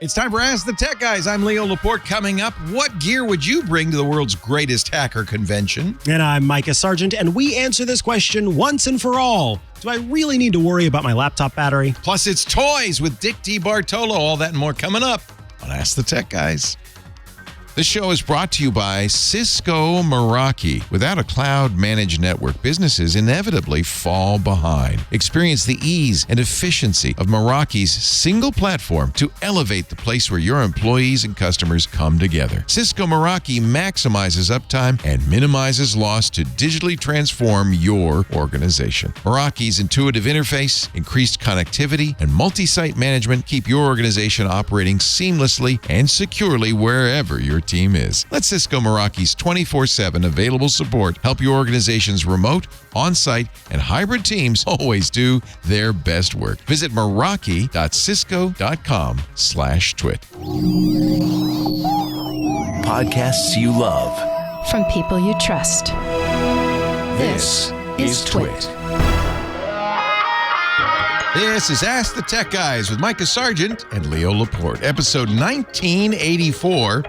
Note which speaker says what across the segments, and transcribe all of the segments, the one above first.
Speaker 1: It's time for Ask the Tech Guys. I'm Leo Laporte. Coming up, what gear would you bring to the world's greatest hacker convention?
Speaker 2: And I'm Micah Sargent, and we answer this question once and for all. Do I really need to worry about my laptop battery?
Speaker 1: Plus, it's toys with Dick DeBartolo. All that and more coming up on Ask the Tech Guys. This show is brought to you by Cisco Meraki. Without a cloud-managed network, businesses inevitably fall behind. Experience the ease and efficiency of Meraki's single platform to elevate the place where your employees and customers come together. Cisco Meraki maximizes uptime and minimizes loss to digitally transform your organization. Meraki's intuitive interface, increased connectivity, and multi-site management keep your organization operating seamlessly and securely wherever your team is. Let Cisco Meraki's 24/7 available support help your organization's remote, on-site, and hybrid teams always do their best work. Visit meraki.cisco.com/twit.
Speaker 3: Podcasts you love.
Speaker 4: From people you trust.
Speaker 3: This is Twit.
Speaker 1: This is Ask the Tech Guys with Micah Sargent and Leo Laporte, episode 1984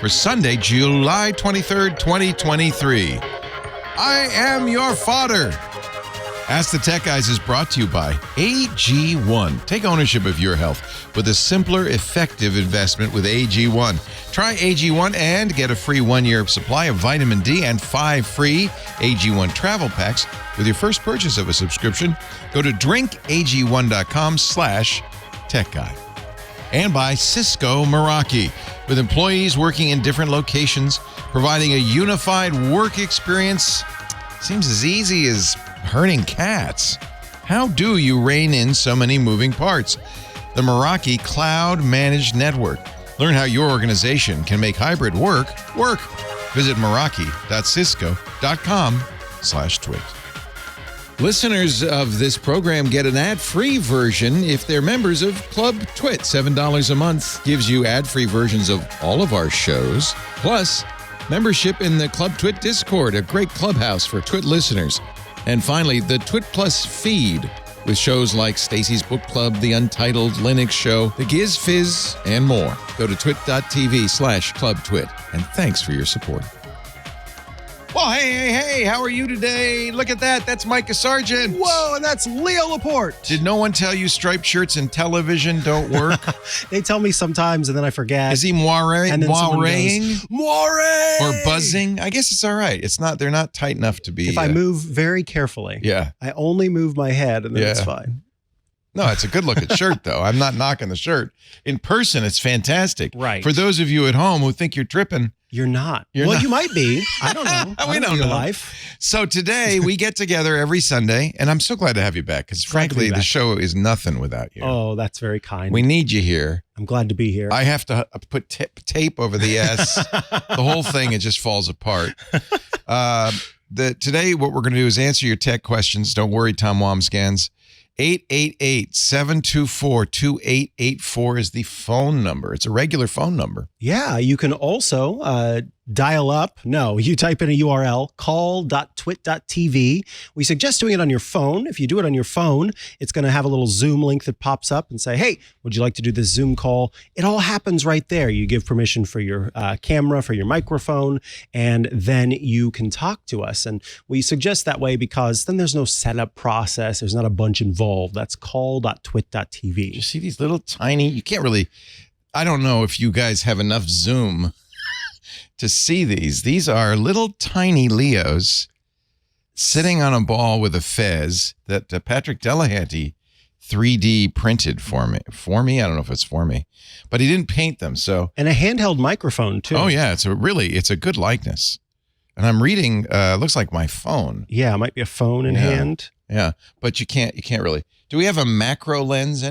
Speaker 1: for Sunday, July 23rd, 2023. I am your fodder. Ask the Tech Guys is brought to you by AG1. Take ownership of your health with a simpler, effective investment with AG1. Try AG1 and get a free 1-year supply of vitamin D and 5 free AG1 travel packs with your first purchase of a subscription. Go to drinkag1.com/techguide. And by Cisco Meraki. With employees working in different locations, providing a unified work experience seems as easy as herding cats. How do you rein in so many moving parts? The Meraki Cloud Managed Network. Learn how your organization can make hybrid work. Visit meraki.cisco.com/twit. Listeners of this program get an ad-free version if they're members of Club Twit. $7 a month gives you ad-free versions of all of our shows. Plus, membership in the Club Twit Discord, a great clubhouse for Twit listeners. And finally, the Twit Plus feed with shows like Stacy's Book Club, The Untitled Linux Show, The Giz Fizz, and more. Go to twit.tv/clubtwit. And thanks for your support. Well, hey, how are you today? Look at that. That's Micah Sargent.
Speaker 2: Whoa, and that's Leo Laporte.
Speaker 1: Did no one tell you striped shirts and television don't work?
Speaker 2: They tell me sometimes, and then I forget.
Speaker 1: Is he moiré-ing?
Speaker 2: Moiré!
Speaker 1: Or buzzing? I guess it's all right. They're not tight enough to be.
Speaker 2: If I move very carefully.
Speaker 1: Yeah.
Speaker 2: I only move my head, and then it's fine.
Speaker 1: No, it's a good-looking shirt, though. I'm not knocking the shirt. In person, it's fantastic.
Speaker 2: Right.
Speaker 1: For those of you at home who think you're tripping.
Speaker 2: You're not.
Speaker 1: You're not.
Speaker 2: You might be. I don't know.
Speaker 1: We don't know.
Speaker 2: Life.
Speaker 1: So today, we get together every Sunday, and I'm so glad to have you back, because frankly, the show is nothing without you.
Speaker 2: Oh, that's very kind.
Speaker 1: We need you here.
Speaker 2: I'm glad to be here.
Speaker 1: I have to put tape over the S. The whole thing, it just falls apart. Today, what we're going to do is answer your tech questions. Don't worry, Tom Wamsgans. 888-724-2884 is the phone number. It's a regular phone number.
Speaker 2: Yeah, you can also dial up. No, you type in a URL, call.twit.tv. We suggest doing it on your phone. If you do it on your phone, it's going to have a little Zoom link that pops up and say, hey, would you like to do this Zoom call? It all happens right there. You give permission for your camera, for your microphone, and then you can talk to us. And we suggest that way because then there's no setup process. There's not a bunch involved. That's call.twit.tv.
Speaker 1: You see these little tiny, you can't really, I don't know if you guys have enough Zoom to see these. These are little tiny Leos sitting on a ball with a fez that Patrick Delahanty 3D printed for me. I don't know if it's for me, but he didn't paint them. So
Speaker 2: and a handheld microphone too.
Speaker 1: Oh yeah, it's a good likeness. And I'm reading. Looks like my phone.
Speaker 2: Yeah, it might be a phone in hand.
Speaker 1: Yeah, but you can't really. Do we have a macro lens?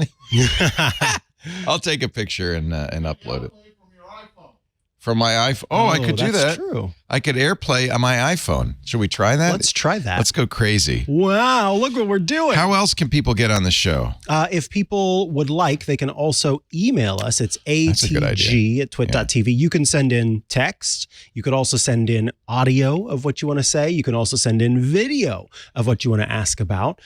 Speaker 1: I'll take a picture and upload it. From my iPhone. Oh, I could do that.
Speaker 2: True.
Speaker 1: I could AirPlay on my iPhone. Should we try that?
Speaker 2: Let's try that.
Speaker 1: Let's go crazy.
Speaker 2: Wow, look what we're doing.
Speaker 1: How else can people get on the show?
Speaker 2: If people would like, they can also email us. It's atg@twit.tv. You can send in text. You could also send in audio of what you want to say. You can also send in video of what you want to ask about.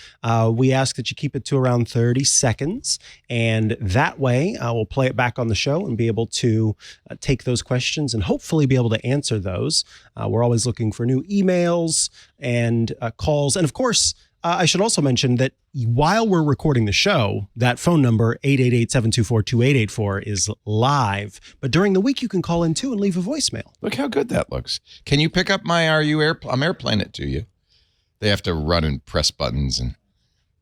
Speaker 2: We ask that you keep it to around 30 seconds. And that way, we'll play it back on the show and be able to take those questions and hopefully be able to answer those. We're always looking for new emails and calls. And of course, I should also mention that while we're recording the show, that phone number, 888-724-2884, is live. But during the week, you can call in too and leave a voicemail.
Speaker 1: Look how good that looks. Can you pick up my I'm airplaying it to you. They have to run and press buttons, and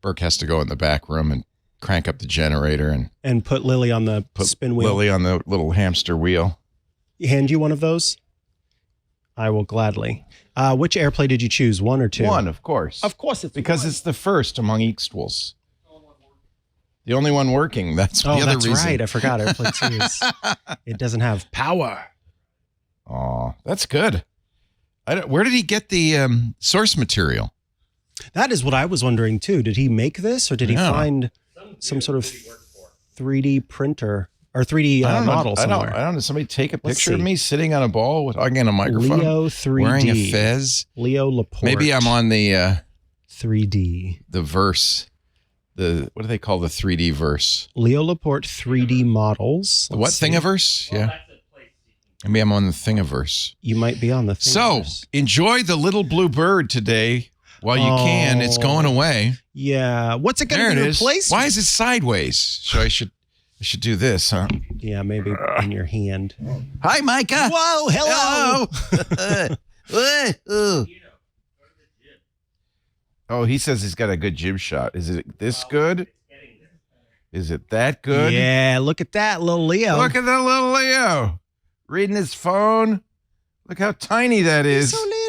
Speaker 1: Burke has to go in the back room and crank up the generator
Speaker 2: and put Lily on the spin wheel.
Speaker 1: Lily on the little hamster wheel.
Speaker 2: Hand you one of those? I will gladly. Which AirPlay did you choose? One or two?
Speaker 1: One, of course.
Speaker 2: Of course it's
Speaker 1: because
Speaker 2: one.
Speaker 1: It's the first among equals. The only one working. That's the other reason.
Speaker 2: That's right. I forgot AirPlay 2 it doesn't have power.
Speaker 1: Oh, that's good. Where did he get the source material?
Speaker 2: That is what I was wondering too. Did he make this, or did he find some sort of 3D printer? Or 3D model somewhere.
Speaker 1: I don't know. Somebody take a picture of me sitting on a ball with again a microphone.
Speaker 2: Leo 3D.
Speaker 1: Wearing a fez.
Speaker 2: Leo Laporte.
Speaker 1: Maybe I'm on the
Speaker 2: 3D.
Speaker 1: The verse. What do they call the 3D verse?
Speaker 2: Leo Laporte 3D models.
Speaker 1: What Thingiverse? Yeah. Maybe I'm on the Thingiverse.
Speaker 2: You might be on the Thingiverse.
Speaker 1: So enjoy the little blue bird today while you can. It's going away.
Speaker 2: Yeah. What's it going to be replaced?
Speaker 1: Why is it sideways? So I should do this, huh?
Speaker 2: Yeah, maybe in your hand.
Speaker 1: Hi, Micah.
Speaker 2: Whoa, hello.
Speaker 1: Oh, he says he's got a good jib shot. Is it this good? Is it that good?
Speaker 2: Yeah, look at that, little Leo.
Speaker 1: Look at that little Leo. Reading his phone. Look how tiny that is.
Speaker 2: So little.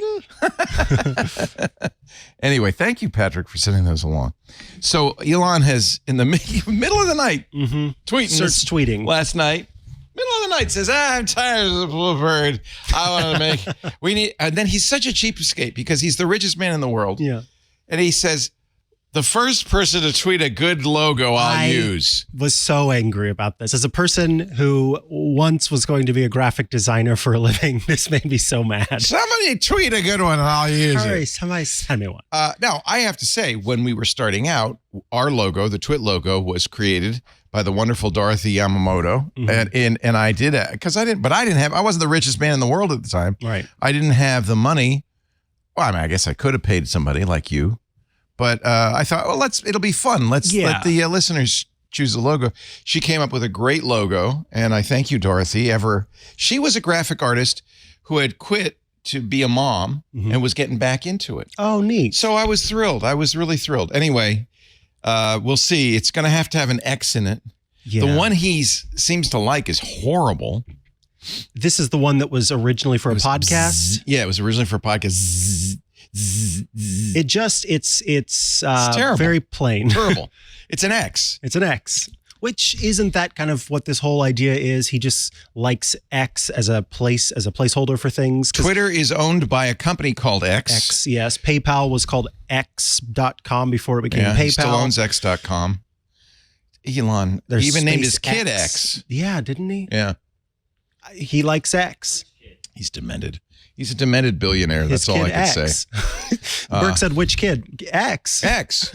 Speaker 1: Anyway, thank you, Patrick, for sending those along. So Elon has, in the middle of the night, tweeting last night. Middle of the night says, I'm tired of the bluebird. I want to make, and then he's such a cheapskate because he's the richest man in the world.
Speaker 2: Yeah.
Speaker 1: And he says, the first person to tweet a good logo I'll use.
Speaker 2: Was so angry about this. As a person who once was going to be a graphic designer for a living, this made me so mad.
Speaker 1: Somebody tweet a good one and I'll use it.
Speaker 2: Somebody send me one.
Speaker 1: Now, I have to say, when we were starting out, our logo, the Twit logo, was created by the wonderful Dorothy Yamamoto. Mm-hmm. And I did it because I wasn't the richest man in the world at the time.
Speaker 2: Right.
Speaker 1: I didn't have the money. Well, I mean, I guess I could have paid somebody like you. But I thought, well, it'll be fun. Let the listeners choose a logo. She came up with a great logo, and I thank you, Dorothy. She was a graphic artist who had quit to be a mom and was getting back into it.
Speaker 2: Oh, neat.
Speaker 1: So I was thrilled. I was really thrilled. Anyway, we'll see. It's going to have an X in it. Yeah. The one he seems to like is horrible.
Speaker 2: This is the one that was originally for a podcast?
Speaker 1: Yeah, it was originally for a podcast.
Speaker 2: It's
Speaker 1: terrible.
Speaker 2: Very plain.
Speaker 1: Terrible. It's an X.
Speaker 2: It's an X. Which isn't that kind of what this whole idea is? He just likes X as a placeholder for things.
Speaker 1: Twitter is owned by a company called X.
Speaker 2: X, yes. PayPal was called X.com before it became PayPal.
Speaker 1: He still owns X.com. Elon even named his kid X.
Speaker 2: Yeah, didn't he?
Speaker 1: Yeah.
Speaker 2: He likes X.
Speaker 1: He's demented. He's a demented billionaire. That's all I can say.
Speaker 2: Burke said, which kid? X.
Speaker 1: X,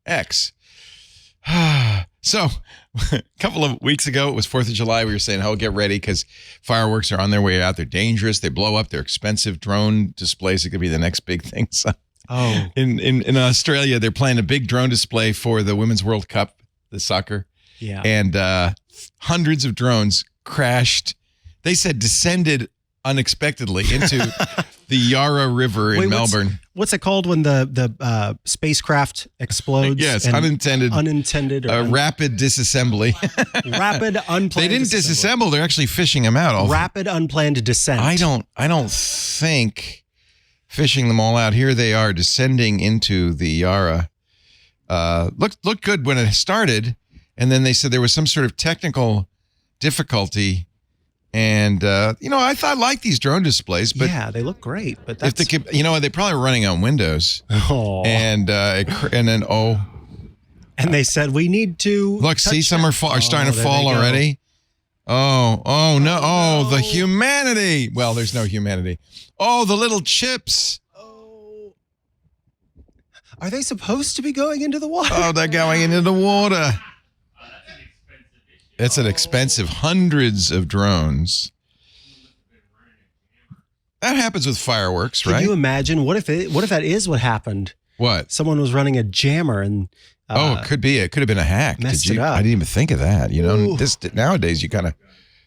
Speaker 1: X. So a couple of weeks ago, it was 4th of July. We were saying, get ready because fireworks are on their way out. They're dangerous. They blow up. They're expensive. Drone displays. It could be the next big thing. So in Australia, they're playing a big drone display for the Women's World Cup, the soccer.
Speaker 2: Yeah.
Speaker 1: And hundreds of drones crashed. They said descended unexpectedly into the Yarra River in Melbourne.
Speaker 2: What's it called when the spacecraft explodes?
Speaker 1: Yes, unintended. Rapid disassembly.
Speaker 2: Rapid unplanned.
Speaker 1: They didn't disassemble. They're actually fishing them out.
Speaker 2: Rapid unplanned descent.
Speaker 1: I don't think fishing them all out. Here they are descending into the Yarra. Looked good when it started, and then they said there was some sort of technical difficulty. And, I like these drone displays, but
Speaker 2: yeah, they look great. But
Speaker 1: if
Speaker 2: that's,
Speaker 1: they probably were running on Windows.
Speaker 2: oh.
Speaker 1: And then,
Speaker 2: And they said, we need to.
Speaker 1: look, see, some are starting to
Speaker 2: there
Speaker 1: fall
Speaker 2: they go.
Speaker 1: already. Oh, no. Oh, the humanity. Well, there's no humanity. Oh, the little chips.
Speaker 2: Oh. Are they supposed to be going into the water?
Speaker 1: Oh, they're going into the water. It's an expensive, hundreds of drones. That happens with fireworks, right?
Speaker 2: Can you imagine? What if that is what happened?
Speaker 1: What?
Speaker 2: Someone was running a jammer and
Speaker 1: It could be. It could have been a hack.
Speaker 2: Messed it up.
Speaker 1: I didn't even think of that.
Speaker 2: Ooh.
Speaker 1: Nowadays you kind of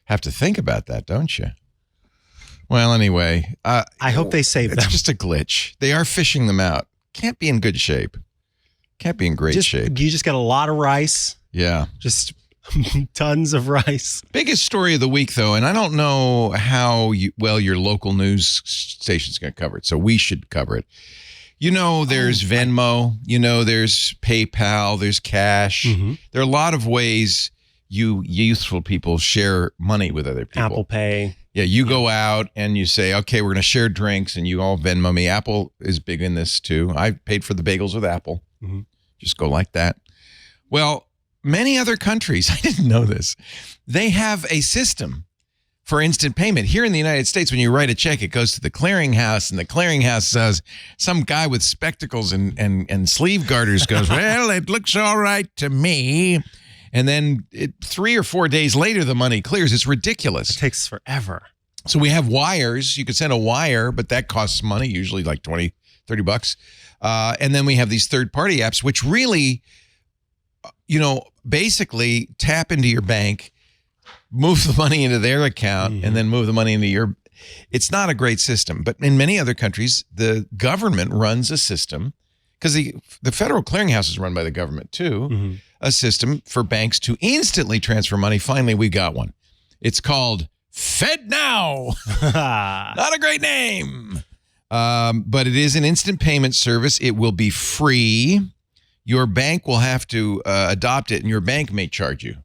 Speaker 1: have to think about that, don't you? Well, anyway,
Speaker 2: I hope they save
Speaker 1: it's
Speaker 2: them.
Speaker 1: just a glitch. They are fishing them out. Can't be in good shape. Can't be in great shape.
Speaker 2: You just got a lot of rice.
Speaker 1: Yeah.
Speaker 2: Just tons of rice.
Speaker 1: Biggest story of the week, though, and I don't know how your local news station's going to cover it, so we should cover it. There's Venmo. There's PayPal. There's Cash.
Speaker 2: Mm-hmm.
Speaker 1: There are a lot of ways you youthful people share money with other people.
Speaker 2: Apple Pay.
Speaker 1: Yeah, you go out and you say, okay, we're going to share drinks, and you all Venmo me. Apple is big in this, too. I paid for the bagels with Apple.
Speaker 2: Mm-hmm.
Speaker 1: Just go like that. Well, many other countries, I didn't know this, they have a system for instant payment. Here in the United States, when you write a check, it goes to the clearinghouse, and the clearinghouse says, some guy with spectacles and sleeve garters goes, well, it looks all right to me. And then 3 or 4 days later, the money clears. It's ridiculous.
Speaker 2: It takes forever.
Speaker 1: So we have wires. You could send a wire, but that costs money, usually like $20, $30. And then we have these third-party apps, which really, basically tap into your bank, move the money into their account, and then move the money into your. It's not a great system. But in many other countries, the government runs a system, because the Federal Clearinghouse is run by the government too, a system for banks to instantly transfer money. Finally, we got one. It's called FedNow. Not a great name. But it is an instant payment service. It will be free. Your bank will have to adopt it, and your bank may charge you.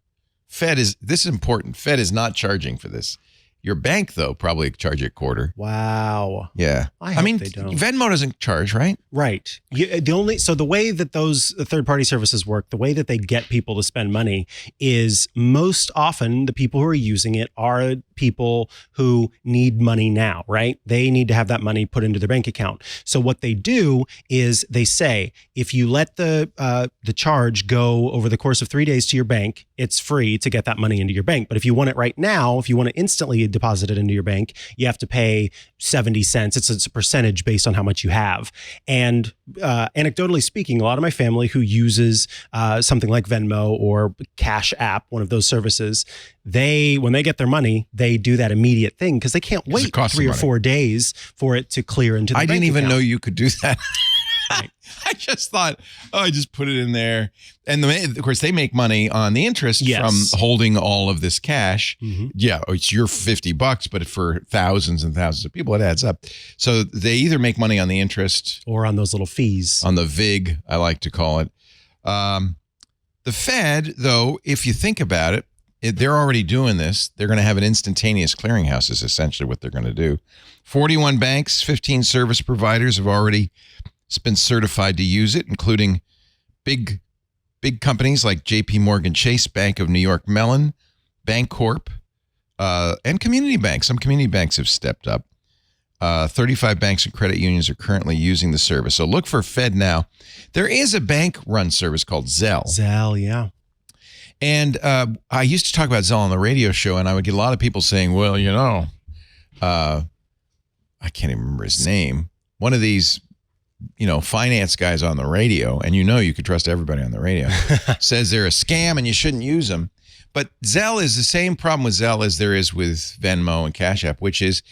Speaker 1: This is important. Fed is not charging for this. Your bank, though, probably charge you a quarter.
Speaker 2: Wow.
Speaker 1: Yeah.
Speaker 2: I hope they don't.
Speaker 1: Venmo doesn't charge, right?
Speaker 2: Right. The way that those third-party services work, the way that they get people to spend money is most often the people who are using it are people who need money now, right? They need to have that money put into their bank account. So what they do is they say, if you let the charge go over the course of 3 days to your bank, it's free to get that money into your bank. But if you want it right now, if you want to instantly deposit it into your bank, you have to pay 70 cents. It's a percentage based on how much you have. And anecdotally speaking, a lot of my family who uses something like Venmo or Cash App, one of those services, when they get their money, they do that immediate thing because they can't wait 3 or 4 days for it to clear into the bank
Speaker 1: I didn't even
Speaker 2: account.
Speaker 1: know you could do that.
Speaker 2: Right.
Speaker 1: I just thought, I just put it in there. And of course, they make money on the interest from holding all of this cash. Mm-hmm. Yeah, it's your $50, but for thousands and thousands of people, it adds up. So they either make money on the interest
Speaker 2: or on those little fees.
Speaker 1: On the VIG, I like to call it. The Fed, though, if you think about it, they're already doing this. They're going to have an instantaneous clearinghouse is essentially what they're going to do. 41 banks, 15 service providers have already been certified to use it, including big companies like J.P. Morgan Chase, Bank of New York Mellon, Bancorp, and community banks. Some community banks have stepped up. 35 banks and credit unions are currently using the service. So look for FedNow. There is a bank-run service called Zelle.
Speaker 2: Zelle, yeah.
Speaker 1: And I used to talk about Zelle on the radio show, and I would get a lot of people saying, well, I can't even remember his name. One of these finance guys on the radio, and you could trust everybody on the radio, says they're a scam and you shouldn't use them. But Zelle is the same problem with Zelle as there is with Venmo and Cash App, which is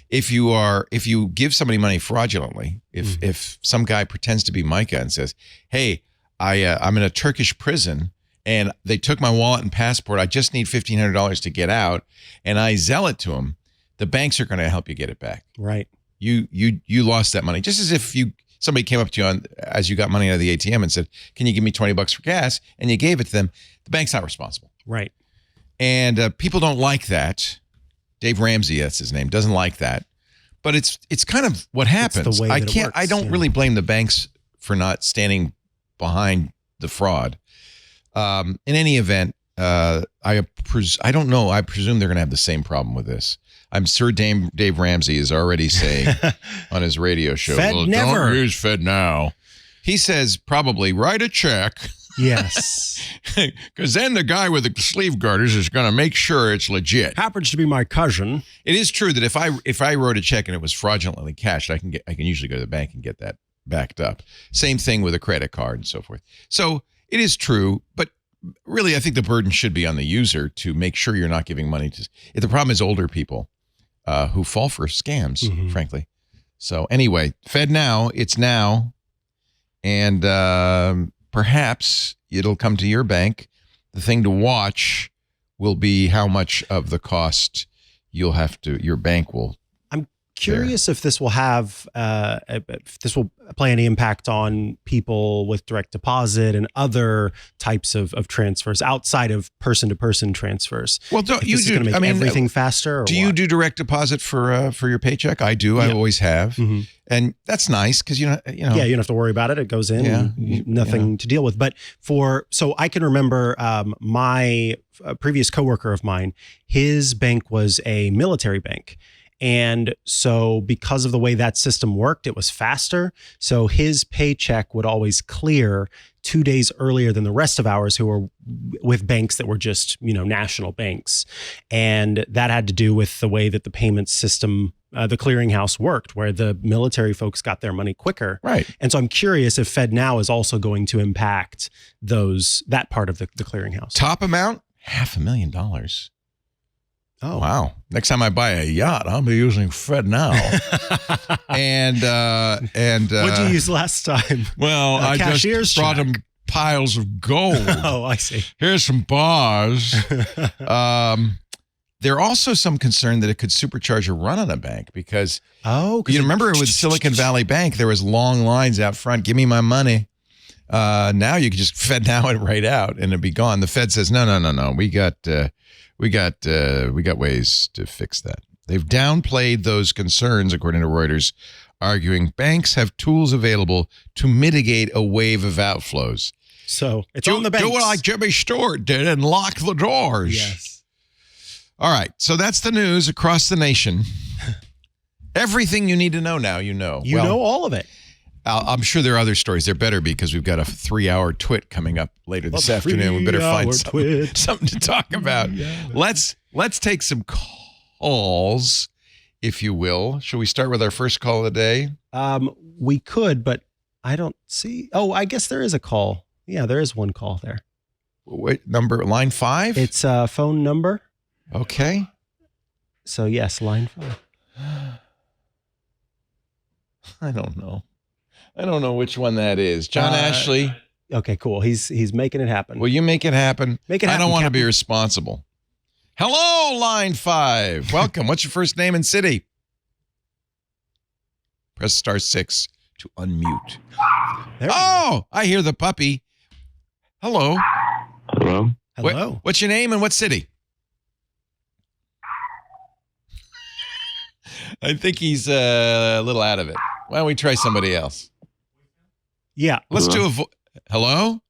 Speaker 1: if you give somebody money fraudulently, if some guy pretends to be Micah and says, hey, I'm in a Turkish prison and they took my wallet and passport, I just need $1,500 to get out, and I Zelle it to them, the banks are going to help you get it back.
Speaker 2: Right.
Speaker 1: You lost that money. Just as if somebody came up to you as you got money out of the ATM and said, can you give me $20 for gas? And you gave it to them. The bank's not responsible.
Speaker 2: Right.
Speaker 1: And people don't like that. Dave Ramsey, that's his name, doesn't like that. But it's kind of what happens.
Speaker 2: It's the way that it works,
Speaker 1: I don't really blame the banks for not standing behind the fraud. In any event, I don't know. I presume they're going to have the same problem with this. I'm sure Dave Ramsey is already saying on his radio show,
Speaker 2: Fed never.
Speaker 1: Don't use FedNow. He says probably write a check.
Speaker 2: Yes.
Speaker 1: Because then the guy with the sleeve garters is going to make sure it's legit.
Speaker 2: Happens to be my cousin.
Speaker 1: It is true that if I wrote a check and it was fraudulently cashed, I can usually go to the bank and get that backed up. Same thing with a credit card and so forth. So it is true, but really I think the burden should be on the user to make sure you're not giving money to. The problem is older people who fall for scams, frankly. So anyway, FedNow, it's now, and perhaps it'll come to your bank. The thing to watch will be how much of the cost your bank will. I'm
Speaker 2: curious if this will have, if this will play any impact on people with direct deposit and other types of transfers outside of person-to-person transfers.
Speaker 1: Well, don't you do?
Speaker 2: Make everything faster. Or
Speaker 1: do you do direct deposit for your paycheck? I do. I always have, and that's nice because you know.
Speaker 2: Yeah, you don't have to worry about it. It goes in. Nothing to deal with. But so I can remember my previous coworker of mine. His bank was a military bank. And so because of the way that system worked, it was faster. So his paycheck would always clear 2 days earlier than the rest of ours who were with banks that were just, national banks. And that had to do with the way that the payment system, the clearinghouse worked, where the military folks got their money quicker.
Speaker 1: Right.
Speaker 2: And so I'm curious if FedNow is also going to impact that part of the clearinghouse.
Speaker 1: Top amount, $500,000.
Speaker 2: Oh,
Speaker 1: wow. Next time I buy a yacht, I'll be using FedNow. and
Speaker 2: what did you use last time?
Speaker 1: Well, I just brought him piles of gold.
Speaker 2: Oh, I see.
Speaker 1: Here's some bars. There are also some concern that it could supercharge a run on a bank because you remember with Silicon Valley Bank, there was long lines out front. Give me my money. Now you can just FedNow it right out and it'd be gone. The Fed says, no. We got ways to fix that. They've downplayed those concerns, according to Reuters, arguing banks have tools available to mitigate a wave of outflows.
Speaker 2: So it's on the banks.
Speaker 1: Do it like Jimmy Stewart did and lock the doors.
Speaker 2: Yes.
Speaker 1: All right. So that's the news across the nation. Everything you need to know now, you know.
Speaker 2: You know all of it.
Speaker 1: I'm sure there are other stories. There better be because we've got a 3-hour twit coming up later this afternoon. We better find something to talk about. Let's take some calls, if you will. Shall we start with our first call of the day?
Speaker 2: We could, but I don't see. Oh, I guess there is a call. Yeah, there is one call there.
Speaker 1: What number? Line 5?
Speaker 2: It's a phone number.
Speaker 1: Okay.
Speaker 2: So yes, line 5.
Speaker 1: I don't know which one that is. John Ashley.
Speaker 2: Okay, cool. He's making it happen.
Speaker 1: Will you make it happen?
Speaker 2: Make it happen.
Speaker 1: I don't want to be responsible. Hello, line 5. Welcome. What's your first name and city? Press *6 to unmute. I hear the puppy. Hello.
Speaker 2: Hello.
Speaker 1: What's your name and what city? I think he's a little out of it. Why don't we try somebody else?
Speaker 2: Yeah.
Speaker 1: Let's do a hello?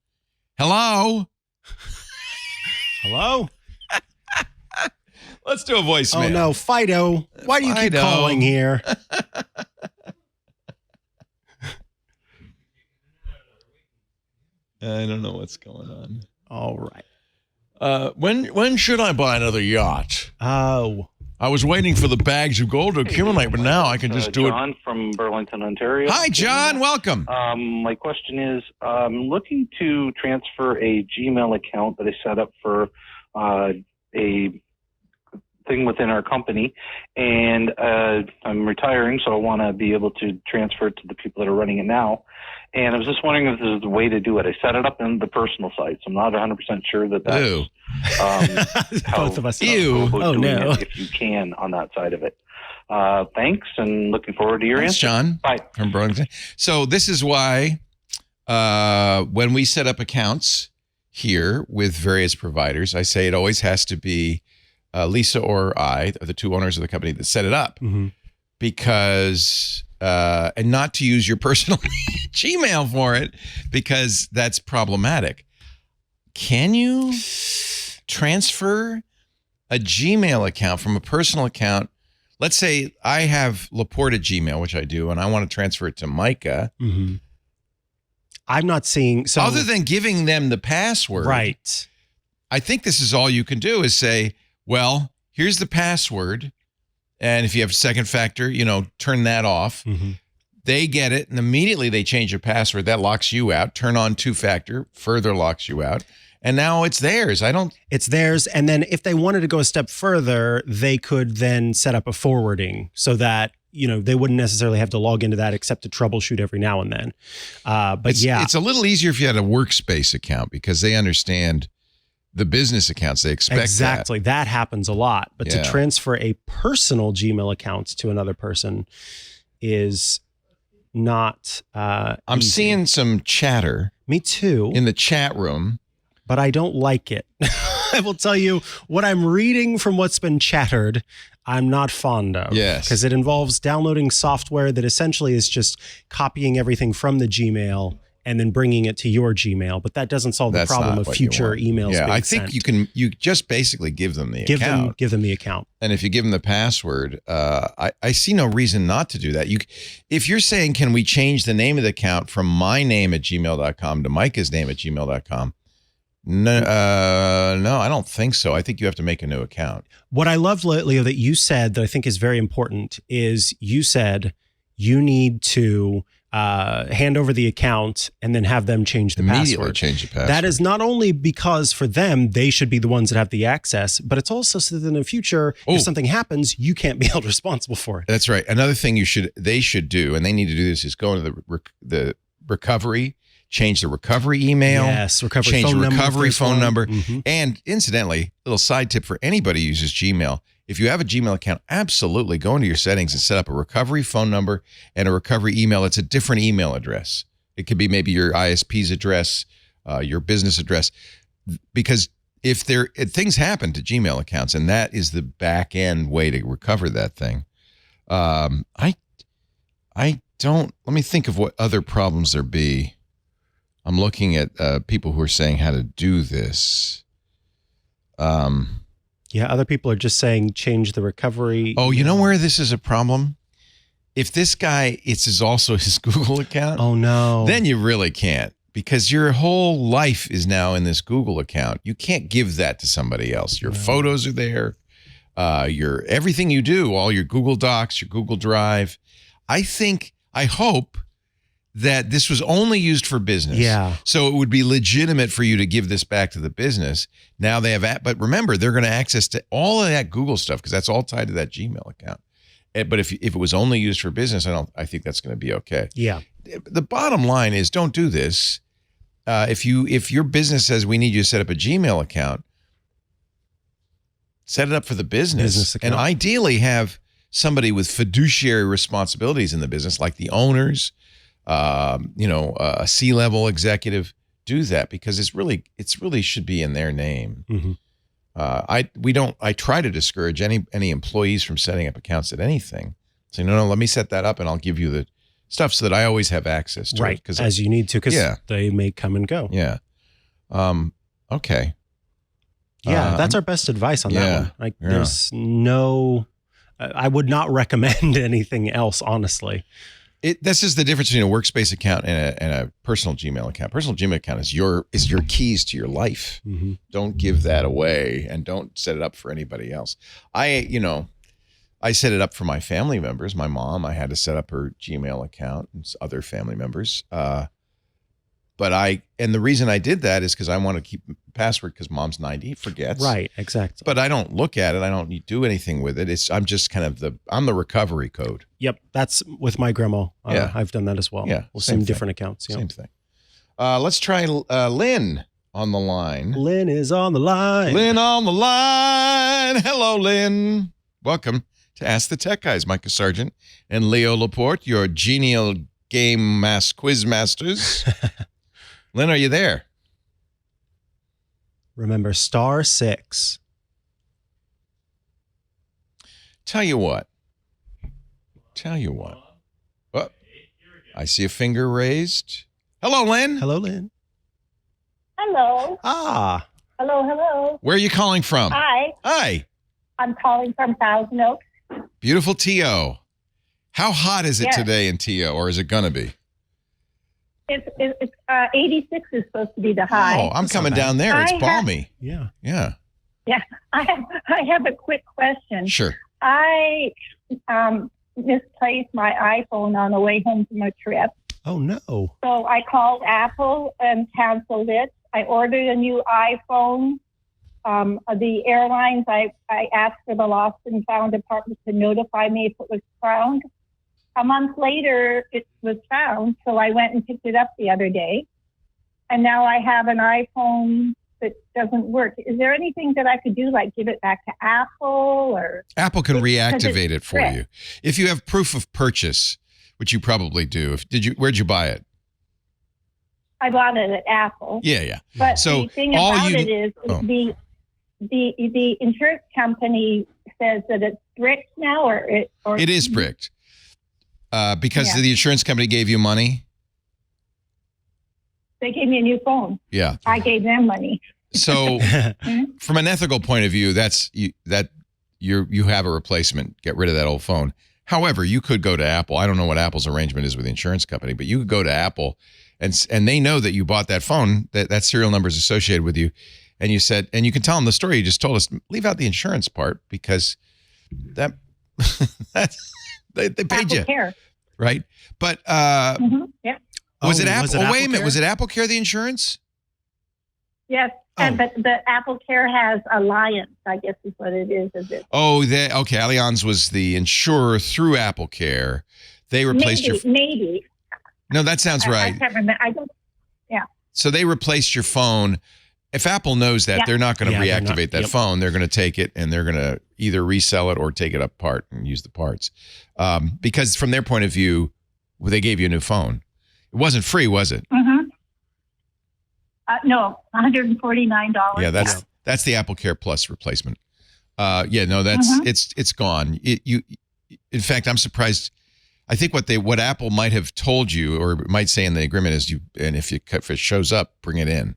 Speaker 1: Hello?
Speaker 2: Hello?
Speaker 1: Let's do a voicemail.
Speaker 2: Oh, no. Fido. Why do you keep calling here?
Speaker 1: I don't know what's going on.
Speaker 2: All right.
Speaker 1: When should I buy another yacht?
Speaker 2: Oh.
Speaker 1: I was waiting for the bags of gold to accumulate, but now I can just do it.
Speaker 4: John from Burlington, Ontario.
Speaker 1: Hi, John. Welcome.
Speaker 4: My question is, I'm looking to transfer a Gmail account that I set up for a thing within our company, and I'm retiring, so I want to be able to transfer it to the people that are running it now. And I was just wondering if there's a way to do it. I set it up in the personal site, so I'm not 100% sure that that's
Speaker 2: both of us.
Speaker 4: Oh, no. If you can on that side of it. Thanks, and looking forward to your answer.
Speaker 1: John.
Speaker 4: Bye.
Speaker 1: From Burlington. So this is why when we set up accounts here with various providers, I say it always has to be Lisa or I are the two owners of the company that set it up because, and not to use your personal Gmail for it because that's problematic. Can you transfer a Gmail account from a personal account? Let's say I have Laporte at Gmail, which I do, and I want to transfer it to Micah.
Speaker 2: I'm not seeing so
Speaker 1: other than giving them the password.
Speaker 2: Right.
Speaker 1: I think this is all you can do is say, well, here's the password. And if you have second factor, turn that off. They get it, and immediately they change your password. That locks you out. Turn on two-factor, further locks you out. And now it's theirs.
Speaker 2: It's theirs. And then if they wanted to go a step further, they could then set up a forwarding so that, they wouldn't necessarily have to log into that except to troubleshoot every now and then.
Speaker 1: It's a little easier if you had a workspace account because they understand the business accounts. They expect
Speaker 2: exactly. That happens a lot. But to transfer a personal Gmail account to another person is not
Speaker 1: I'm
Speaker 2: easy.
Speaker 1: Seeing some chatter.
Speaker 2: Me too.
Speaker 1: In the chat room.
Speaker 2: But I don't like it. I will tell you what I'm reading from what's been chattered, I'm not fond of.
Speaker 1: Yes.
Speaker 2: Because it involves downloading software that essentially is just copying everything from the Gmail and then bringing it to your Gmail. But that doesn't solve the problem of future emails being
Speaker 1: I think
Speaker 2: sent.
Speaker 1: you just basically give them the account.
Speaker 2: Give them the account.
Speaker 1: And if you give them the password, I see no reason not to do that. If you're saying, can we change the name of the account from my name at gmail.com to Micah's name at gmail.com? No, I don't think so. I think you have to make a new account.
Speaker 2: What I loved, Leo, that you said that I think is very important is you said you need to hand over the account and then have them change the
Speaker 1: Immediately
Speaker 2: password.
Speaker 1: Change the password.
Speaker 2: That is not only because for them, they should be the ones that have the access, but it's also so that in the future, if something happens, you can't be held responsible for it.
Speaker 1: That's right. Another thing they should do, and they need to do this, is go into the recovery, change the recovery email.
Speaker 2: Yes, recovery
Speaker 1: change
Speaker 2: phone
Speaker 1: the recovery
Speaker 2: number,
Speaker 1: phone number.
Speaker 2: Mm-hmm.
Speaker 1: And incidentally, little side tip for anybody who uses Gmail. If you have a Gmail account, absolutely go into your settings and set up a recovery phone number and a recovery email. It's a different email address. It could be maybe your ISP's address, your business address, because if things happen to Gmail accounts, and that is the back end way to recover that thing. I don't. Let me think of what other problems there be. I'm looking at people who are saying how to do this.
Speaker 2: Yeah, other people are just saying change the recovery.
Speaker 1: Oh, you know where this is a problem? If this guy, it's also his Google account.
Speaker 2: Oh, no.
Speaker 1: Then you really can't, because your whole life is now in this Google account. You can't give that to somebody else. Your photos are there. Your everything you do, all your Google Docs, your Google Drive. I hope that this was only used for business.
Speaker 2: Yeah.
Speaker 1: So it would be legitimate for you to give this back to the business. Now they have, but remember, they're going to access to all of that Google stuff because that's all tied to that Gmail account. But if it was only used for business, I think that's going to be okay.
Speaker 2: Yeah.
Speaker 1: The bottom line is, don't do this. If your business says we need you to set up a Gmail account, set it up for the business
Speaker 2: account.
Speaker 1: And ideally have somebody with fiduciary responsibilities in the business, like the owners, a C-level executive, do that, because it's really should be in their name.
Speaker 2: Mm-hmm.
Speaker 1: I try to discourage any employees from setting up accounts at anything. Say, no, let me set that up and I'll give you the stuff so that I always have access to
Speaker 2: right,
Speaker 1: it.
Speaker 2: as you need to, because they may come and go.
Speaker 1: Yeah. Okay.
Speaker 2: Yeah, that's our best advice on that one. There's no, I would not recommend anything else, honestly.
Speaker 1: This is the difference between a workspace account and a personal Gmail account. Personal Gmail account is your keys to your life.
Speaker 2: Mm-hmm.
Speaker 1: Don't give that away, and don't set it up for anybody else. I set it up for my family members. My mom, I had to set up her Gmail account, and other family members. And the reason I did that is because I want to keep the password, because mom's 90, forgets.
Speaker 2: Right, exactly.
Speaker 1: But I don't look at it. I don't do anything with it. I'm just kind of I'm the recovery code.
Speaker 2: Yep, that's with my grandma.
Speaker 1: Yeah.
Speaker 2: I've done that as well.
Speaker 1: Yeah,
Speaker 2: with some different accounts.
Speaker 1: Same thing. Let's try Lynn on the line.
Speaker 2: Lynn is on the line.
Speaker 1: Lynn on the line. Hello, Lynn. Welcome to Ask the Tech Guys. Micah Sargent and Leo Laporte, your genial quiz masters. Lynn, are you there?
Speaker 2: Remember, *6.
Speaker 1: Tell you what. Oh, I see a finger raised. Hello, Lynn.
Speaker 2: Hello, Lynn.
Speaker 5: Hello.
Speaker 2: Ah.
Speaker 5: Hello.
Speaker 1: Where are you calling from?
Speaker 5: Hi. I'm calling from Thousand Oaks.
Speaker 1: Beautiful TO. How hot is it
Speaker 5: Yes.
Speaker 1: today in TO, or is it going to be?
Speaker 5: It's 86 is supposed to be the high.
Speaker 1: Oh, I'm coming down there. It's balmy.
Speaker 2: Yeah.
Speaker 1: Yeah.
Speaker 5: Yeah. I have a quick question.
Speaker 1: Sure.
Speaker 5: I misplaced my iPhone on the way home from a trip.
Speaker 2: Oh, no.
Speaker 5: So I called Apple and canceled it. I ordered a new iPhone. The airlines, I asked for the lost and found department to notify me if it was found. A month later, it was found, so I went and picked it up the other day. And now I have an iPhone that doesn't work. Is there anything that I could do, like give it back to Apple? Or
Speaker 1: Apple can reactivate it for
Speaker 5: correct.
Speaker 1: you. If you have proof of purchase, which you probably do. Where'd you buy it?
Speaker 5: I bought it at Apple.
Speaker 1: Yeah.
Speaker 5: But
Speaker 1: So
Speaker 5: the thing
Speaker 1: all
Speaker 5: about
Speaker 1: you-
Speaker 5: it is
Speaker 1: Oh.
Speaker 5: the insurance company says that it's bricked now, or
Speaker 1: It is bricked. Because
Speaker 5: Yeah.
Speaker 1: the insurance company gave you money?
Speaker 5: They gave me a new phone.
Speaker 1: Yeah.
Speaker 5: I gave them money.
Speaker 1: So from an ethical point of view, you have a replacement. Get rid of that old phone. However, you could go to Apple. I don't know what Apple's arrangement is with the insurance company, but you could go to Apple and they know that you bought that phone, that serial number is associated with you. And you said, and you can tell them the story you just told us, leave out the insurance part because they paid
Speaker 5: Apple
Speaker 1: you.
Speaker 5: Care.
Speaker 1: Right. But
Speaker 5: Yeah.
Speaker 1: was it
Speaker 2: Oh,
Speaker 1: Apple?
Speaker 2: was it
Speaker 1: Wait a
Speaker 2: Apple
Speaker 1: minute.
Speaker 2: Care?
Speaker 1: Was it Apple Care, the insurance?
Speaker 5: Yes.
Speaker 2: Oh.
Speaker 5: But the Apple Care has Alliance, I guess is what it is. Is it?
Speaker 1: Oh, okay. Allianz was the insurer through Apple Care. They replaced
Speaker 5: Maybe.
Speaker 1: No, that sounds
Speaker 5: I
Speaker 1: right.
Speaker 5: can't remember. I don't.
Speaker 1: So they replaced your phone. If Apple knows that,
Speaker 5: Yeah.
Speaker 1: they're not going to
Speaker 2: Yeah, they're not.
Speaker 1: reactivate that
Speaker 2: Yep.
Speaker 1: phone. They're going to take it and they're going to either resell it or take it apart and use the parts. Because from their point of view, they gave you a new phone. It wasn't free, was it?
Speaker 5: Mm-hmm. No, $149.
Speaker 1: Yeah, that's the Apple Care Plus replacement. That's it's gone. In fact, I'm surprised. I think what Apple might have told you or might say in the agreement is if it shows up, bring it in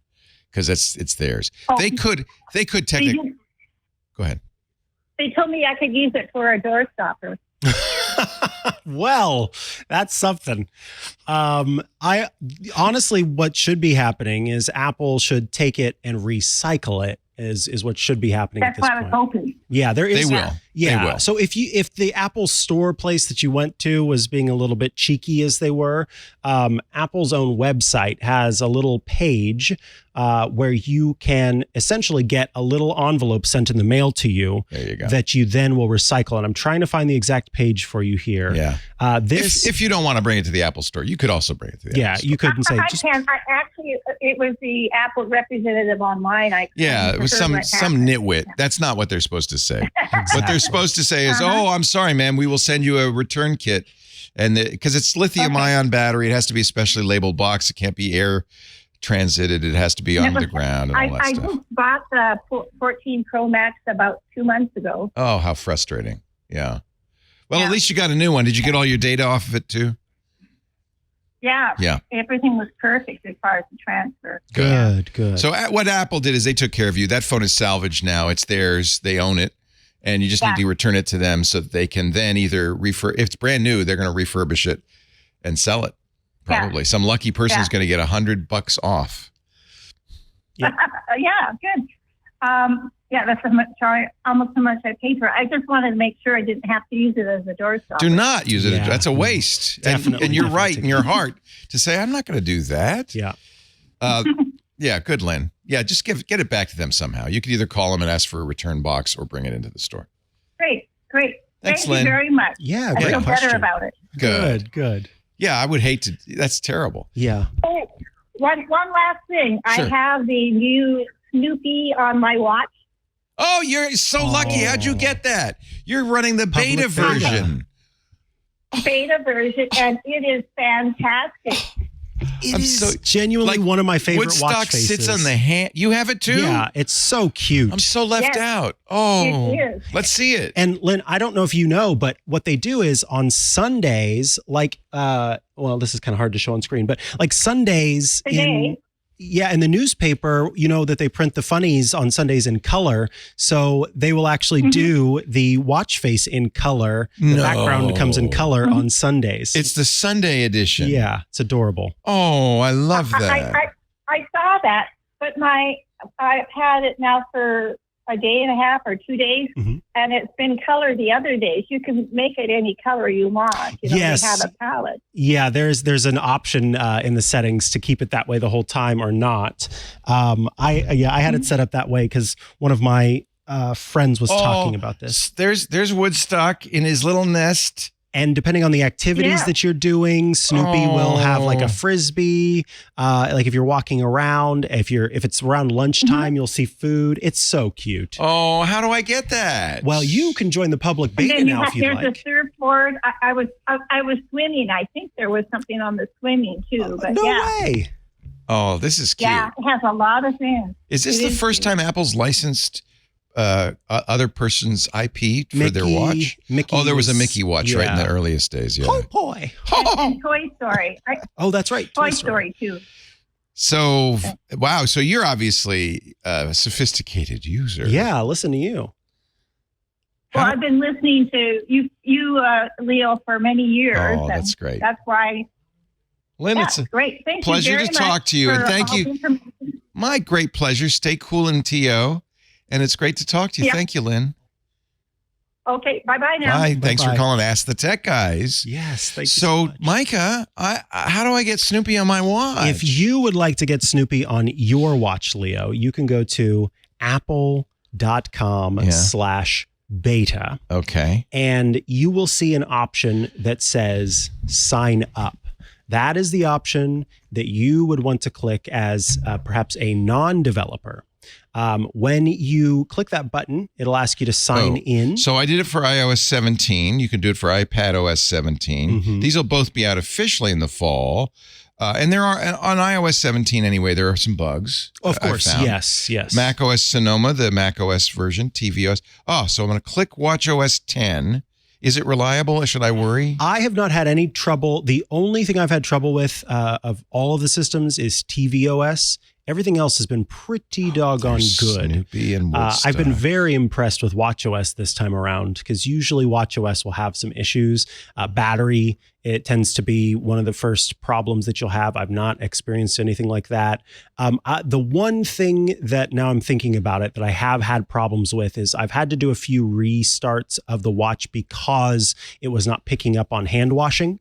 Speaker 1: because it's theirs.
Speaker 5: Oh.
Speaker 1: They could technically. Go ahead.
Speaker 5: They told me I could use it for a door stopper.
Speaker 2: Well, that's something. I honestly, what should be happening is Apple should take it and recycle it. Is what should be happening
Speaker 5: That's
Speaker 2: at this
Speaker 5: what I was
Speaker 2: point.
Speaker 5: hoping.
Speaker 2: Yeah, there is.
Speaker 1: They will.
Speaker 2: Yeah.
Speaker 1: They will.
Speaker 2: So if the Apple Store place that you went to was being a little bit cheeky as they were, Apple's own website has a little page where you can essentially get a little envelope sent in the mail to you
Speaker 1: There you go.
Speaker 2: that you then will recycle. And I'm trying to find the exact page for you here.
Speaker 1: Yeah. If you don't want to bring it to the Apple Store, you could also bring it to the Apple Store.
Speaker 2: you couldn't say
Speaker 5: I
Speaker 2: just
Speaker 5: can't. Actually, it was the Apple representative online.
Speaker 1: Yeah, it was some nitwit. That's not what they're supposed to say. What they're supposed to say is, "Oh, I'm sorry, ma'am. We will send you a return kit, and because it's lithium-ion battery, it has to be a specially labeled box. It can't be air transited. It has to be on the ground and all that
Speaker 5: I
Speaker 1: stuff."
Speaker 5: just bought the 14 Pro Max about 2 months ago.
Speaker 1: Oh, how frustrating! Yeah. Well,
Speaker 5: Yeah.
Speaker 1: at least you got a new one. Did you get all your data off of it too?
Speaker 5: Yeah.
Speaker 1: Yeah.
Speaker 5: Everything was perfect as far as the transfer.
Speaker 2: good.
Speaker 1: So what Apple did is they took care of you. That phone is salvaged now. It's theirs. They own it. And you just need to return it to them so that they can then either if it's brand new, they're going to refurbish it and sell it. Probably. Some lucky person is going to get $100 off.
Speaker 5: Yeah, good. That's almost how much I paid for it. I just wanted to make sure I didn't have to use it as a doorstop.
Speaker 1: Do not use it.
Speaker 2: Yeah.
Speaker 1: That's a waste.
Speaker 2: Definitely.
Speaker 1: And you're right in
Speaker 2: Definitely.
Speaker 1: your heart to say, I'm not going to do that.
Speaker 2: Yeah.
Speaker 1: Yeah, good, Lynn. Yeah, just get it back to them somehow. You could either call them and ask for a return box or bring it into the store.
Speaker 5: Great.
Speaker 1: Thanks,
Speaker 5: Thank
Speaker 1: Lynn.
Speaker 5: you very much.
Speaker 2: Yeah.
Speaker 5: I
Speaker 2: Great
Speaker 5: feel
Speaker 2: question.
Speaker 5: better about it.
Speaker 2: Good.
Speaker 1: Yeah, I would hate to. That's terrible.
Speaker 2: Yeah.
Speaker 5: Oh, one last thing.
Speaker 1: Sure.
Speaker 5: I have the new Snoopy on my watch.
Speaker 1: Oh, you're so lucky. How'd you get that? You're running the beta
Speaker 2: Public beta.
Speaker 1: version.
Speaker 5: Beta version, and it is fantastic.
Speaker 2: It is genuinely one of my favorite
Speaker 1: Woodstock
Speaker 2: watch faces.
Speaker 1: sits on the hand. You have it too?
Speaker 2: Yeah, it's so cute.
Speaker 1: I'm so left out. Oh,
Speaker 5: It is.
Speaker 1: let's see it.
Speaker 2: And Lynn, I don't know if you know, but what they do is on Sundays, like, well, this is kind of hard to show on screen, but like Sundays in the newspaper, you know that they print the funnies on Sundays in color. So they will actually do the watch face in color. The background comes in color on Sundays.
Speaker 1: It's the Sunday edition.
Speaker 2: Yeah, it's adorable.
Speaker 1: Oh, I love that.
Speaker 5: I saw that, but I've had it now for a day and a half or 2 days, and it's been colored the other days. You can make it any color you want. You know,
Speaker 2: Yes.
Speaker 5: they have a palette.
Speaker 2: Yeah, there's an option in the settings to keep it that way the whole time or not. I had it set up that way because one of my friends was talking about this.
Speaker 1: There's Woodstock in his little nest.
Speaker 2: And depending on the activities that you're doing, Snoopy will have like a frisbee. Like if you're walking around, if it's around lunchtime, you'll see food. It's so cute.
Speaker 1: Oh, how do I get that?
Speaker 2: Well, you can join the public beta now if you'd
Speaker 5: there's
Speaker 2: like.
Speaker 5: a surfboard. I was swimming. I think there was something on the swimming too. But
Speaker 2: No
Speaker 5: yeah.
Speaker 2: way.
Speaker 1: Oh, this is cute.
Speaker 5: Yeah, it has a lot of things.
Speaker 1: Is this the first time Apple's licensed other person's IP for their watch?
Speaker 2: Mickey
Speaker 1: There was a Mickey watch right in the earliest days. Yeah.
Speaker 2: Oh boy.
Speaker 5: And Toy Story.
Speaker 2: Oh, that's right.
Speaker 5: Toy Story too.
Speaker 1: So, wow. So you're obviously a sophisticated user.
Speaker 2: Yeah, listen to you.
Speaker 5: Well, I've been listening to you, Leo, for many years.
Speaker 1: Oh, that's great.
Speaker 5: That's why.
Speaker 1: Lynn,
Speaker 5: That's
Speaker 1: it's a
Speaker 5: great. Thank
Speaker 1: pleasure
Speaker 5: you very
Speaker 1: to talk
Speaker 5: much
Speaker 1: to you, and
Speaker 5: for
Speaker 1: thank
Speaker 5: all
Speaker 1: you.
Speaker 5: the information.
Speaker 1: My great pleasure. Stay cool in TO. And it's great to talk to you.
Speaker 5: Yeah.
Speaker 1: Thank you, Lynn.
Speaker 5: Okay, bye-bye now.
Speaker 1: Bye. Thanks for
Speaker 2: Bye-bye.
Speaker 1: calling Ask the Tech Guys.
Speaker 2: Yes, thank you so
Speaker 1: So,
Speaker 2: much.
Speaker 1: Micah, how do I get Snoopy on my watch?
Speaker 2: If you would like to get Snoopy on your watch, Leo, you can go to apple.com/beta.
Speaker 1: Okay.
Speaker 2: And you will see an option that says sign up. That is the option that you would want to click as perhaps a non-developer. When you click that button, it'll ask you to sign in.
Speaker 1: So I did it for iOS 17. You can do it for iPad OS 17. These will both be out officially in the fall. And there are, on iOS 17 anyway, there are some bugs.
Speaker 2: Of course,
Speaker 1: I found.
Speaker 2: yes.
Speaker 1: Mac OS Sonoma, the Mac OS version, tvOS. Oh, so I'm going to click Watch OS 10. Is it reliable? Should I worry?
Speaker 2: I have not had any trouble. The only thing I've had trouble with of all of the systems is tvOS. Everything else has been pretty doggone good.
Speaker 1: Snoopy and Woodstock.
Speaker 2: I've been very impressed with watchOS this time around because usually watchOS will have some issues. Battery, it tends to be one of the first problems that you'll have. I've not experienced anything like that. The one thing that now I'm thinking about it that I have had problems with is I've had to do a few restarts of the watch because it was not picking up on hand washing.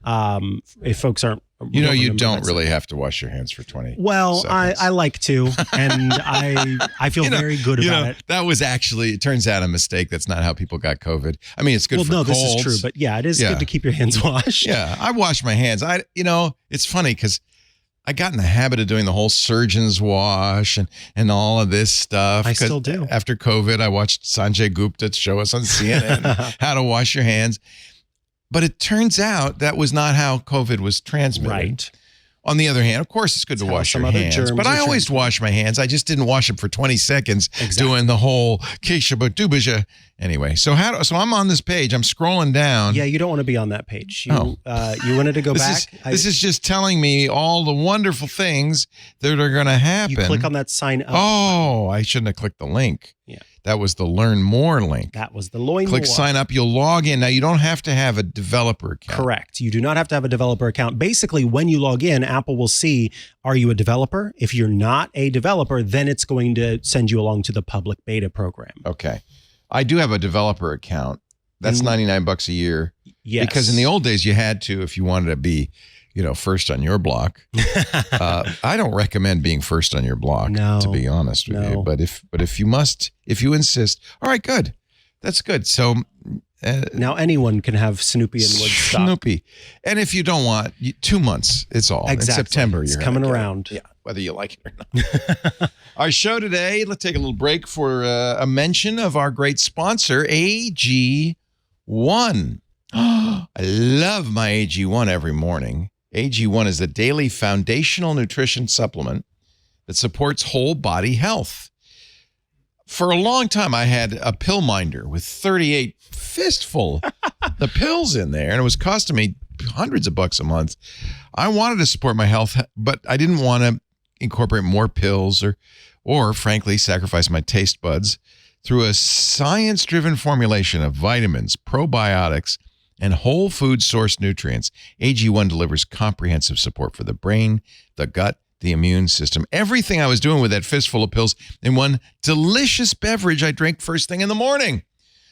Speaker 2: If folks aren't,
Speaker 1: you don't really have to wash your hands for 20
Speaker 2: Well,
Speaker 1: seconds.
Speaker 2: I like to, and I feel very good about it.
Speaker 1: That was actually, it turns out, a mistake. That's not how people got COVID. I mean, it's good for colds.
Speaker 2: This is true, but yeah, it is good to keep your hands washed.
Speaker 1: Yeah, I wash my hands. It's funny because I got in the habit of doing the whole surgeon's wash and all of this stuff.
Speaker 2: I still do.
Speaker 1: After COVID, I watched Sanjay Gupta show us on CNN how to wash your hands. But it turns out that was not how COVID was transmitted.
Speaker 2: Right.
Speaker 1: On the other hand, of course, it's good to wash your hands. But I always wash my hands. I just didn't wash them for 20 seconds doing the whole kesha. Anyway, so I'm on this page. I'm scrolling down.
Speaker 2: Yeah, you don't want to be on that page. You wanted to go back.
Speaker 1: This is just telling me all the wonderful things that are going to happen.
Speaker 2: You click on that sign up.
Speaker 1: Oh, I shouldn't have clicked the link.
Speaker 2: Yeah.
Speaker 1: That was the Learn More link.
Speaker 2: That was the Learn More.
Speaker 1: Click sign up. You'll log in. Now, you don't have to have a developer account.
Speaker 2: Correct. You do not have to have a developer account. Basically, when you log in, Apple will see, are you a developer? If you're not a developer, then it's going to send you along to the public beta program.
Speaker 1: Okay. I do have a developer account. That's $99 a year.
Speaker 2: Yes.
Speaker 1: Because in the old days, you had to, if you wanted to be, first on your block. I don't recommend being first on your block, to be honest with you. But if you insist, all right, good. That's good. So
Speaker 2: now anyone can have Snoopy and Woodstock.
Speaker 1: Snoopy. And if you don't want 2 months, it's all.
Speaker 2: Exactly.
Speaker 1: In September,
Speaker 2: it's coming around.
Speaker 1: Yeah, whether you like it or not. Our show today, let's take a little break for a mention of our great sponsor, AG1. I love my AG1 every morning. AG1 is the daily foundational nutrition supplement that supports whole body health. For a long time, I had a pill minder with 38 fistful the pills in there, and it was costing me hundreds of bucks a month. I wanted to support my health, but I didn't want to incorporate more pills or frankly, sacrifice my taste buds. Through a science-driven formulation of vitamins, probiotics, and whole food source nutrients, AG1 delivers comprehensive support for the brain, the gut, the immune system. Everything I was doing with that fistful of pills in one delicious beverage I drank first thing in the morning.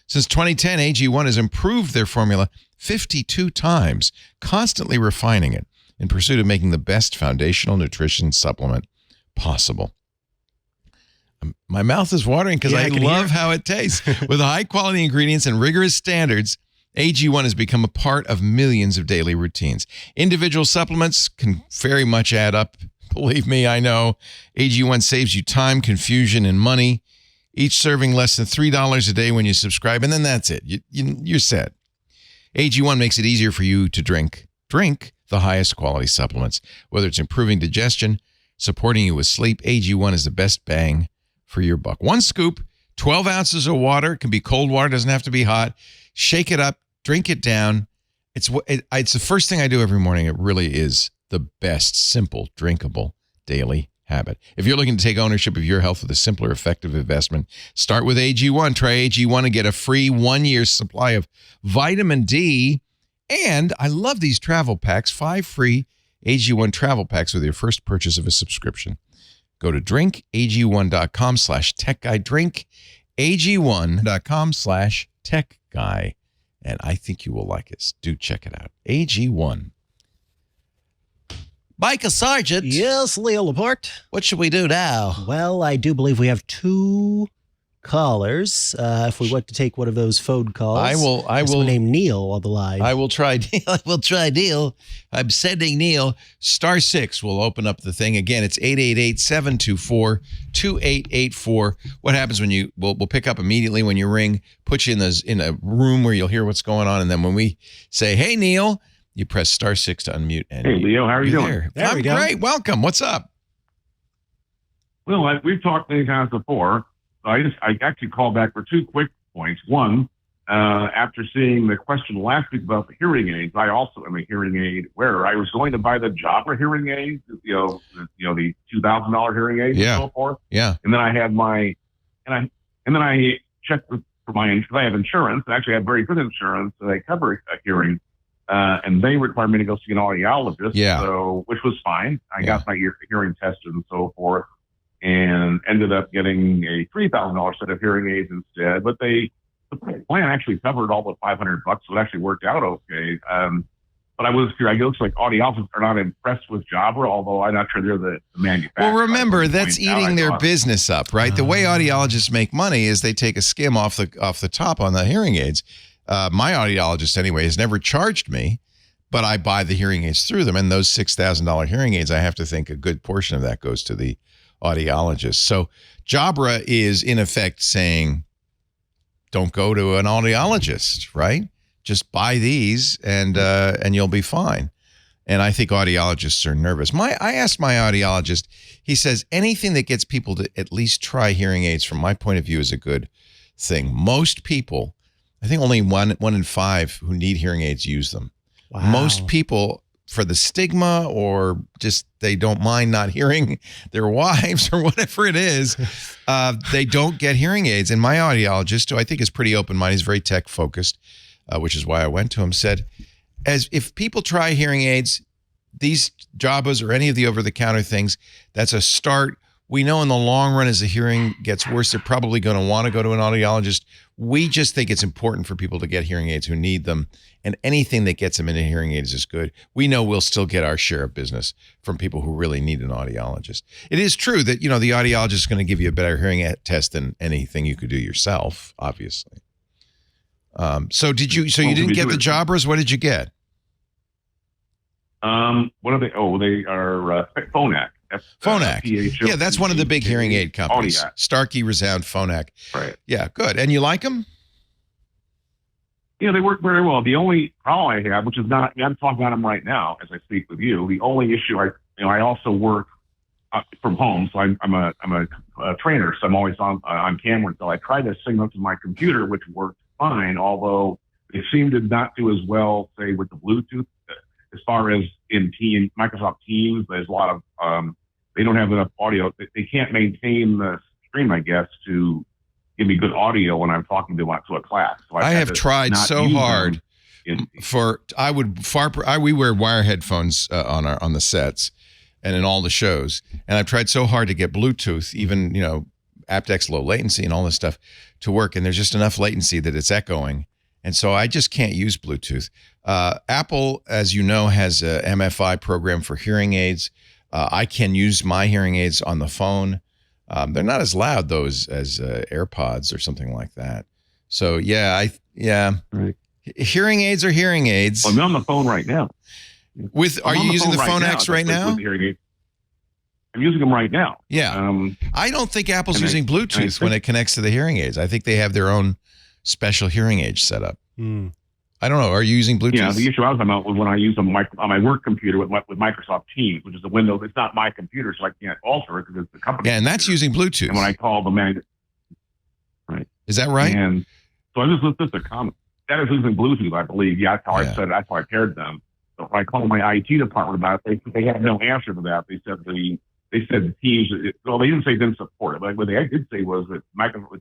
Speaker 1: Since 2010, AG1 has improved their formula 52 times, constantly refining it in pursuit of making the best foundational nutrition supplement possible. My mouth is watering because I love how it tastes. With high-quality ingredients and rigorous standards, AG1 has become a part of millions of daily routines. Individual supplements can very much add up. Believe me, I know. AG1 saves you time, confusion, and money. Each serving less than $3 a day when you subscribe, and then that's it. You're set. AG1 makes it easier for you to drink the highest quality supplements. Whether it's improving digestion, supporting you with sleep, AG1 is the best bang for your buck. One scoop, 12 ounces of water. It can be cold water, doesn't have to be hot. Shake it up, drink it down. It's the first thing I do every morning. It really is the best, simple, drinkable daily habit. If you're looking to take ownership of your health with a simpler, effective investment, start with AG1. Try AG1 and get a free 1-year supply of vitamin D. And I love these travel packs, 5 free AG1 travel packs with your first purchase of a subscription. Go to drinkag1.com/techguy, drinkag1.com/techguy. And I think you will like it. Do check it out. AG1.
Speaker 6: Micah Sargent.
Speaker 2: Yes, Leo Laporte.
Speaker 6: What should we do now?
Speaker 2: Well, I do believe we have 2 callers. If we want to take one of those phone calls,
Speaker 1: I will
Speaker 2: name Neil on the line.
Speaker 1: I will try.
Speaker 6: We'll try Neil. I'm sending Neil.
Speaker 1: *6 will open up the thing again. It's 888-724-2884. What happens when we'll pick up immediately when you ring, put you in a room where you'll hear what's going on, and then when we say, "Hey, Neil," you press *6 to unmute. And
Speaker 7: hey, Leo, how are you doing?
Speaker 2: There we go.
Speaker 1: Great. Welcome. What's up?
Speaker 7: Well, we've talked many times before. I actually called back for 2 quick points. One, after seeing the question last week about the hearing aids, I also am a hearing aid wearer. I was going to buy the Jabra hearing aids, the $2,000 hearing aids and so forth.
Speaker 1: Yeah.
Speaker 7: And then I had and then I checked for my, because I have insurance. I actually have very good insurance, so they cover a hearing. And they required me to go see an audiologist.
Speaker 1: Yeah.
Speaker 7: So, which was fine. I got my hearing tested and so forth, and ended up getting a $3,000 set of hearing aids instead. But the plan actually covered all but $500, so it actually worked out okay. But I was curious. It looks like audiologists are not impressed with Jabra, although I'm not sure they're the manufacturer.
Speaker 1: Well, remember, that's eating their business up, right? The way audiologists make money is they take a skim off the top on the hearing aids. My audiologist, anyway, has never charged me, but I buy the hearing aids through them. And those $6,000 hearing aids, I have to think a good portion of that goes to the audiologist. So Jabra is, in effect, saying, don't go to an audiologist, right? Just buy these and you'll be fine. And I think audiologists are nervous. I asked my audiologist, he says anything that gets people to at least try hearing aids, from my point of view, is a good thing. Most people, I think only one in 5 who need hearing aids use them.
Speaker 2: Wow.
Speaker 1: Most people, for the stigma or just they don't mind not hearing their wives or whatever it is, they don't get hearing aids. And my audiologist, who I think is pretty open-minded, he's very tech-focused, which is why I went to him, said, if people try hearing aids, these Jabras or any of the over-the-counter things, that's a start. We know in the long run, as the hearing gets worse, they're probably going to want to go to an audiologist. We just think it's important for people to get hearing aids who need them, and anything that gets them into hearing aids is good. We know we'll still get our share of business from people who really need an audiologist. It is true that, the audiologist is going to give you a better hearing test than anything you could do yourself, obviously. So you didn't get the Jabras? What did you get?
Speaker 7: What are they? Oh, they are Phonak.
Speaker 1: Phonak. Yeah, that's one of the big hearing aid companies.
Speaker 7: Audio.
Speaker 1: Starkey, Resound, Phonak.
Speaker 7: Right.
Speaker 1: Yeah, good. And you like them?
Speaker 7: They work very well. The only problem I have, which is not, I'm talking about them right now as I speak with you. The only issue I also work from home, so I'm a trainer, so I'm always on camera. So I tried to signal to my computer, which worked fine, although it seemed to not do as well, say, with the Bluetooth. As far as in Microsoft Teams, there's a lot of they don't have enough audio. They can't maintain the stream, I guess, to give me good audio when I'm talking to a class. So
Speaker 1: I have tried so hard. We wear wire headphones on the sets and in all the shows, and I've tried so hard to get Bluetooth, even aptX low latency and all this stuff to work, and there's just enough latency that it's echoing, and so I just can't use Bluetooth. Apple, as you know, has a MFI program for hearing aids. I can use my hearing aids on the phone. They're not as loud, those, as AirPods or something like that. So right. Hearing aids are hearing aids.
Speaker 7: Well, I'm on the phone right now.
Speaker 1: Are you using the Phone X right now?
Speaker 7: I'm using them right now.
Speaker 1: Yeah. I don't think Apple's using Bluetooth when it connects to the hearing aids. I think they have their own special hearing aid setup. I don't know. Are you using Bluetooth?
Speaker 7: Yeah, the issue I was talking about was when I use on my work computer with Microsoft Teams, which is a Windows. It's not my computer, so I can't alter it because it's the company.
Speaker 1: Yeah, and that's using Bluetooth.
Speaker 7: And when I call the man, right?
Speaker 1: Is that right?
Speaker 7: And so I just a comment. That is using Bluetooth, I believe. Yeah, that's how I said it. That's how I paired them. So when I called my IT department about it, they had no answer to that. They said the Teams. Well, they didn't say they didn't support it, but what they did say was that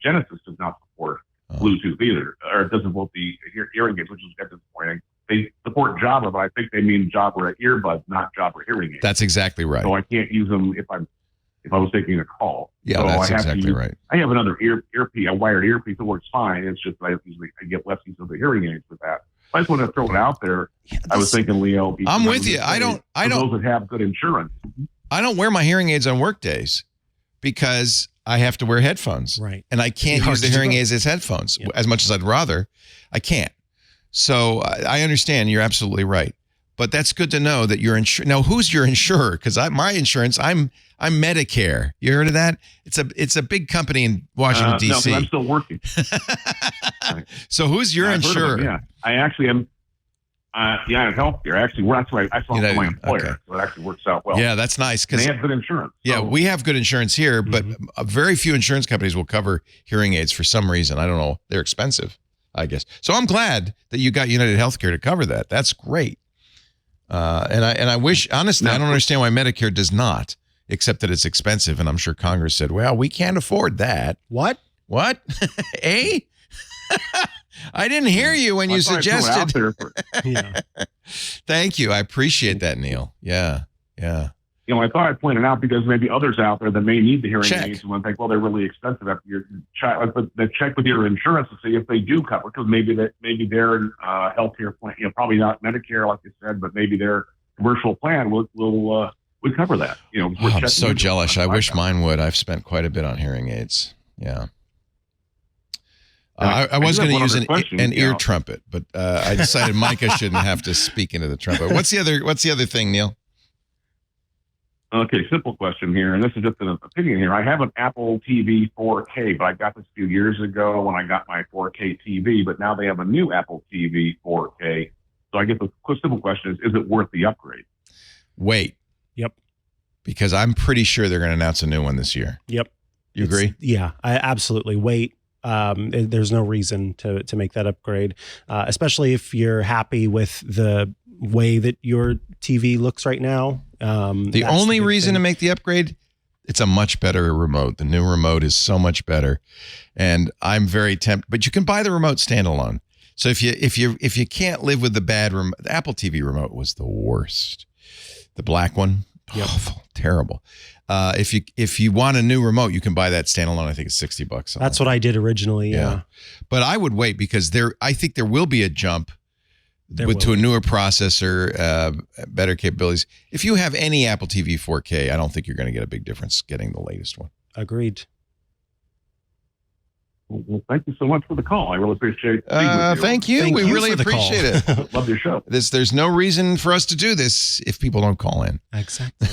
Speaker 7: Genesis does not support Bluetooth either, or it doesn't support the hearing aids, which is disappointing. They support Jabra, but I think they mean Jabra earbuds, not Jabra hearing aids.
Speaker 1: That's exactly right.
Speaker 7: So I can't use them if I was taking a call.
Speaker 1: Yeah,
Speaker 7: so
Speaker 1: that's exactly right.
Speaker 7: I have another earpiece, a wired earpiece that works fine. It's just I get less use of the hearing aids with that. I just want to throw it out there. I was thinking, Leo.
Speaker 1: I'm with you. I don't.
Speaker 7: Those that have good insurance.
Speaker 1: I don't wear my hearing aids on work days because I have to wear headphones.
Speaker 2: Right.
Speaker 1: And I can't use the hearing aids as headphones as much as I'd rather. I can't. So I understand. You're absolutely right. But that's good to know that you're insured. Now, who's your insurer? Because my insurance, I'm Medicare. You heard of that? It's a big company in Washington, D.C.
Speaker 7: No, I'm still working.
Speaker 1: So who's your insurer?
Speaker 7: Yeah, I actually am. I have healthcare. Actually, that's why I saw my employer, okay. So it actually works out well.
Speaker 1: Yeah, that's nice because
Speaker 7: they have good insurance.
Speaker 1: Yeah,
Speaker 7: so.
Speaker 1: We have good insurance here, but very few insurance companies will cover hearing aids for some reason. I don't know. They're expensive, I guess. So I'm glad that you got United Healthcare to cover that. That's great. And I wish, honestly, I don't understand why Medicare does not, except that it's expensive. And I'm sure Congress said, well, we can't afford that.
Speaker 2: What?
Speaker 1: Eh? I didn't hear you when you suggested. Thank you. I appreciate that, Neil. Yeah.
Speaker 7: I thought I'd point it out because maybe others out there that may need the hearing aids and think, well, they're really expensive. After your check with your insurance to see if they do cover, because maybe their healthcare plan, probably not Medicare like you said, but maybe their commercial plan will cover that.
Speaker 1: I'm so jealous. I wish mine would. I've spent quite a bit on hearing aids. Yeah. I was going to use an ear trumpet, but I decided Micah shouldn't have to speak into the trumpet. What's the other thing, Neil?
Speaker 7: Okay, simple question here, and this is just an opinion here. I have an Apple TV 4K, but I got this a few years ago when I got my 4K TV, but now they have a new Apple TV 4K. So I guess the simple question is it worth the upgrade?
Speaker 1: Wait.
Speaker 2: Yep.
Speaker 1: Because I'm pretty sure they're going to announce a new one this year.
Speaker 2: Yep.
Speaker 1: You agree?
Speaker 2: Yeah, I absolutely. Wait. There's no reason to make that upgrade, especially if you're happy with the way that your TV looks right now.
Speaker 1: The only reason to make the upgrade, it's a much better remote. The new remote is so much better, and I'm very tempted. But you can buy the remote standalone. So if you can't live with the bad remote, the Apple TV remote was the worst. The black one, awful, terrible. If you want a new remote, you can buy that standalone. I think it's $60.
Speaker 2: That's what I did originally. Yeah.
Speaker 1: But I would wait because I think there will be a jump to a newer processor, better capabilities. If you have any Apple TV 4K, I don't think you're going to get a big difference getting the latest one.
Speaker 2: Agreed.
Speaker 7: Well, thank you so much for the call. I really appreciate it.
Speaker 1: Thank you. We really appreciate it.
Speaker 7: Love your show.
Speaker 1: There's no reason for us to do this if people don't call in.
Speaker 2: Exactly.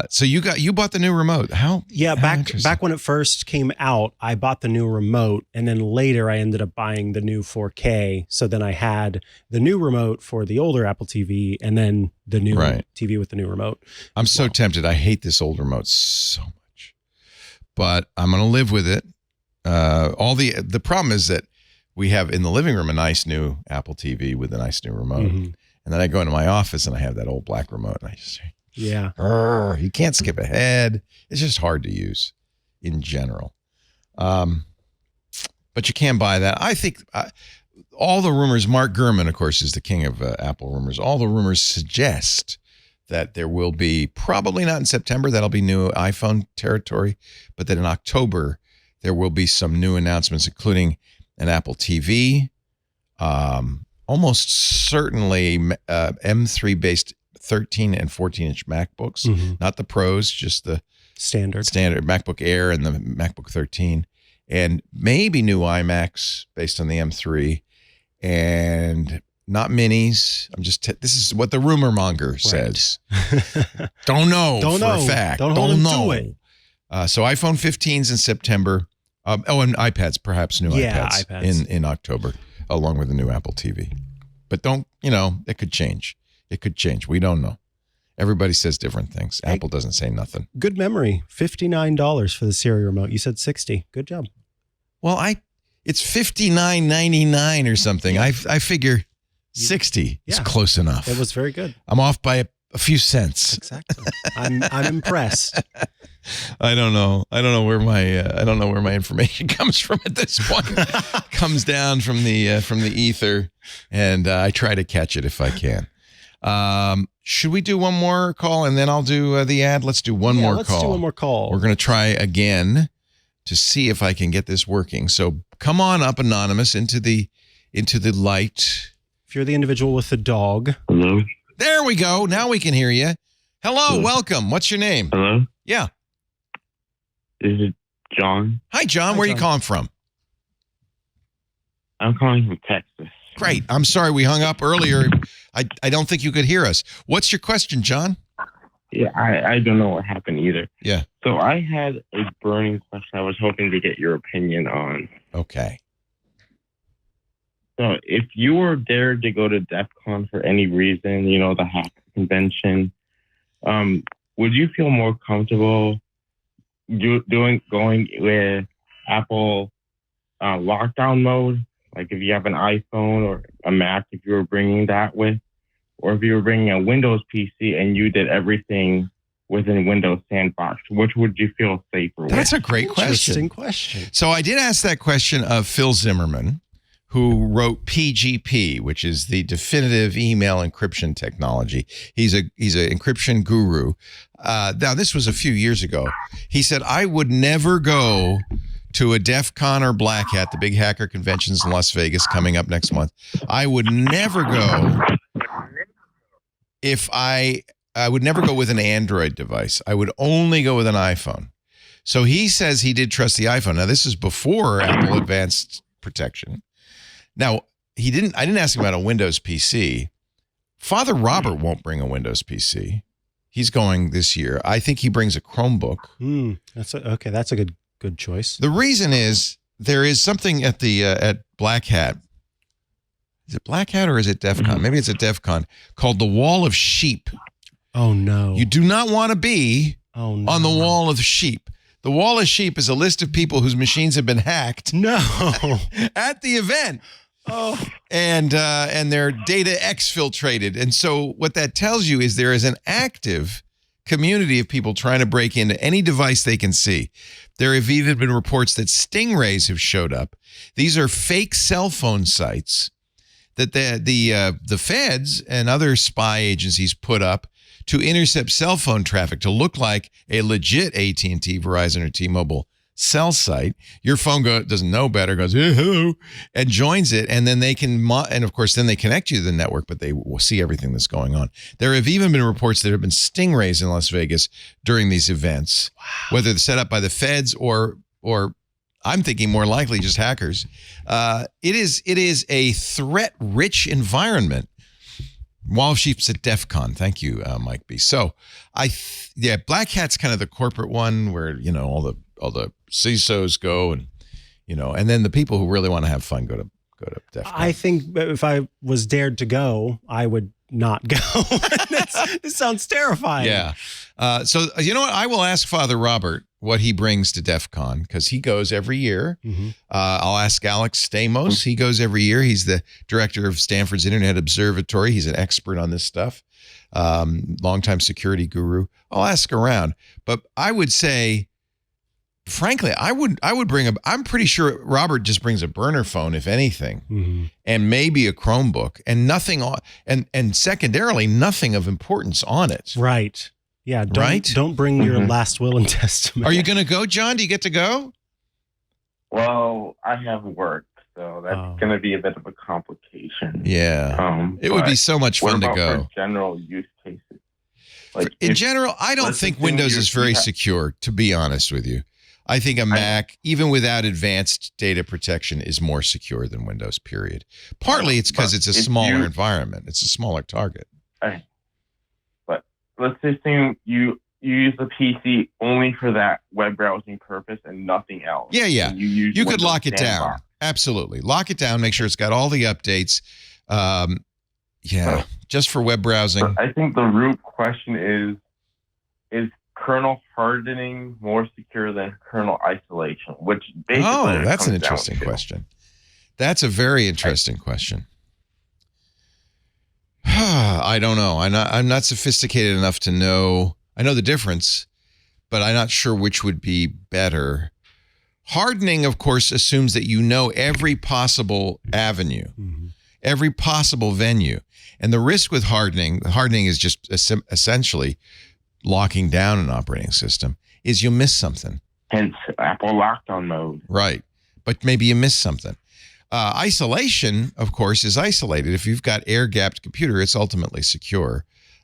Speaker 1: So you bought the new remote. How interesting.
Speaker 2: Back when it first came out, I bought the new remote, and then later I ended up buying the new 4K. So then I had the new remote for the older Apple TV, and then the new TV with the new remote.
Speaker 1: I'm so tempted. I hate this old remote so much, but I'm going to live with it. The problem is that we have in the living room a nice new Apple TV with a nice new remote, and then I go into my office and I have that old black remote, and I just say, you can't skip ahead. It's just hard to use in general. But you can buy that. I think all the rumors, Mark Gurman, of course, is the king of Apple rumors. All the rumors suggest that there will be, probably not in September, that'll be new iPhone territory, but that in October, there will be some new announcements, including an Apple TV, almost certainly M3-based 13 and 14-inch MacBooks, not the Pros, just the standard MacBook Air and the MacBook 13, and maybe new iMacs based on the M3, and not minis. This is what the rumor monger says. Don't know for a fact. Don't know. So iPhone 15s in September. And iPads, perhaps new iPads. In October, along with the new Apple TV. But it could change. It could change. We don't know. Everybody says different things. Apple doesn't say nothing.
Speaker 2: Good memory. $59 for the Siri remote. You said $60. Good job.
Speaker 1: Well, it's $59.99 or something. Yeah. I figure 60 is close enough.
Speaker 2: It was very good.
Speaker 1: I'm off by a few cents.
Speaker 2: Exactly. I'm impressed.
Speaker 1: I don't know where my information comes from at this point. Comes down from the ether, and I try to catch it if I can. Should we do one more call and then I'll do the ad? Let's do one more call.
Speaker 2: Let's do one more call.
Speaker 1: We're going to try again to see if I can get this working. So come on up, anonymous, into the light.
Speaker 2: If you're the individual with the dog.
Speaker 8: Hello.
Speaker 1: There we go. Now we can hear you. Hello. Welcome. What's your name?
Speaker 8: Hello.
Speaker 1: Yeah.
Speaker 8: This is John.
Speaker 1: Hi, John. Where are you calling from?
Speaker 8: I'm calling from Texas.
Speaker 1: Great. I'm sorry we hung up earlier. I don't think you could hear us. What's your question, John?
Speaker 8: Yeah, I don't know what happened either.
Speaker 1: Yeah.
Speaker 8: So I had a burning question I was hoping to get your opinion on.
Speaker 1: Okay.
Speaker 8: So if you were dared to go to Defcon for any reason, the hacker convention, would you feel more comfortable going with Apple lockdown mode? Like if you have an iPhone or a Mac, if you were bringing that with, or if you were bringing a Windows PC and you did everything within Windows Sandbox, which would you feel safer with?
Speaker 1: That's a great question.
Speaker 2: Interesting question.
Speaker 1: So I did ask that question of Phil Zimmerman, who wrote PGP, which is the definitive email encryption technology. He's an encryption guru. Now, this was a few years ago. He said, I would never go to a Defcon or Black Hat, the big hacker conventions in Las Vegas coming up next month. I would never go I would never go with an Android device. I would only go with an iPhone. So he says he did trust the iPhone. Now, this is before Apple Advanced Protection. Now, I didn't ask him about a Windows PC. Father Robert won't bring a Windows PC. He's going this year. I think he brings a Chromebook.
Speaker 2: That's a good choice.
Speaker 1: The reason is there is something at Black Hat. Is it Black Hat or is it Defcon? Maybe it's at Defcon, called the Wall of Sheep.
Speaker 2: Oh, no.
Speaker 1: You do not want to be on the Wall of Sheep. The Wall of Sheep is a list of people whose machines have been hacked.
Speaker 2: No.
Speaker 1: At the event. Oh. And their data exfiltrated. And so what that tells you is there is an active community of people trying to break into any device they can see. There have even been reports that stingrays have showed up. These are fake cell phone sites that the feds and other spy agencies put up to intercept cell phone traffic to look like a legit AT&T, Verizon, or T-Mobile cell site. Your phone doesn't know better, goes, hey, hello, and joins it, and then they can, and of course, then they connect you to the network, but they will see everything that's going on. There have even been reports that there have been stingrays in Las Vegas during these events, whether they're set up by the feds or I'm thinking more likely just hackers. It is a threat-rich environment. Wall Sheep's at Defcon. Thank you, Mike B. So Black Hat's kind of the corporate one where, all the CISOs go and, and then the people who really want to have fun go to Defcon.
Speaker 2: I think if I was dared to go, I would not go. This sounds terrifying.
Speaker 1: Yeah. So you know what? I will ask Father Robert what he brings to Defcon because he goes every year.
Speaker 2: Mm-hmm.
Speaker 1: I'll ask Alex Stamos. He goes every year. He's the director of Stanford's Internet Observatory. He's an expert on this stuff. Longtime security guru. I'll ask around, but I would say, frankly, I would bring I'm pretty sure Robert just brings a burner phone, if anything, and maybe a Chromebook, and nothing on, and secondarily, nothing of importance on it.
Speaker 2: Right. Yeah. Don't bring your last will and testament.
Speaker 1: Are you going to go, John? Do you get to go?
Speaker 8: Well, I have work, so that's going to be a bit of a complication.
Speaker 1: Yeah. It would be so much fun to go.
Speaker 8: For general use cases?
Speaker 1: In general, I don't think Windows is very secure, to be honest with you. I think a Mac, even without advanced data protection, is more secure than Windows, period. Partly it's because it's a smaller environment. It's a smaller target.
Speaker 8: But let's assume you use the PC only for that web browsing purpose and nothing else.
Speaker 1: Yeah. You could lock it down. Absolutely. Lock it down. Make sure it's got all the updates. Just for web browsing.
Speaker 8: I think the root question is kernel hardening more secure than kernel isolation, which basically
Speaker 1: that's an interesting question. That's a very interesting question. I don't know. I'm not sophisticated enough to know. I know the difference, but I'm not sure which would be better. Hardening, of course, assumes that you know every possible avenue, every possible venue. And the risk with hardening is just essentially locking down an operating system, is you'll miss something.
Speaker 8: Hence Apple lockdown mode.
Speaker 1: Right. But maybe you miss something. Isolation, of course, is isolated. If you've got air-gapped computer, it's ultimately secure.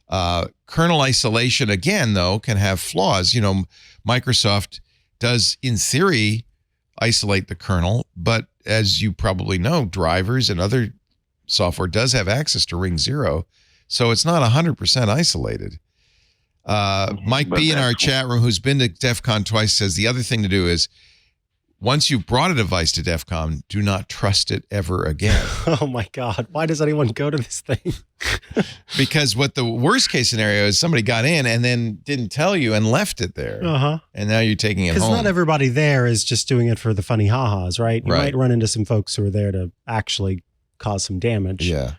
Speaker 1: Kernel isolation, again, though, can have flaws. Microsoft does, in theory, isolate the kernel, but as you probably know, drivers and other software does have access to Ring 0, so it's not 100% isolated. Mike B in our chat room, who's been to DEF CON twice, says the other thing to do is once you've brought a device to DEF CON, do not trust it ever again.
Speaker 2: Oh my God. Why does anyone go to this thing?
Speaker 1: Because what the worst case scenario is somebody got in and then didn't tell you and left it there. And now you're taking it home.
Speaker 2: Because not everybody there is just doing it for the funny ha-has, right? You might run into some folks who are there to actually cause some damage.
Speaker 1: Yeah.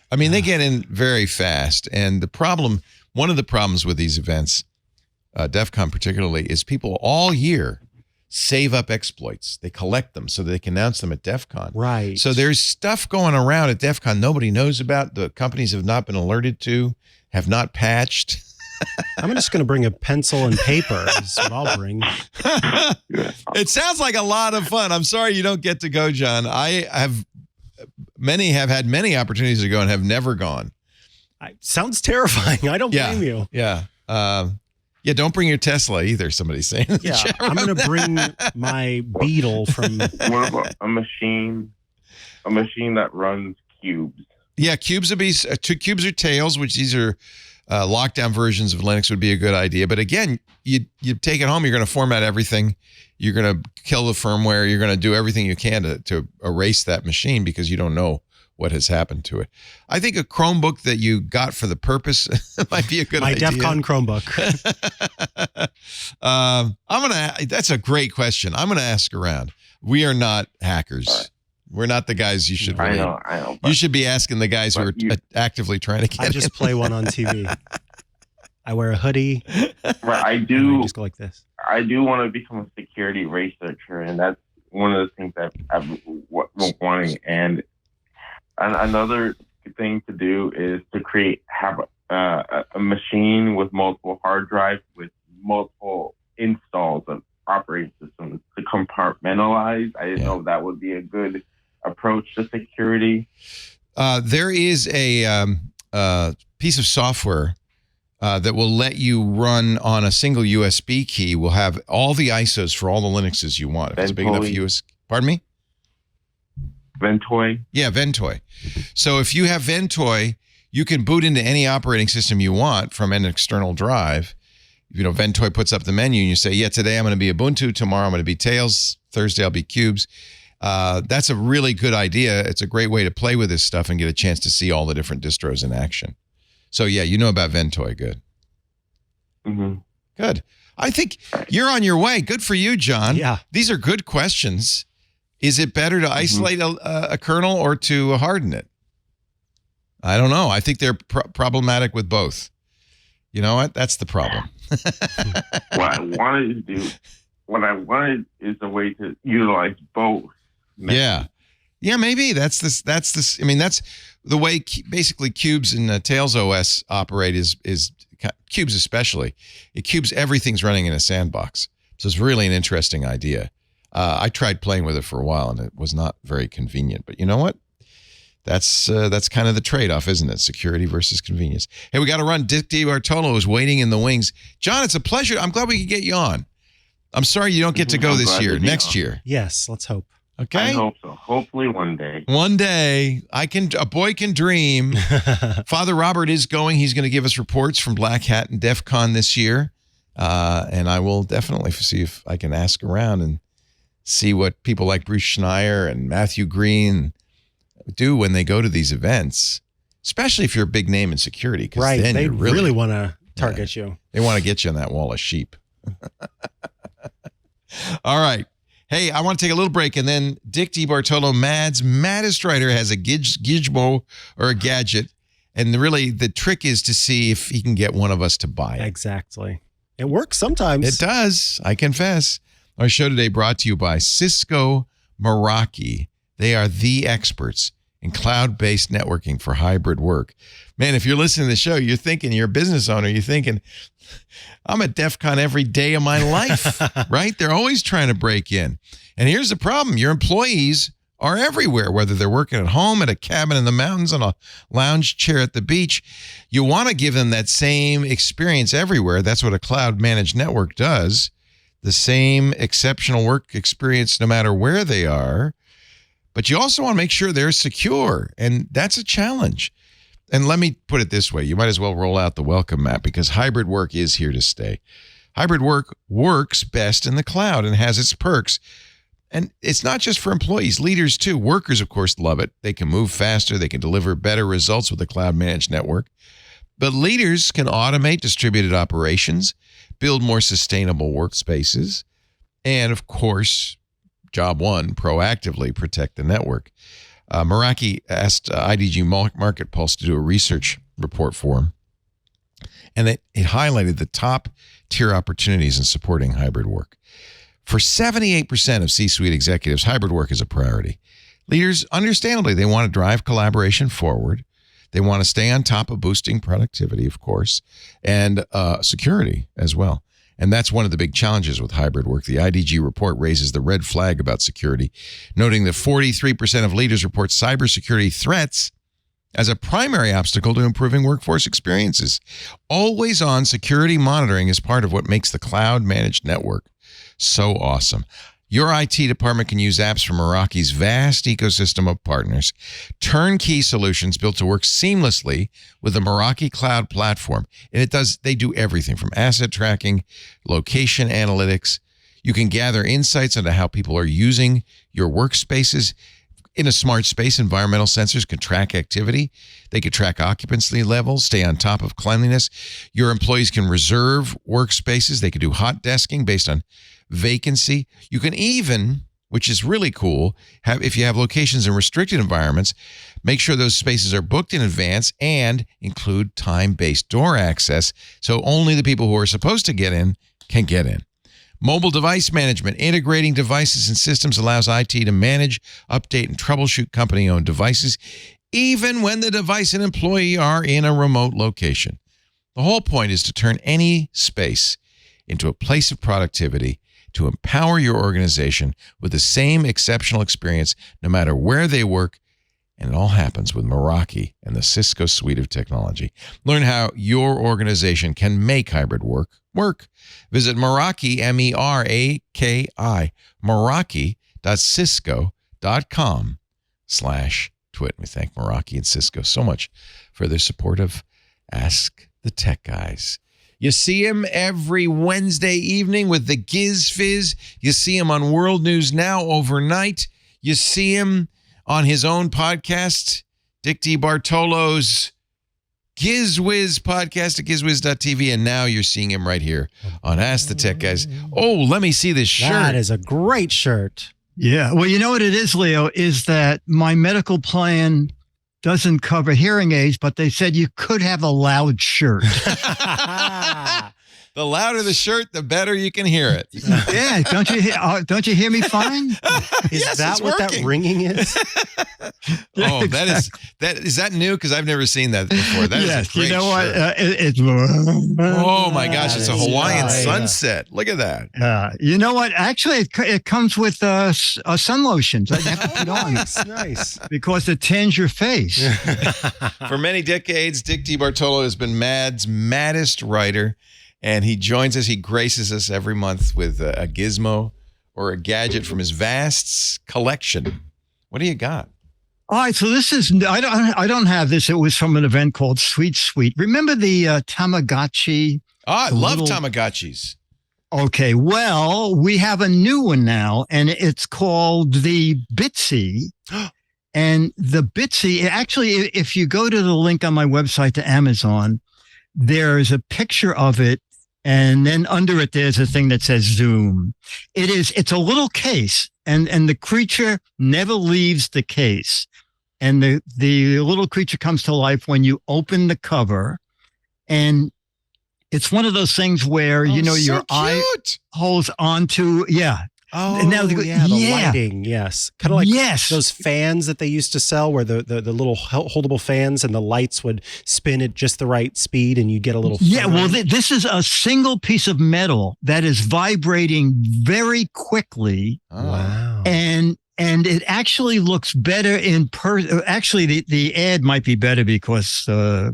Speaker 1: I mean, they get in very fast. And one of the problems with these events, DEF CON particularly, is people all year save up exploits. They collect them so that they can announce them at DEF CON.
Speaker 2: Right.
Speaker 1: So there's stuff going around at DEF CON nobody knows about. The companies have not been alerted to, have not patched.
Speaker 2: I'm just going to bring a pencil and paper. Is what I'll bring.
Speaker 1: It sounds like a lot of fun. I'm sorry you don't get to go, John. Many have had many opportunities to go and have never gone.
Speaker 2: Sounds terrifying. I don't blame you.
Speaker 1: Yeah. Don't bring your Tesla either, somebody's saying.
Speaker 2: Yeah, I'm going to bring my Beetle from...
Speaker 8: What about a machine that runs cubes?
Speaker 1: Yeah, cubes would be... cubes or tails, which these are lockdown versions of Linux would be a good idea. But again, you take it home, you're going to format everything. You're going to kill the firmware. You're going to do everything you can to erase that machine because you don't know what has happened to it. I think a Chromebook that you got for the purpose might be a good idea.
Speaker 2: My DEF CON Chromebook.
Speaker 1: That's a great question. I'm going to ask around. We are not hackers. Right. We're not the guys you should really. I know. You should be asking the guys who are actively trying to get
Speaker 2: I just play one on TV. I wear a hoodie.
Speaker 8: Right, I do.
Speaker 2: I just go like this.
Speaker 8: I do want to become a security researcher, and that's one of the things that I've been wanting. And another thing to do is to have a machine with multiple hard drives with multiple installs of operating systems to compartmentalize. I didn't know if that would be a good approach to security.
Speaker 1: There is a piece of software that will let you run on a single USB key. Will have all the ISOs for all the Linuxes you want. If it's big enough USB. Pardon me?
Speaker 8: Ventoy?
Speaker 1: Yeah, Ventoy. So if you have Ventoy, you can boot into any operating system you want from an external drive. Ventoy puts up the menu and you say, yeah, today I'm going to be Ubuntu, tomorrow I'm going to be Tails, Thursday I'll be Cubes. That's a really good idea. It's a great way to play with this stuff and get a chance to see all the different distros in action. So yeah, you know about Ventoy. Good.
Speaker 8: Mm-hmm.
Speaker 1: Good. I think you're on your way. Good for you, John.
Speaker 2: Yeah.
Speaker 1: These are good questions. Is it better to isolate a kernel or to harden it? I don't know. I think they're problematic with both. You know what? That's the problem.
Speaker 8: What I wanted is a way to utilize both.
Speaker 1: Yeah. Yeah, maybe that's this. I mean, that's the way basically Cubes and Tails OS operate is Cubes especially. Cubes, everything's running in a sandbox. So it's really an interesting idea. I tried playing with it for a while and it was not very convenient. But you know what? That's kind of the trade-off, isn't it? Security versus convenience. Hey, we got to run. Dick DeBartolo is waiting in the wings. John, it's a pleasure. I'm glad we could get you on. I'm sorry you don't get to go this year. Next year.
Speaker 2: Yes, let's hope.
Speaker 1: Okay.
Speaker 8: I hope so. Hopefully one day.
Speaker 1: One day. A boy can dream. Father Robert is going. He's going to give us reports from Black Hat and Defcon this year. And I will definitely see if I can ask around and see what people like Bruce Schneier and Matthew Green do when they go to these events, especially if you're a big name in security.
Speaker 2: Right.
Speaker 1: Then
Speaker 2: they
Speaker 1: you
Speaker 2: really want to target you.
Speaker 1: They want to get you on that wall of sheep. All right. Hey, I want to take a little break, and then Dick DeBartolo, Mad's maddest writer, has a gizmo or a gadget, and really the trick is to see if he can get one of us to buy it.
Speaker 2: Exactly. It works sometimes.
Speaker 1: It does, I confess. Our show today brought to you by Cisco Meraki. They are the experts in cloud-based networking for hybrid work. Man, if you're listening to the show, you're thinking, you're a business owner, you're thinking, I'm at DEF CON every day of my life, right? They're always trying to break in. And here's the problem. Your employees are everywhere, whether they're working at home, at a cabin in the mountains, on a lounge chair at the beach. You want to give them that same experience everywhere. That's what a cloud-managed network does. The same exceptional work experience no matter where they are. But you also want to make sure they're secure, and that's a challenge. And let me put it this way. You might as well roll out the welcome mat because hybrid work is here to stay. Hybrid work works best in the cloud and has its perks. And it's not just for employees, leaders too. Workers, of course, love it. They can move faster. They can deliver better results with a cloud-managed network. But leaders can automate distributed operations, build more sustainable workspaces, and, of course, job one, proactively protect the network. Meraki asked IDG Market Pulse to do a research report for him, and it highlighted the top tier opportunities in supporting hybrid work. For 78% of C-suite executives, hybrid work is a priority. Leaders, understandably, they want to drive collaboration forward. They want to stay on top of boosting productivity, of course, and security as well. And that's one of the big challenges with hybrid work. The IDG report raises the red flag about security, noting that 43% of leaders report cybersecurity threats as a primary obstacle to improving workforce experiences. Always-on security monitoring is part of what makes the cloud-managed network so awesome. Your IT department can use apps from Meraki's vast ecosystem of partners, turnkey solutions built to work seamlessly with the Meraki Cloud platform. And they do everything from asset tracking, location analytics. You can gather insights into how people are using your workspaces. In a smart space, environmental sensors can track activity. They can track occupancy levels, stay on top of cleanliness. Your employees can reserve workspaces. They can do hot desking based on vacancy. You can even, which is really cool, if you have locations in restricted environments, make sure those spaces are booked in advance and include time-based door access so only the people who are supposed to get in can get in. Mobile device management, integrating devices and systems allows IT to manage, update, and troubleshoot company-owned devices, even when the device and employee are in a remote location. The whole point is to turn any space into a place of productivity, to empower your organization with the same exceptional experience no matter where they work. And it all happens with Meraki and the Cisco suite of technology. Learn how your organization can make hybrid work. Visit Meraki, Meraki, Meraki.cisco.com/ Twit. We thank Meraki and Cisco so much for their support of Ask the Tech Guys. You see him every Wednesday evening with the Giz Fizz. You see him on World News Now overnight. You see him on his own podcast, Dick DeBartolo's GizWiz podcast at gizwiz.tv. And now you're seeing him right here on Ask the Tech Guys. Oh, let me see this shirt.
Speaker 2: That is a great shirt.
Speaker 9: Yeah. Well, you know what it is, Leo, is that my medical plan doesn't cover hearing aids, but they said you could have a loud shirt.
Speaker 1: The louder the shirt, the better you can hear it.
Speaker 9: Yeah, don't you hear me fine?
Speaker 2: Is
Speaker 1: Yes,
Speaker 2: that
Speaker 1: it's
Speaker 2: what
Speaker 1: working.
Speaker 2: that ringing is?
Speaker 1: Oh, is that new? Because I've never seen that before. That is a great
Speaker 9: you know what?
Speaker 1: shirt.
Speaker 9: It's
Speaker 1: Oh my gosh, it's a
Speaker 2: That is
Speaker 1: Hawaiian
Speaker 2: right.
Speaker 1: sunset. Look at that.
Speaker 9: you know what? Actually, it comes with sun lotions. I have to put on
Speaker 2: Nice.
Speaker 9: because it tans your face.
Speaker 1: For many decades, Dick DeBartolo has been Mad's maddest writer, and he joins us. He graces us every month with a gizmo or a gadget from his vast collection. What do you got?
Speaker 9: All right, so this is I don't have this. It was from an event called Sweet Sweet. Remember the Tamagotchi?
Speaker 1: I love
Speaker 9: little-
Speaker 1: Tamagotchis.
Speaker 9: Okay, well, we have a new one now, and it's called the Bitzee. And the Bitzee, actually, if you go to the link on my website to Amazon, there's a picture of it, and then under it, there's a thing that says Zoom. It's a little case, and the creature never leaves the case. And the little creature comes to life when you open the cover, and it's one of those things where, your eye holds onto,
Speaker 2: Oh,
Speaker 9: Now
Speaker 2: the
Speaker 9: yeah.
Speaker 2: lighting, yes. Kind of like
Speaker 9: Yes.
Speaker 2: those fans that they used to sell where the little holdable fans and the lights would spin at just the right speed and you get a little
Speaker 9: Yeah,
Speaker 2: fun.
Speaker 9: well, this is a single piece of metal that is vibrating very quickly,
Speaker 2: Wow.
Speaker 9: and it actually looks better in person. Actually, the ad might be better because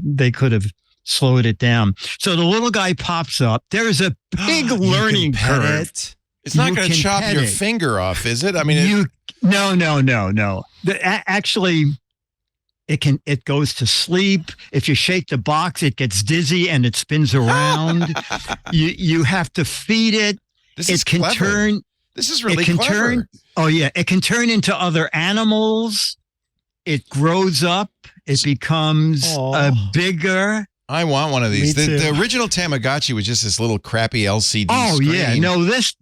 Speaker 9: they could have slowed it down. So the little guy pops up. There is a big learning curve.
Speaker 1: It's not
Speaker 9: You
Speaker 1: going to
Speaker 9: can
Speaker 1: chop
Speaker 9: pet
Speaker 1: your
Speaker 9: it.
Speaker 1: finger off, is it? I mean,
Speaker 9: No. Actually, it goes to sleep. If you shake the box, it gets dizzy and it spins around. you have to feed it.
Speaker 1: this is
Speaker 9: It can
Speaker 1: clever.
Speaker 9: turn.
Speaker 1: This is really
Speaker 9: it can
Speaker 1: clever.
Speaker 9: turn. Oh yeah, it can turn into other animals. It grows up. It becomes bigger.
Speaker 1: I want one of these.
Speaker 2: Me too.
Speaker 1: The original Tamagotchi was just this little crappy LCD
Speaker 9: Oh
Speaker 1: screen.
Speaker 9: yeah, no, this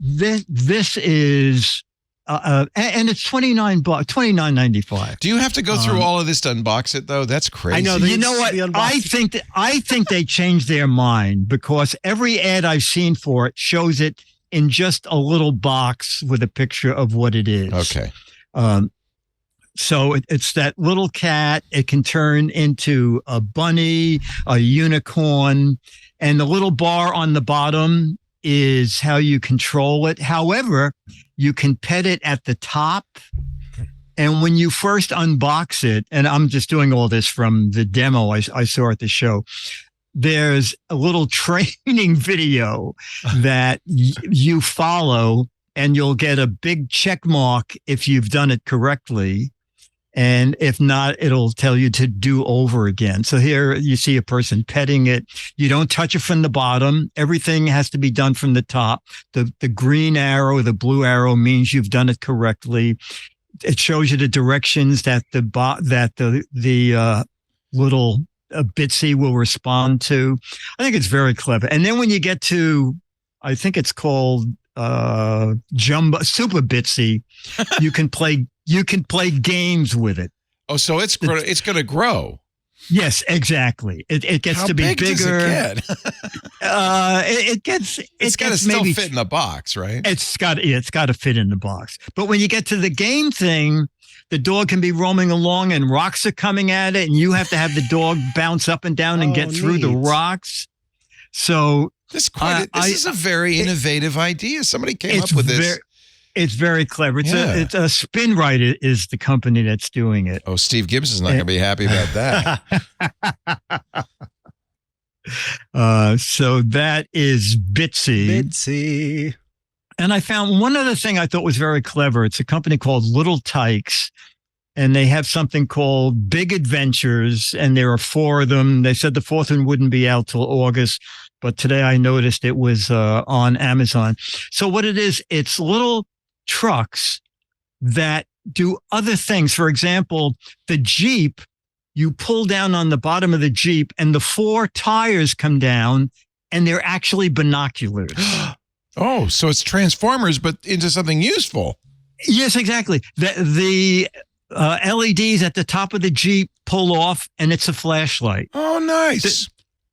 Speaker 9: is, and it's $29.95.
Speaker 1: Do you have to go through all of this to unbox it, though? That's crazy.
Speaker 2: I know.
Speaker 9: You know what?
Speaker 2: The unboxing.
Speaker 9: I think they changed their mind because every ad I've seen for it shows it in just a little box with a picture of what it is.
Speaker 1: Okay.
Speaker 9: So it's that little cat. It can turn into a bunny, a unicorn, and the little bar on the bottom is how you control it. However, you can pet it at the top. And when you first unbox it, and I'm just doing all this from the demo I saw at the show, there's a little training video that you follow, and you'll get a big check mark if you've done it correctly. And if not, it'll tell you to do over again. So here you see a person petting it. You don't touch it from the bottom. Everything has to be done from the top. The green arrow, the blue arrow means you've done it correctly. It shows you the directions that the little Bitzee will respond to. I think it's very clever. And then when you get to, I think it's called Jumbo Super Bitzee, you can play games with it.
Speaker 1: Oh, so it's going to grow.
Speaker 9: Yes, exactly. It gets
Speaker 1: How
Speaker 9: to be
Speaker 1: big
Speaker 9: bigger.
Speaker 1: Does it get? It's got to still
Speaker 9: maybe
Speaker 1: fit in the box, right?
Speaker 9: It's got to fit in the box. But when you get to the game thing, the dog can be roaming along and rocks are coming at it, and you have to have the dog bounce up and down and get through the
Speaker 2: neat.
Speaker 9: rocks. So
Speaker 1: This is a very innovative idea. Somebody came up
Speaker 9: it's
Speaker 1: with this.
Speaker 9: It's very clever.
Speaker 1: Yeah.
Speaker 9: It's a Spin Right is the company that's doing it.
Speaker 1: Oh, Steve Gibbs is not going to be happy about that.
Speaker 9: So that is Bitzee. and they have something called Big Adventures, and there are 4 of them. They said the 4th one wouldn't be out till August, but today I noticed it was on Amazon. So what it is, it's little trucks that do other things. For example, the Jeep, you pull down on the bottom of the Jeep and the 4 tires come down and they're actually binoculars.
Speaker 1: Oh, so it's Transformers, but into something useful.
Speaker 9: Yes, exactly. The LEDs at the top of the Jeep pull off and it's a flashlight.
Speaker 1: Oh, nice.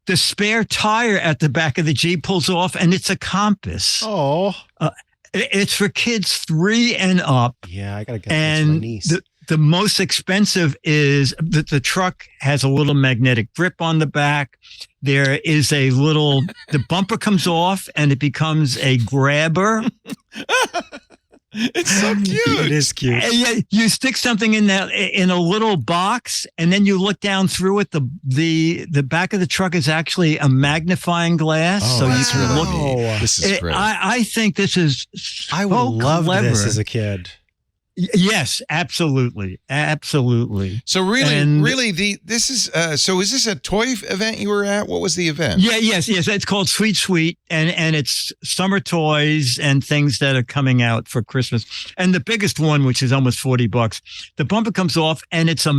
Speaker 9: The spare tire at the back of the Jeep pulls off and it's a compass.
Speaker 2: Oh.
Speaker 9: It's for kids 3 and up.
Speaker 2: Yeah, I got to get this for my niece.
Speaker 9: The most expensive is that the truck has a little magnetic grip on the back. There is a little, the bumper comes off and it becomes a grabber.
Speaker 1: It's so cute.
Speaker 2: It is cute.
Speaker 9: And you stick something in a little box, and then you look down through it. The back of the truck is actually a magnifying glass, so you can look.
Speaker 1: This is great.
Speaker 9: I think this is.
Speaker 2: I would love this as a kid.
Speaker 9: Yes, absolutely.
Speaker 1: So this is so is this a toy event you were at? What was the event?
Speaker 9: Yes. It's called Sweet Sweet, and it's summer toys and things that are coming out for Christmas. And the biggest one, which is almost $40, the bumper comes off, and it's a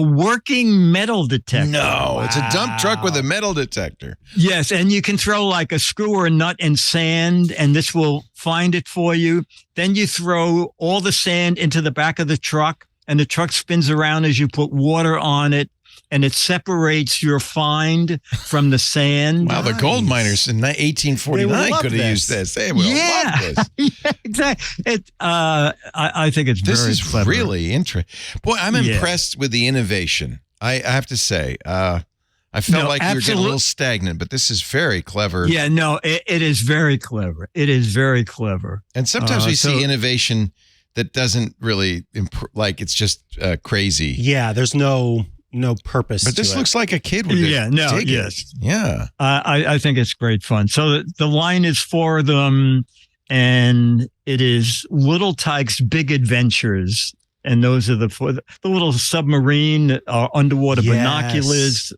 Speaker 9: working metal detector.
Speaker 1: No, it's a dump truck with a metal detector.
Speaker 9: Yes, and you can throw like a screw or a nut in sand, and this will find it for you. Then you throw all the sand into the back of the truck, and the truck spins around as you put water on it, and it separates your find from the sand.
Speaker 1: Wow, the gold miners in 1849 could have used this. They would have loved this.
Speaker 9: Yeah, exactly. I think it's very
Speaker 1: This is
Speaker 9: clever.
Speaker 1: really interesting. Boy, I'm impressed with the innovation. I have to say. I felt like you were getting a little stagnant, but this is very clever.
Speaker 9: Yeah, no, it is very clever. It is very clever.
Speaker 1: And sometimes we see innovation that doesn't really, like it's just crazy.
Speaker 2: Yeah, there's no purpose
Speaker 1: But
Speaker 2: to
Speaker 1: this
Speaker 2: it.
Speaker 1: looks like a kid would dig it. Yeah.
Speaker 9: I think it's great fun. So the line is 4 of them, and it is Little Tyke's Big Adventures. And those are the little submarine underwater binoculars.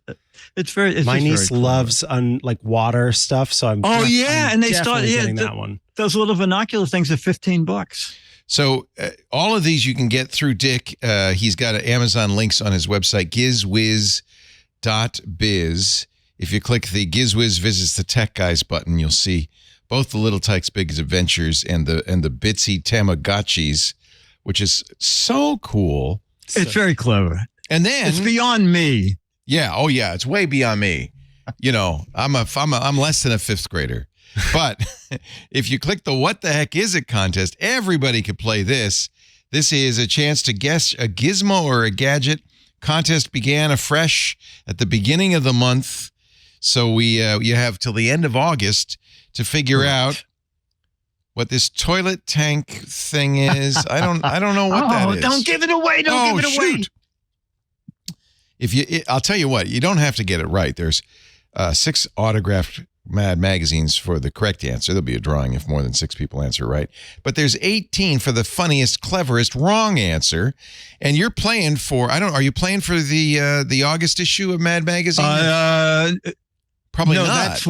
Speaker 9: It's very.
Speaker 2: My niece loves like water stuff, so I'm.
Speaker 9: And they
Speaker 2: definitely
Speaker 9: start
Speaker 2: getting that one.
Speaker 9: Those little binocular things are $15.
Speaker 1: So all of these you can get through Dick. He's got Amazon links on his website, gizwiz.biz. If you click the Gizwiz Visits the Tech Guys button, you'll see both the Little Tyke's Big Adventures and the Bitzee Tamagotchis, which is so cool.
Speaker 9: It's very clever.
Speaker 1: And then
Speaker 9: it's beyond me.
Speaker 1: Yeah. Oh, yeah. It's way beyond me. You know, I'm less than a 5th grader. But if you click the What the Heck Is It contest, everybody could play this. This is a chance to guess a gizmo or a gadget. Contest began afresh at the beginning of the month. So you have till the end of August to figure out what this toilet tank thing is. I don't know what that is.
Speaker 9: Don't give it away. Don't give it away.
Speaker 1: I'll tell you what, you don't have to get it right. There's 6 autographed Mad magazines for the correct answer. There'll be a drawing if more than 6 people answer right. But there's 18 for the funniest, cleverest wrong answer. And you're playing for, are you playing for the August issue of Mad Magazine? Probably not.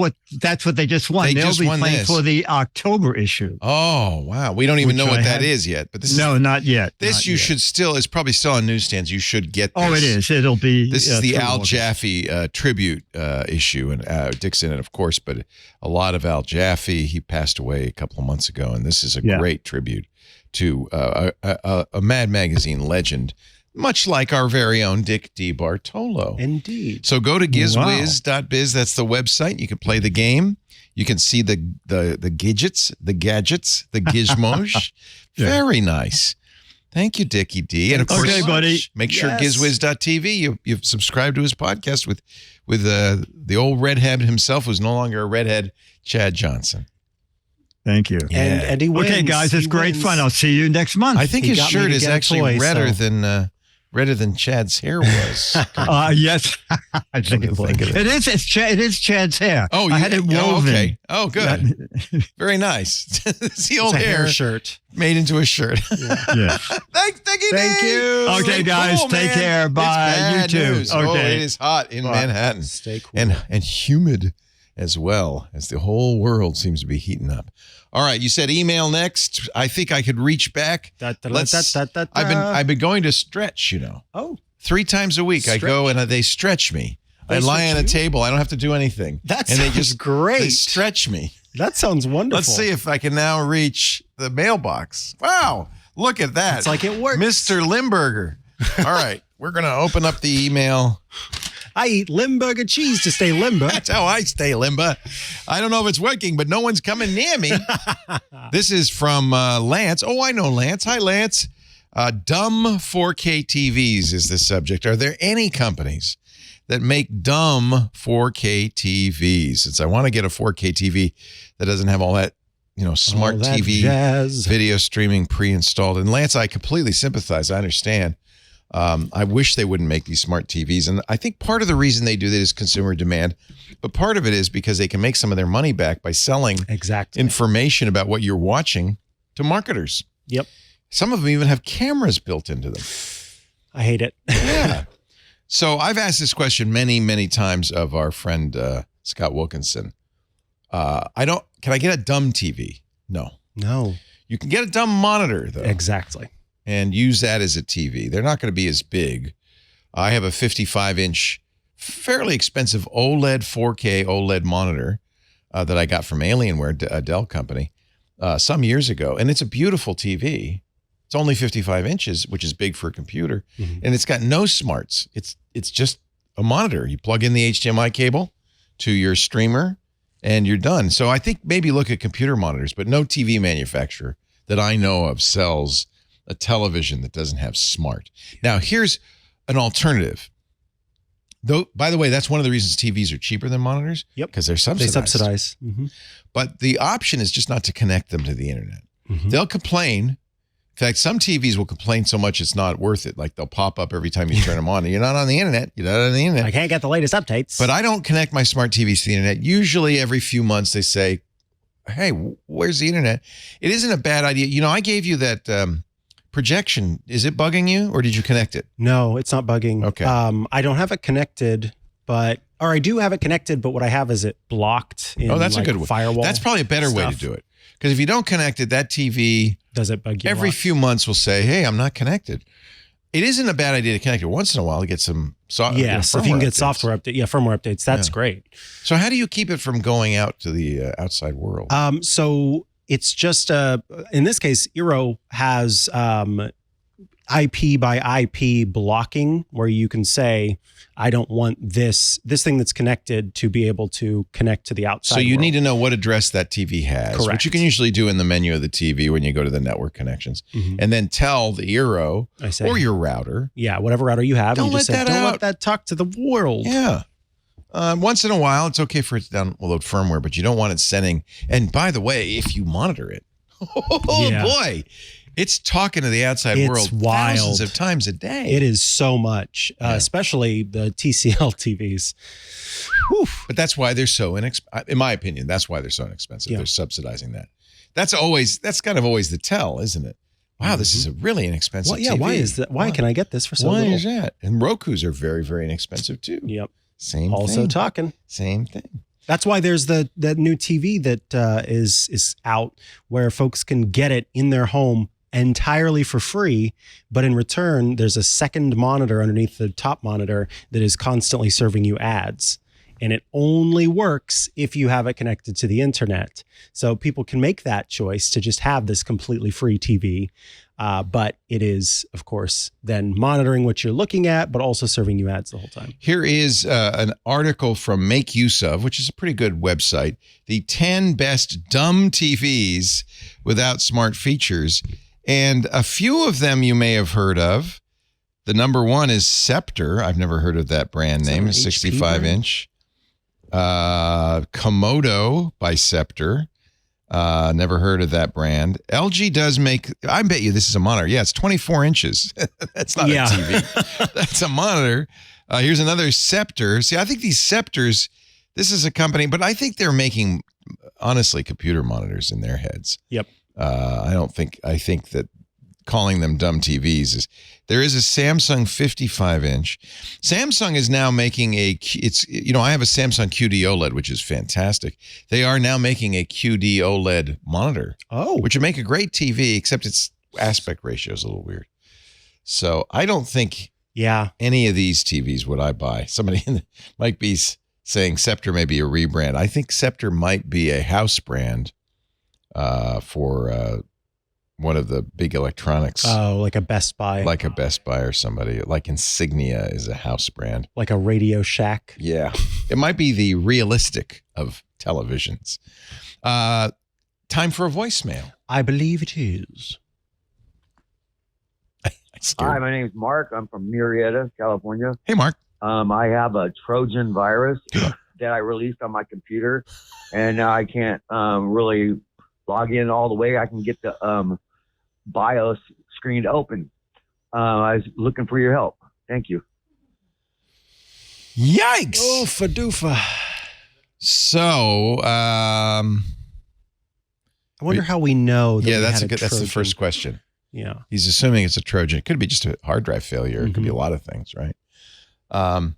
Speaker 9: That's what they just won. They'll be playing for the October issue.
Speaker 1: Oh, wow. We don't even know what that is yet. But this
Speaker 9: not yet.
Speaker 1: This should still, it's probably still on newsstands. You should get this.
Speaker 9: Oh, it is. It'll be.
Speaker 1: This is the Al Jaffe tribute issue. And Dick's in it, of course, but a lot of Al Jaffe. He passed away a couple of months ago. And this is a great tribute to a Mad Magazine legend, much like our very own Dick DeBartolo.
Speaker 2: Indeed.
Speaker 1: So go to gizwiz.biz. That's the website. You can play the game. You can see the gadgets, the gizmos. Very nice. Thank you, Dickie D. And of course,
Speaker 9: buddy.
Speaker 1: Make sure gizwiz.tv. You've subscribed to his podcast with the old redhead himself, who's no longer a redhead, Chad Johnson.
Speaker 9: Thank you.
Speaker 2: Yeah. And he wins.
Speaker 9: Okay, guys, it's great fun. I'll see you next month.
Speaker 1: I think his shirt is actually redder than redder than Chad's hair was.
Speaker 9: Yes, I think it was. It is Chad's hair.
Speaker 1: Oh,
Speaker 9: I had it woven.
Speaker 1: Oh, okay. Oh, good. Very nice. It's the old
Speaker 2: It's a
Speaker 1: hair
Speaker 2: shirt
Speaker 1: made into a shirt.
Speaker 9: Yeah.
Speaker 1: Thanks, Dickie D.
Speaker 2: Thank you.
Speaker 9: Okay,
Speaker 1: Stay
Speaker 9: guys,
Speaker 1: cool,
Speaker 9: take
Speaker 1: man.
Speaker 9: care. Bye.
Speaker 1: It's bad
Speaker 9: You too.
Speaker 1: news.
Speaker 9: Okay.
Speaker 1: Oh, it is hot in Manhattan.
Speaker 2: Stay cool.
Speaker 1: And humid as well, as the whole world seems to be heating up. All right, you said email next. I think I could reach back. I've been going to stretch,
Speaker 2: Oh,
Speaker 1: 3 times a week. I go and they stretch me. I lie on a table. I don't have to do anything.
Speaker 2: That
Speaker 1: and
Speaker 2: sounds
Speaker 1: they just
Speaker 2: great.
Speaker 1: They stretch me.
Speaker 2: That sounds wonderful.
Speaker 1: Let's see if I can now reach the mailbox. Wow, look at that.
Speaker 2: It's like it works.
Speaker 1: Mr. Limburger. All right, we're going to open up the email.
Speaker 2: I eat Limburger cheese to stay limber.
Speaker 1: That's how I stay limber. I don't know if it's working, but no one's coming near me. This is from Lance. Oh, I know Lance. Hi, Lance. Dumb 4K TVs is the subject. Are there any companies that make dumb 4K TVs? Since I want to get a 4K TV that doesn't have all that, smart
Speaker 2: All that
Speaker 1: TV
Speaker 2: jazz.
Speaker 1: video streaming pre-installed. And Lance, I completely sympathize. I understand. I wish they wouldn't make these smart TVs. And I think part of the reason they do that is consumer demand. But part of it is because they can make some of their money back by selling information about what you're watching to marketers.
Speaker 2: Yep.
Speaker 1: Some of them even have cameras built into them.
Speaker 2: I hate it.
Speaker 1: Yeah. So I've asked this question many, many times of our friend Scott Wilkinson. Can I get a dumb TV? No. You can get a dumb monitor, though.
Speaker 2: Exactly.
Speaker 1: And use that as a TV. They're not going to be as big. I have a 55-inch, fairly expensive OLED 4K OLED monitor that I got from Alienware, a Dell company, some years ago. And it's a beautiful TV. It's only 55 inches, which is big for a computer. Mm-hmm. And it's got no smarts. It's just a monitor. You plug in the HDMI cable to your streamer, and you're done. So I think maybe look at computer monitors, but no TV manufacturer that I know of sells a television that doesn't have smart. Now, here's an alternative. Though, by the way, that's one of the reasons TVs are cheaper than monitors.
Speaker 2: Yep.
Speaker 1: Because they're subsidized.
Speaker 2: They subsidize. Mm-hmm.
Speaker 1: But the option is just not to connect them to the internet.
Speaker 2: Mm-hmm.
Speaker 1: They'll complain. In fact, some TVs will complain so much it's not worth it. Like they'll pop up every time you turn them on. And you're not on the internet.
Speaker 2: I can't get the latest updates.
Speaker 1: But I don't connect my smart TVs to the internet. Usually every few months they say, hey, where's the internet? It isn't a bad idea. I gave you that projection. Is it bugging you or did you connect it?
Speaker 2: No, it's not bugging.
Speaker 1: Okay.
Speaker 2: I don't have it connected, or I do have it connected, but what I have is it blocked in
Speaker 1: that's a good one.
Speaker 2: Firewall.
Speaker 1: That's probably a better way to do it. Because if you don't connect it, that TV
Speaker 2: does it bug you
Speaker 1: every few months will say, hey, I'm not connected. It isn't a bad idea to connect it once in a while to get some
Speaker 2: if you can get software update, firmware updates, that's great.
Speaker 1: So how do you keep it from going out to the outside world?
Speaker 2: So it's just in this case, Eero has IP by IP blocking, where you can say, I don't want this thing that's connected to be able to connect to the outside.
Speaker 1: So you
Speaker 2: world.
Speaker 1: need to know what address that TV has,
Speaker 2: Correct.
Speaker 1: which you can usually do in the menu of the TV when you go to the network connections, and then tell the Eero or your router.
Speaker 2: Yeah, whatever router you have.
Speaker 1: Don't let that out.
Speaker 2: Don't let that talk to the world.
Speaker 1: Yeah. Once in a while, it's okay for it to download firmware, but you don't want it sending. And by the way, if you monitor it, boy, it's talking to the outside world thousands of times a day.
Speaker 2: It is so much, especially the TCL TVs. Whew.
Speaker 1: But that's why they're so inexpensive. In my opinion, that's why they're so inexpensive.
Speaker 2: Yeah.
Speaker 1: They're subsidizing that. That's kind of always the tell, isn't it? Wow, this is a really inexpensive TV.
Speaker 2: Why is that? Why can I get this for so little?
Speaker 1: Why is that? And Rokus are very, very inexpensive too.
Speaker 2: Yep.
Speaker 1: Same
Speaker 2: also
Speaker 1: thing.
Speaker 2: talking.
Speaker 1: Same thing.
Speaker 2: That's why there's that new TV that is out where folks can get it in their home entirely for free, but in return, there's a second monitor underneath the top monitor that is constantly serving you ads. And it only works if you have it connected to the internet. So people can make that choice to just have this completely free TV. But it is, of course, then monitoring what you're looking at, but also serving you ads the whole time.
Speaker 1: Here is an article from Make Use Of, which is a pretty good website. The 10 best dumb TVs without smart features. And a few of them you may have heard of. The number one is Scepter. I've never heard of that brand name. 65 inch. Komodo by Scepter. Never heard of that brand. LG does make, I bet you this is a monitor. Yeah, it's 24 inches. That's not a TV. That's a monitor. Here's another Scepter. See, I think these Scepters, this is a company, but I think they're making, honestly, computer monitors in their heads.
Speaker 2: Yep.
Speaker 1: I think that calling them dumb TVs there is a Samsung 55-inch. Samsung is now making I have a Samsung QD OLED, which is fantastic. They are now making a QD OLED monitor.
Speaker 2: Oh.
Speaker 1: Which would make a great TV, except its aspect ratio is a little weird. So I don't think any of these TVs would I buy. Somebody might be saying Scepter may be a rebrand. I think Scepter might be a house brand for one of the big electronics.
Speaker 2: Oh, like a Best Buy.
Speaker 1: Like a Best Buy or somebody. Like Insignia is a house brand.
Speaker 2: Like a Radio Shack.
Speaker 1: Yeah. It might be the realistic of televisions. Time for a voicemail.
Speaker 2: I believe it is.
Speaker 10: Hi, my name's Mark. I'm from Murrieta, California.
Speaker 1: Hey, Mark.
Speaker 10: I have a Trojan virus that I released on my computer, and now I can't really log in all the way. I can get the BIOS screen to open. I was looking for your help. Thank you.
Speaker 1: Yikes!
Speaker 2: Oh, Fadoofa.
Speaker 1: So,
Speaker 2: I wonder how we know that
Speaker 1: that's the first question.
Speaker 2: Yeah.
Speaker 1: He's assuming it's a Trojan. It could be just a hard drive failure. It could be a lot of things, right? What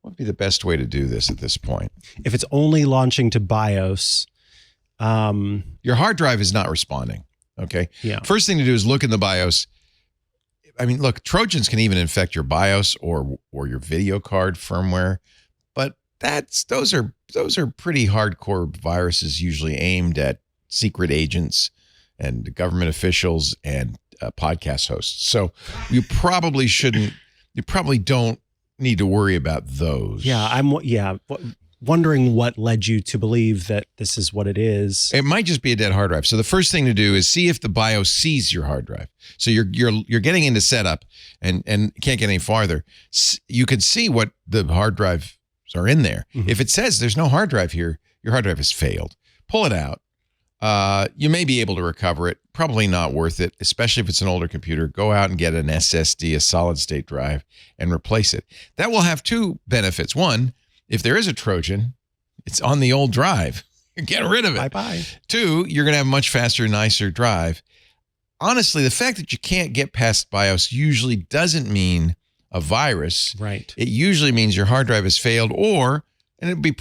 Speaker 1: would be the best way to do this at this point?
Speaker 2: If it's only launching to BIOS,
Speaker 1: your hard drive is not responding. Okay.
Speaker 2: Yeah.
Speaker 1: First thing to do is look in the BIOS. I mean, look, Trojans can even infect your BIOS or your video card firmware, but those are pretty hardcore viruses, usually aimed at secret agents and government officials and podcast hosts. So you probably don't need to worry about those.
Speaker 2: Yeah, wondering what led you to believe that this is what it is.
Speaker 1: It might just be a dead hard drive. So the first thing to do is see if the BIOS sees your hard drive. So you're getting into setup and can't get any farther. You can see what the hard drives are in there. Mm-hmm. If it says there's no hard drive here, your hard drive has failed. Pull it out. You may be able to recover it. Probably not worth it, especially if it's an older computer. Go out and get an SSD, a solid state drive, and replace it. That will have two benefits. One, if there is a Trojan, it's on the old drive. Get rid of it.
Speaker 2: Bye-bye.
Speaker 1: Two, you're going to have a much faster, nicer drive. Honestly, the fact that you can't get past BIOS usually doesn't mean a virus.
Speaker 2: Right.
Speaker 1: It usually means your hard drive has failed, and it'd be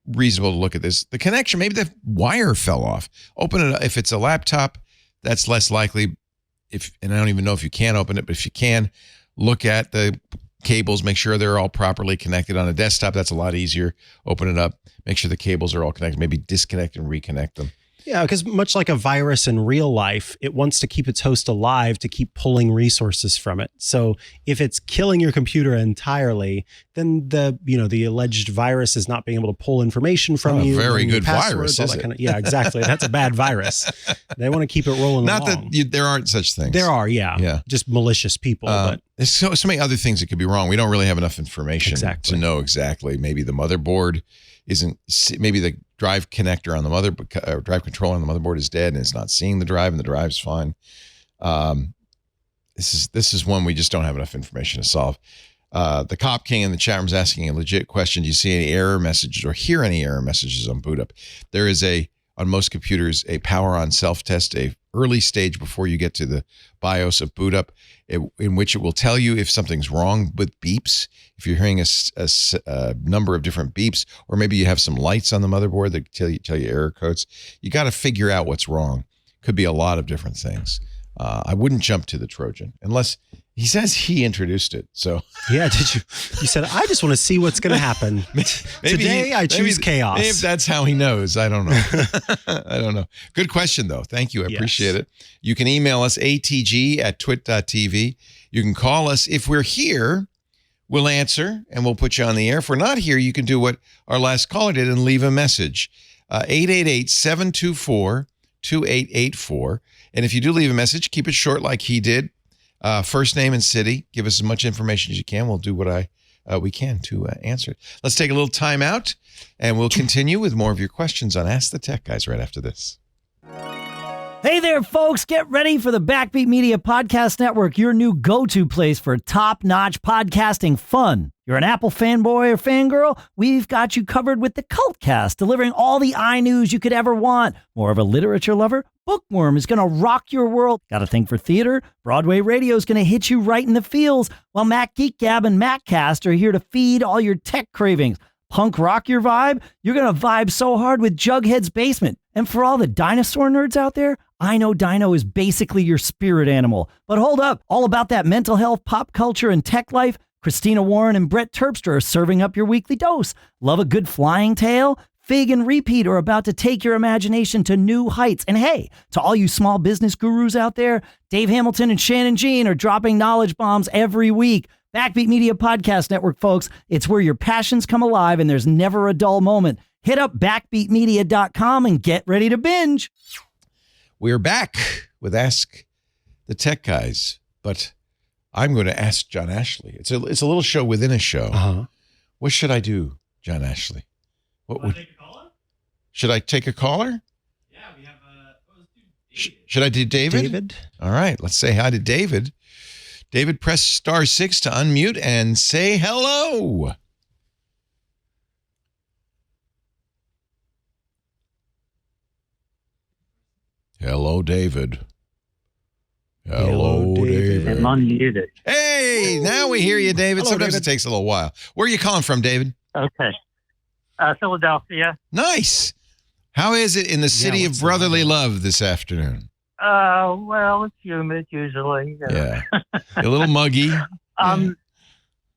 Speaker 1: reasonable to look at this. The connection, maybe the wire fell off. Open it up. If it's a laptop, that's less likely. And I don't even know if you can open it, but if you can, look at the cables, make sure they're all properly connected. On a desktop, that's a lot easier. Open it up, make sure the cables are all connected, maybe disconnect and reconnect them.
Speaker 2: Yeah, because much like a virus in real life, it wants to keep its host alive to keep pulling resources from it. So if it's killing your computer entirely, then the alleged virus is not being able to pull information from you.
Speaker 1: Very good virus, is it?
Speaker 2: Yeah, exactly. That's a bad virus. They want to keep it rolling
Speaker 1: Not
Speaker 2: along.
Speaker 1: that there aren't such things.
Speaker 2: There are, yeah. Just malicious people. But
Speaker 1: there's so many other things that could be wrong. We don't really have enough information to know exactly. Maybe the motherboard maybe the drive connector on the drive controller on the motherboard is dead and it's not seeing the drive, and the drive's fine. This is one we just don't have enough information to solve. The Cop King in the chat room is asking a legit question. Do you see any error messages or hear any error messages on boot up? There is on most computers, a power on self-test, a early stage before you get to the BIOS of boot up, in which it will tell you if something's wrong with beeps. If you're hearing a number of different beeps, or maybe you have some lights on the motherboard that tell you error codes, you got to figure out what's wrong. Could be a lot of different things. I wouldn't jump to the Trojan unless he says he introduced it. So
Speaker 2: yeah, did you? You said I just want to see what's going to happen. Today I choose chaos.
Speaker 1: Maybe that's how he knows. I don't know. I don't know. Good question though. Thank you. I appreciate it. You can email us atg@twit.tv. You can call us if we're here. We'll answer and we'll put you on the air. If we're not here, you can do what our last caller did and leave a message. 888-724-2884. And if you do leave a message, keep it short like he did. First name and city. Give us as much information as you can. We'll do what I we can to answer it. Let's take a little time out, and we'll continue with more of your questions on Ask the Tech Guys right after this.
Speaker 11: Hey there, folks. Get ready for the Backbeat Media Podcast Network, your new go-to place for top-notch podcasting fun. You're an Apple fanboy or fangirl? We've got you covered with the Cultcast, delivering all the iNews you could ever want. More of a literature lover? Bookworm is going to rock your world. Got a thing for theater? Broadway radio is going to hit you right in the feels, while Mac Geek Gab and MacCast are here to feed all your tech cravings. Punk rock your vibe? You're going to vibe so hard with Jughead's Basement. And for all the dinosaur nerds out there, I Know Dino is basically your spirit animal. But hold up, all about that mental health, pop culture, and tech life, Christina Warren and Brett Terpstra are serving up your weekly dose. Love a good flying tale? Fig and Repeat are about to take your imagination to new heights. And hey, to all you small business gurus out there, Dave Hamilton and Shannon Jean are dropping knowledge bombs every week. Backbeat Media Podcast Network, folks. It's where your passions come alive and there's never a dull moment. Hit up backbeatmedia.com and get ready to binge.
Speaker 1: We're back with Ask the Tech Guys, but I'm going to ask John Ashley. It's a little show within a show.
Speaker 2: Uh-huh.
Speaker 1: What should I do, John Ashley? Should I take a caller?
Speaker 12: Yeah, we have
Speaker 1: Should I do David?
Speaker 2: David?
Speaker 1: All right, let's say hi to David. David, press *6 to unmute and say hello. Hello, David. Hello, David.
Speaker 13: I'm unmuted.
Speaker 1: Hey, now we hear you, David.
Speaker 2: Hello,
Speaker 1: Sometimes
Speaker 2: David.
Speaker 1: it takes a little while. Where are you calling from, David?
Speaker 13: Okay. Philadelphia.
Speaker 1: Nice. How is it in the city of
Speaker 2: what's
Speaker 1: brotherly
Speaker 2: the
Speaker 1: love this afternoon?
Speaker 13: Well, it's humid usually.
Speaker 1: Yeah. A little muggy.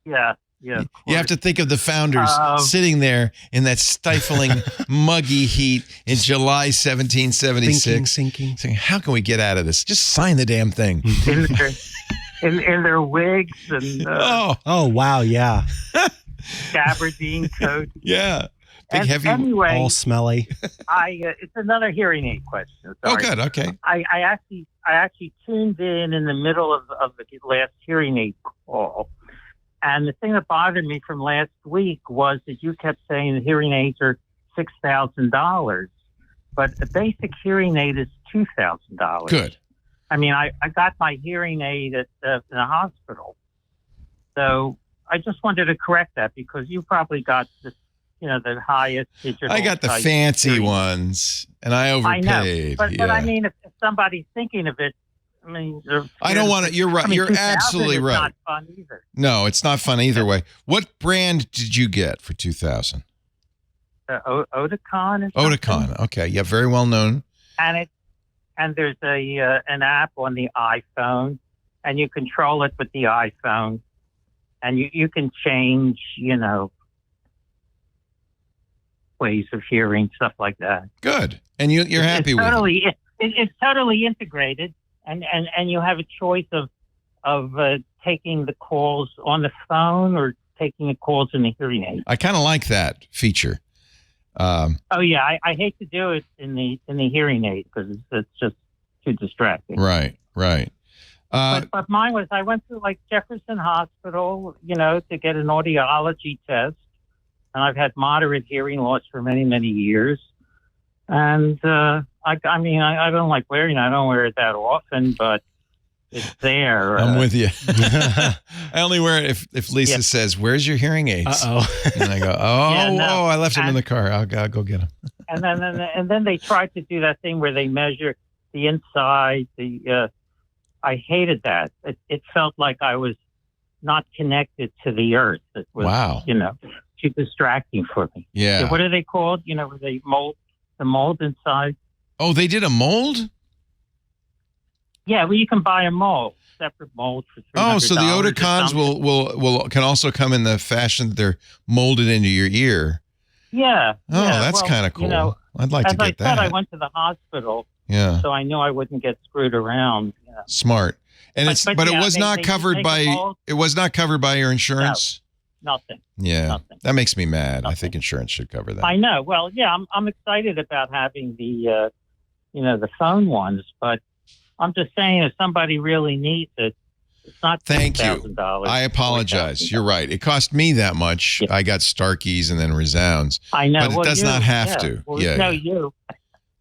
Speaker 13: Yeah. Yeah.
Speaker 1: You have to think of the founders sitting there in that stifling, muggy heat in July 1776.
Speaker 2: Thinking.
Speaker 1: Saying, how can we get out of this? Just sign the damn thing.
Speaker 13: in their wigs and
Speaker 2: Oh, wow, yeah.
Speaker 13: gabardine coats.
Speaker 1: Yeah. Big,
Speaker 13: And
Speaker 1: heavy.
Speaker 13: anyway,
Speaker 2: All smelly.
Speaker 13: it's another hearing aid question.
Speaker 1: Oh,
Speaker 13: Sorry.
Speaker 1: good. Okay.
Speaker 13: I actually tuned in the middle of the last hearing aid call. And the thing that bothered me from last week was that you kept saying the hearing aids are $6,000, but a basic hearing aid is $2,000.
Speaker 1: Good.
Speaker 13: I mean, I got my hearing aid at in the hospital. So I just wanted to correct that because you probably got the highest digital.
Speaker 1: I got the
Speaker 13: type
Speaker 1: fancy
Speaker 13: hearing aid.
Speaker 1: ones, and I overpaid.
Speaker 13: I know, but
Speaker 1: yeah.
Speaker 13: I mean, if somebody's thinking of it, I mean,
Speaker 1: I don't want to. You're right.
Speaker 13: I mean,
Speaker 1: You're
Speaker 13: 2000
Speaker 1: absolutely
Speaker 13: is
Speaker 1: right.
Speaker 13: Not fun either.
Speaker 1: No, it's not fun either way. What brand did you get for 2000?
Speaker 13: Oticon.
Speaker 1: Oticon. Okay. Yeah, very well known.
Speaker 13: And there's an app on the iPhone, and you control it with the iPhone, and you can change, ways of hearing, stuff like that.
Speaker 1: Good. And you're happy with it.
Speaker 13: It's totally integrated, and you have a choice of taking the calls on the phone or taking the calls in the hearing aid.
Speaker 1: I kind of like that feature.
Speaker 13: Oh yeah, I hate to do it in the hearing aid because it's just too distracting.
Speaker 1: Right.
Speaker 13: But mine was, I went to like Jefferson Hospital, to get an audiology test, and I've had moderate hearing loss for many, many years. And I mean, I don't like wearing it. I don't wear it that often, but it's there.
Speaker 1: I'm with you. I only wear it if Lisa says, "Where's your hearing aids?" And I go, I left them in the car. I'll go get them.
Speaker 13: And then they tried to do that thing where they measure the inside. I hated that. It felt like I was not connected to the earth. It was, too distracting for me.
Speaker 1: Yeah.
Speaker 13: What are they called? Where they mold the mold inside.
Speaker 1: Oh, they did a mold?
Speaker 13: Yeah, well, you can buy a mold, separate mold for $300.
Speaker 1: Oh, so the Oticons will can also come in the fashion that they're molded into your ear.
Speaker 13: Yeah.
Speaker 1: Oh, that's kind of cool. I'd like to get that.
Speaker 13: As I said, I went to the hospital.
Speaker 1: Yeah.
Speaker 13: So I knew I wouldn't get screwed around.
Speaker 1: Smart. And but it was not covered by it was not covered by your insurance.
Speaker 13: No, nothing.
Speaker 1: Yeah.
Speaker 13: Nothing.
Speaker 1: That makes me mad. I think insurance should cover that.
Speaker 13: I know. Well, yeah, I'm excited about having the the phone ones, but I'm just saying if somebody really needs it, It's not
Speaker 1: Thank you.
Speaker 13: $2,000.
Speaker 1: I apologize. You're right. It cost me that much.
Speaker 13: Yeah.
Speaker 1: I got Starkeys and then Resounds.
Speaker 13: I know.
Speaker 1: But it does not have to.
Speaker 13: Well, you.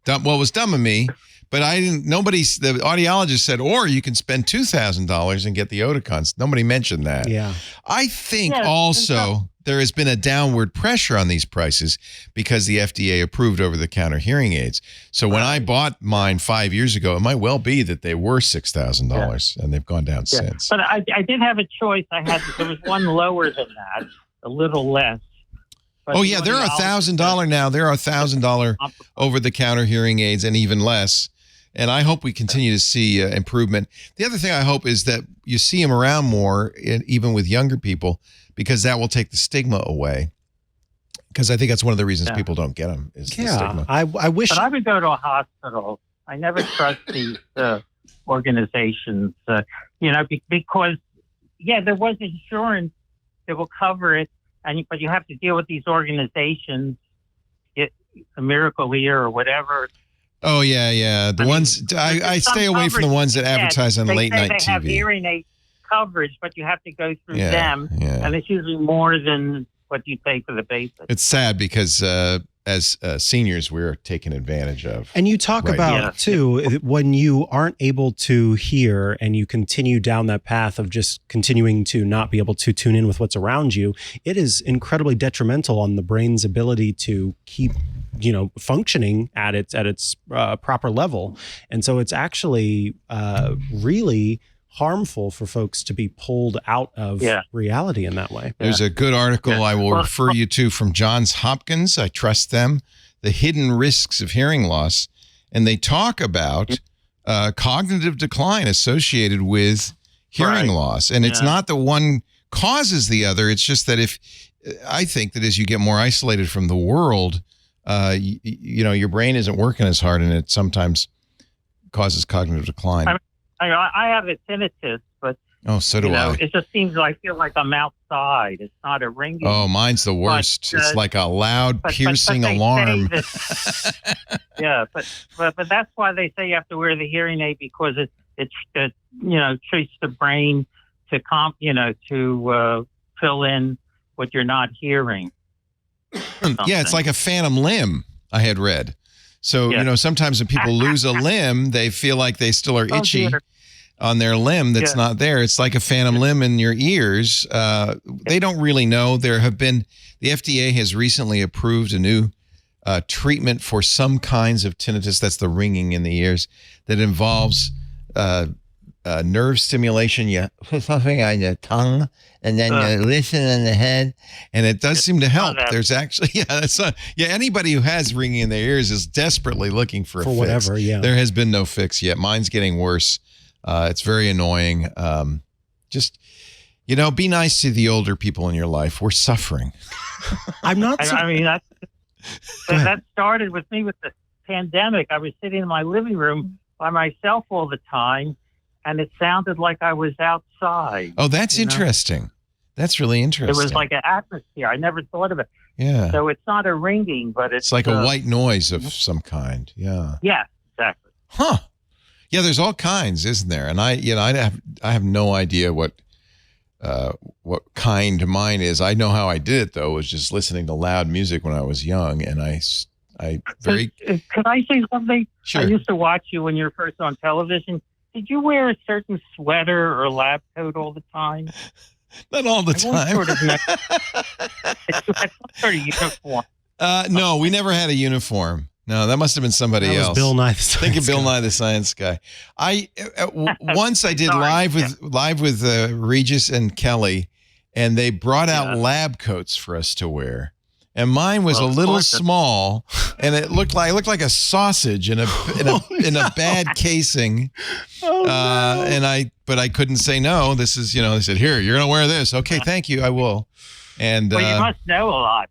Speaker 1: Dumb, well, it was dumb of me, but I didn't. The audiologist said, or you can spend $2,000 and get the Oticons. Nobody mentioned that.
Speaker 2: Yeah.
Speaker 1: I think also there has been a downward pressure on these prices because the FDA approved over-the-counter hearing aids. So when I bought mine 5 years ago, it might well be that they were $6,000 and they've gone down since.
Speaker 13: But I did have a choice. There was one lower than that, a little less. But
Speaker 1: oh yeah, they're $1,000 now. There are $1,000 over-the-counter hearing aids and even less. And I hope we continue to see improvement. The other thing I hope is that you see them around more, even with younger people, because that will take the stigma away. Because I think that's one of the reasons people don't get them is the stigma.
Speaker 2: I wish.
Speaker 13: But I would go to a hospital. I never trust these organizations, because there was insurance that will cover it, but you have to deal with these organizations, a Miracle Ear or whatever.
Speaker 1: Oh yeah. I stay away from the ones that advertise on late night TV.
Speaker 13: They have hearing aid coverage, but you have to go through them, and it's usually more than what you pay for the basic.
Speaker 1: It's sad because as seniors, we're taken advantage of.
Speaker 2: And you talk about, too, when you aren't able to hear and you continue down that path of just continuing to not be able to tune in with what's around you, it is incredibly detrimental on the brain's ability to keep functioning at its proper level. And so it's actually really harmful for folks to be pulled out of reality in that way.
Speaker 1: There's a good article I will refer you to from Johns Hopkins. I trust them. The Hidden Risks of Hearing Loss. And they talk about cognitive decline associated with hearing loss. And it's not that one causes the other. It's just that I think that as you get more isolated from the world, your brain isn't working as hard, and it sometimes causes cognitive decline.
Speaker 13: I have a tinnitus, but
Speaker 1: so do I.
Speaker 13: It just seems like I feel like I'm outside. It's not a ringing.
Speaker 1: Oh, mine's the worst. It's like a loud, piercing alarm.
Speaker 13: But that's why they say you have to wear the hearing aid, because it treats the brain to fill in what you're not hearing.
Speaker 1: Yeah, it's like a phantom limb, I had read. So, sometimes when people lose a limb, they feel like they still are itchy on their limb that's not there. It's like a phantom limb in your ears. They don't really know. The FDA has recently approved a new treatment for some kinds of tinnitus, that's the ringing in the ears, that involves nerve stimulation. You put something on your tongue and then you listen in the head, and it does seem to help. There's actually, anybody who has ringing in their ears is desperately looking for a fix.
Speaker 2: Whatever, There
Speaker 1: has been no fix yet. Mine's getting worse. It's very annoying. Just, be nice to the older people in your life. We're suffering.
Speaker 2: I'm not.
Speaker 13: That started with me with the pandemic. I was sitting in my living room by myself all the time, and it sounded like I was outside.
Speaker 1: Oh, that's interesting. That's really interesting.
Speaker 13: It was like an atmosphere. I never thought of it.
Speaker 1: Yeah.
Speaker 13: So it's not a ringing, but it's
Speaker 1: like a white noise of some kind. Yeah.
Speaker 13: Yeah, exactly.
Speaker 1: Huh. Yeah, there's all kinds, isn't there? And I have no idea what kind mine is. I know how I did it though, was just listening to loud music when I was young, and I very.
Speaker 13: Can I say something?
Speaker 1: Sure.
Speaker 13: I used to watch you when you were first on television. Did you wear a certain sweater or lab coat all the time?
Speaker 1: Not all the time.
Speaker 13: Sort of uniform.
Speaker 1: No, we never had a uniform. No, that must have been somebody else.
Speaker 2: Bill Nye the Science
Speaker 1: Think of Bill Nye the Science Guy. Once I did live with Regis and Kelly, and they brought out lab coats for us to wear. And mine was a little small, and it looked like a sausage in a bad casing. But I couldn't say no. This is, they said, here, you're gonna wear this. Okay, thank you, I will. And
Speaker 13: well, you must know a lot.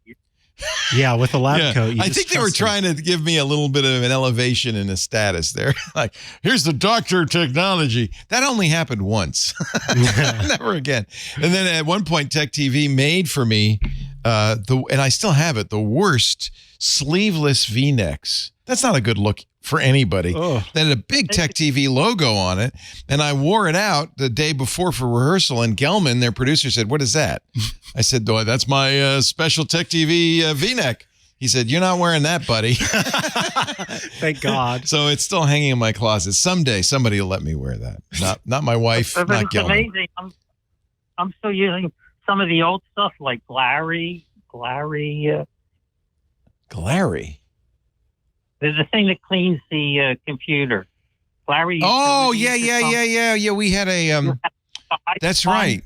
Speaker 2: Yeah, with a lab coat.
Speaker 1: I think they were trying to give me a little bit of an elevation in a status there. Like, here's the doctor of technology. That only happened once. Never again. And then at one point, Tech TV made for me and I still have it, the worst sleeveless V-necks. That's not a good look for anybody. That had a big Tech TV logo on it, and I wore it out the day before for rehearsal, and Gelman, their producer, said, "What is that?" I said, "That's my special Tech TV V-neck." He said, "You're not wearing that, buddy."
Speaker 2: Thank God.
Speaker 1: So it's still hanging in my closet. Someday somebody will let me wear that. Not my wife,
Speaker 13: But
Speaker 1: not
Speaker 13: it's
Speaker 1: Gelman.
Speaker 13: amazing. I'm still using some of the old stuff like Glary. There's a thing that cleans the computer. Glary.
Speaker 1: Oh, yeah. We had a. That's right.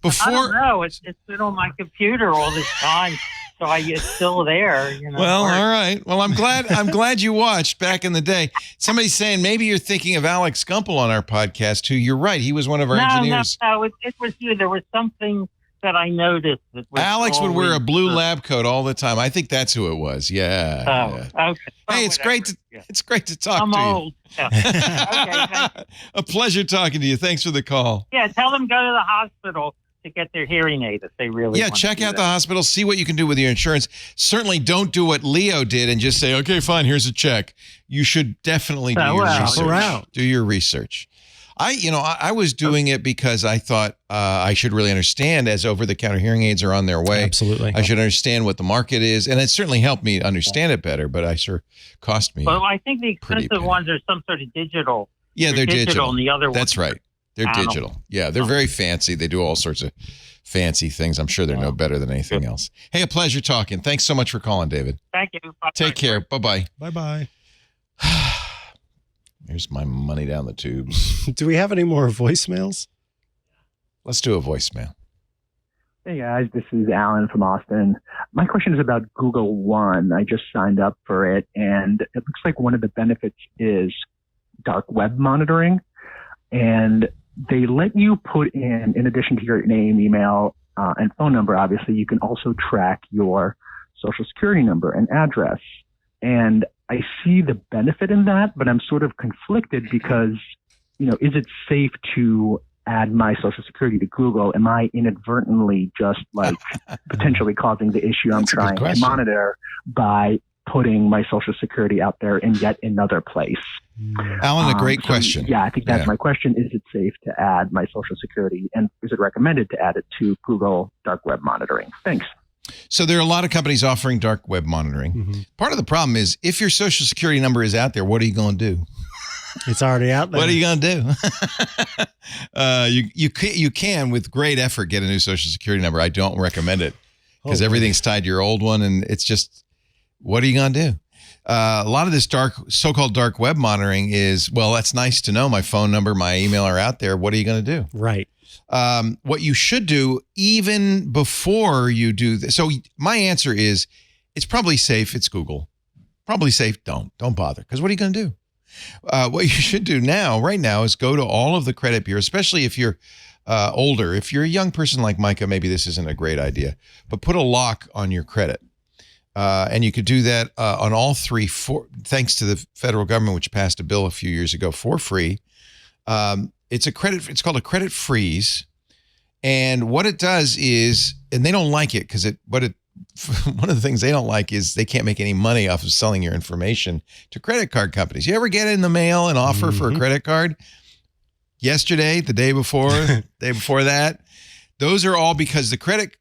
Speaker 1: Before.
Speaker 13: I don't know. It's been on my computer all this time, so it's still there.
Speaker 1: Well, all right. Well, I'm glad you watched back in the day. Somebody's saying maybe you're thinking of Alex Gumpel on our podcast, who you're right. He was one of our engineers.
Speaker 13: No. It was you. There was something that I noticed. That was
Speaker 1: Alex would wear a blue lab coat all the time. I think that's who it was. Yeah.
Speaker 13: Okay.
Speaker 1: Hey, it's great to talk
Speaker 13: I'm
Speaker 1: to you.
Speaker 13: old. Yeah. Okay. Thanks.
Speaker 1: A pleasure talking to you. Thanks for the call.
Speaker 13: Yeah. Tell them go to the hospital to get their hearing aid if they really want
Speaker 1: check
Speaker 13: to do
Speaker 1: out
Speaker 13: that.
Speaker 1: the hospital, see what you can do with your insurance. Certainly don't do what Leo did and just say, okay, fine, here's a check. You should definitely do your research. Do your research. I was doing it because I thought I should really understand, as over-the-counter hearing aids are on their way.
Speaker 2: Absolutely.
Speaker 1: I should understand what the market is, and it certainly helped me understand it better, but cost me.
Speaker 13: Well, I think the expensive ones are some sort of digital.
Speaker 1: Yeah, they're digital.
Speaker 13: And the other ones.
Speaker 1: That's right. They're digital. Yeah, they're very fancy. They do all sorts of fancy things. I'm sure they're no better than anything else. Hey, a pleasure talking. Thanks so much for calling, David.
Speaker 13: Thank you. Bye.
Speaker 1: Take care. Bye-bye.
Speaker 2: Bye-bye.
Speaker 1: Here's my money down the tubes.
Speaker 2: Do we have any more voicemails?
Speaker 1: Let's do a voicemail.
Speaker 12: Hey guys, this is Alan from Austin. My question is about Google One. I just signed up for it, and it looks like one of the benefits is dark web monitoring. And they let you put in addition to your name, email, and phone number, obviously, you can also track your social security number and address. And I see the benefit in that, but I'm sort of conflicted because, is it safe to add my social security to Google? Am I inadvertently just potentially causing the issue I'm trying to monitor by putting my social security out there in yet another place?
Speaker 1: Alan, a great question.
Speaker 12: Yeah, I think that's my question. Is it safe to add my social security, and is it recommended to add it to Google dark web monitoring? Thanks.
Speaker 1: So there are a lot of companies offering dark web monitoring. Mm-hmm. Part of the problem is if your social security number is out there, what are you going to do?
Speaker 2: It's already out there.
Speaker 1: What are you going to do? You can, with great effort, get a new social security number. I don't recommend it because everything's tied to your old one, and it's just, what are you going to do? A lot of this so-called dark web monitoring is, well, that's nice to know. My phone number, my email are out there. What are you going to do?
Speaker 2: Right.
Speaker 1: What you should do even before you do this. So my answer is, it's probably safe. It's Google. Probably safe. Don't bother. Because what are you going to do? What you should do right now is go to all of the credit bureaus, especially if you're older. If you're a young person like Micah, maybe this isn't a great idea, but put a lock on your credit. And you could do that on all three, thanks to the federal government, which passed a bill a few years ago for free. It's called a credit freeze. And what it does is, and they don't like it because one of the things they don't like is they can't make any money off of selling your information to credit card companies. You ever get in the mail an offer for a credit card? Yesterday, the day before, day before that, those are all because the credit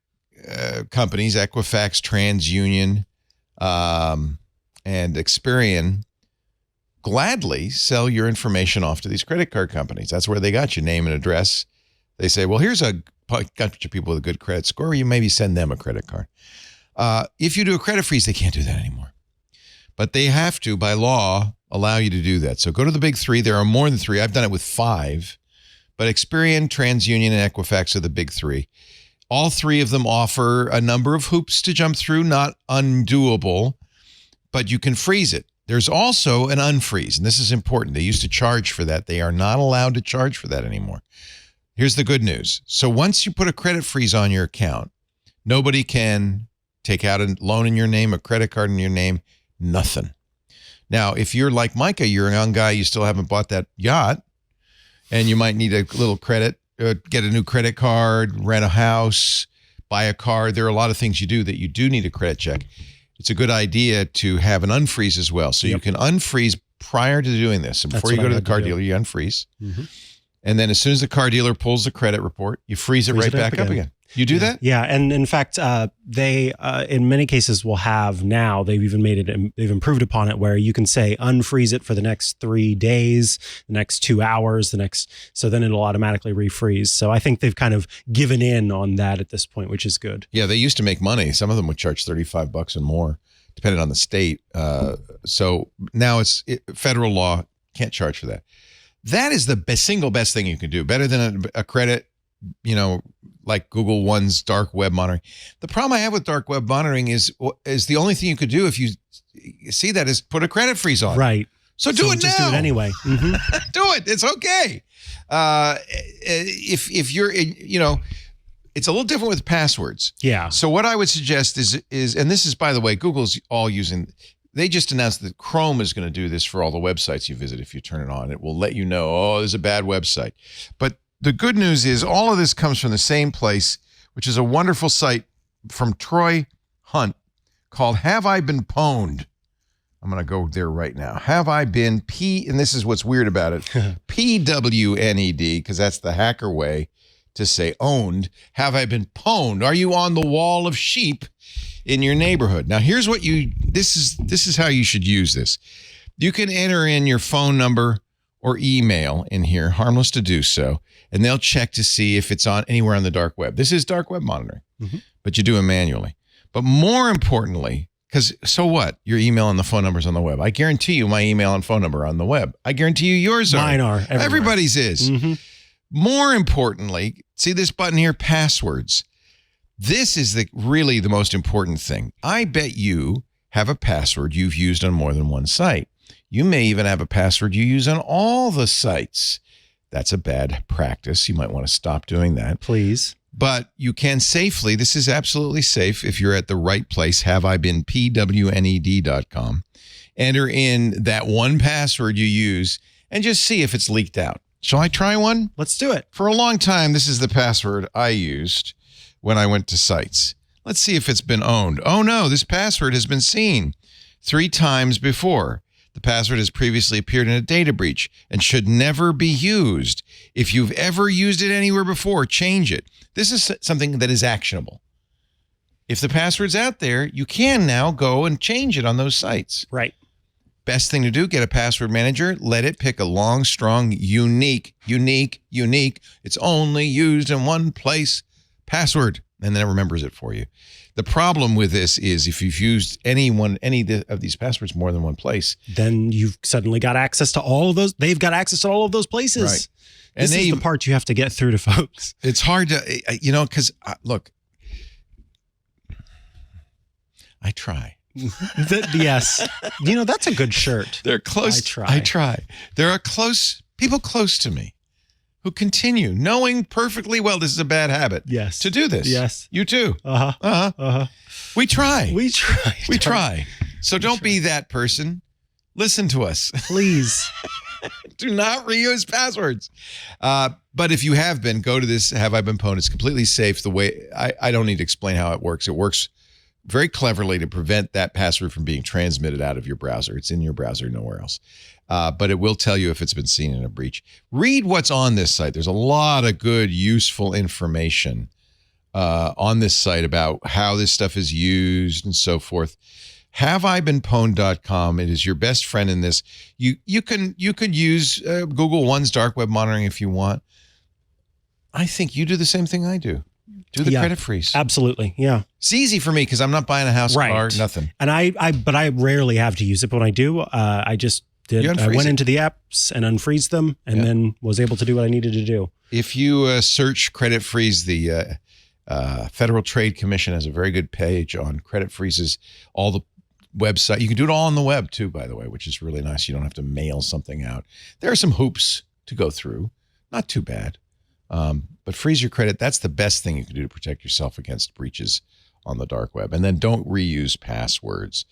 Speaker 1: companies, Equifax, TransUnion, and Experian, gladly sell your information off to these credit card companies. That's where they got your name and address. They say, well, here's a bunch of people with a good credit score. You maybe send them a credit card. If you do a credit freeze, they can't do that anymore. But they have to, by law, allow you to do that. So go to the big three. There are more than three. I've done it with 5. But Experian, TransUnion, and Equifax are the big 3. All 3 of them offer a number of hoops to jump through, not undoable, but you can freeze it. There's also an unfreeze, and this is important. They used to charge for that. They are not allowed to charge for that anymore. Here's the good news. So once you put a credit freeze on your account, nobody can take out a loan in your name, a credit card in your name, nothing. Now, if you're like Micah, you're a young guy, you still haven't bought that yacht, and you might need a little credit, get a new credit card, rent a house, buy a car. There are a lot of things you do that you do need a credit check. It's a good idea to have an unfreeze as well. So you can unfreeze prior to doing this. And before you go to the car dealer, you unfreeze. Mm-hmm. And then as soon as the car dealer pulls the credit report, you freeze it right back up again. You do that?
Speaker 2: Yeah. And in fact, they, in many cases will have now, they've even made it, they've improved upon it where you can say unfreeze it for the next 3 days, the next 2 hours, so then it'll automatically refreeze. So I think they've kind of given in on that at this point, which is good.
Speaker 1: Yeah. They used to make money. Some of them would charge $35 and more, depending on the state. So now federal law can't charge for that. That is the single best thing you can do. Better than a credit, like Google One's dark web monitoring. The problem I have with dark web monitoring is the only thing you could do if you see that is put a credit freeze on.
Speaker 2: Right.
Speaker 1: So do it
Speaker 2: just
Speaker 1: now.
Speaker 2: Do it anyway. Mm-hmm.
Speaker 1: Do it. It's okay. If you're, it's a little different with passwords.
Speaker 2: Yeah.
Speaker 1: So what I would suggest is, and this is, by the way, Google's all using. They just announced that Chrome is going to do this for all the websites you visit. If you turn it on, it will let you know, oh, there's a bad website. But the good news is all of this comes from the same place, which is a wonderful site from Troy Hunt called Have I Been Pwned? I'm going to go there right now. Have I been and this is what's weird about it, PWNED, because that's the hacker way to say owned. Have I been pwned? Are you on the wall of sheep in your neighborhood? Now, here's what this is how you should use this. You can enter in your phone number or email in here, harmless to do so, and they'll check to see if it's on anywhere on the dark web. This is dark web monitoring, but you do it manually. But more importantly, because so what? Your email and the phone number's on the web. I guarantee you my email and phone number are on the web. I guarantee you yours are.
Speaker 2: Mine are. Everywhere.
Speaker 1: Everybody's is. Mm-hmm. More importantly, see this button here, passwords. This is really the most important thing. I bet you have a password you've used on more than one site. You may even have a password you use on all the sites. That's a bad practice. You might want to stop doing that.
Speaker 2: Please.
Speaker 1: But you can safely, this is absolutely safe if you're at the right place, haveibeenpwned.com. Enter in that one password you use and just see if it's leaked out. Shall I try one?
Speaker 2: Let's do it.
Speaker 1: For a long time, this is the password I used when I went to sites. Let's see if it's been owned. Oh no, this password has been seen 3 times before. The password has previously appeared in a data breach and should never be used. If you've ever used it anywhere before, change it. This is something that is actionable. If the password's out there, you can now go and change it on those sites.
Speaker 2: Right.
Speaker 1: Best thing to do, get a password manager, let it pick a long, strong, unique. It's only used in one place password, and then it remembers it for you. The problem with this is if you've used any of these passwords more than one place,
Speaker 2: then you've suddenly got access to all of those. They've got access to all of those places.
Speaker 1: Right.
Speaker 2: And this is the part you have to get through to folks.
Speaker 1: It's hard to, because look, I try.
Speaker 2: Yes. That's a good shirt.
Speaker 1: They're close. I try. There are people close to me who continue knowing perfectly well this is a bad habit.
Speaker 2: Yes.
Speaker 1: To do this.
Speaker 2: Yes.
Speaker 1: You too.
Speaker 2: Uh-huh.
Speaker 1: We try.
Speaker 2: We try.
Speaker 1: So don't be that person. Listen to us.
Speaker 2: Please.
Speaker 1: Do not reuse passwords. But if you have been, go to this Have I Been Pwned. It's completely safe. The way I don't need to explain how it works. It works very cleverly to prevent that password from being transmitted out of your browser. It's in your browser, nowhere else. But it will tell you if it's been seen in a breach. Read what's on this site. There's a lot of good, useful information on this site about how this stuff is used and so forth. HaveIBeenPwned.com. It is your best friend in this. You could use Google One's dark web monitoring if you want. I think you do the same thing I do. Do the credit freeze.
Speaker 2: Absolutely. Yeah.
Speaker 1: It's easy for me because I'm not buying a house, car, nothing.
Speaker 2: And I rarely have to use it. But when I do, I just did. I went into the apps and unfreezed them and then was able to do what I needed to do.
Speaker 1: If you search credit freeze, the Federal Trade Commission has a very good page on credit freezes. All the website. You can do it all on the web too, by the way, which is really nice. You don't have to mail something out. There are some hoops to go through. Not too bad. But freeze your credit. That's the best thing you can do to protect yourself against breaches on the dark web. And then don't reuse passwords.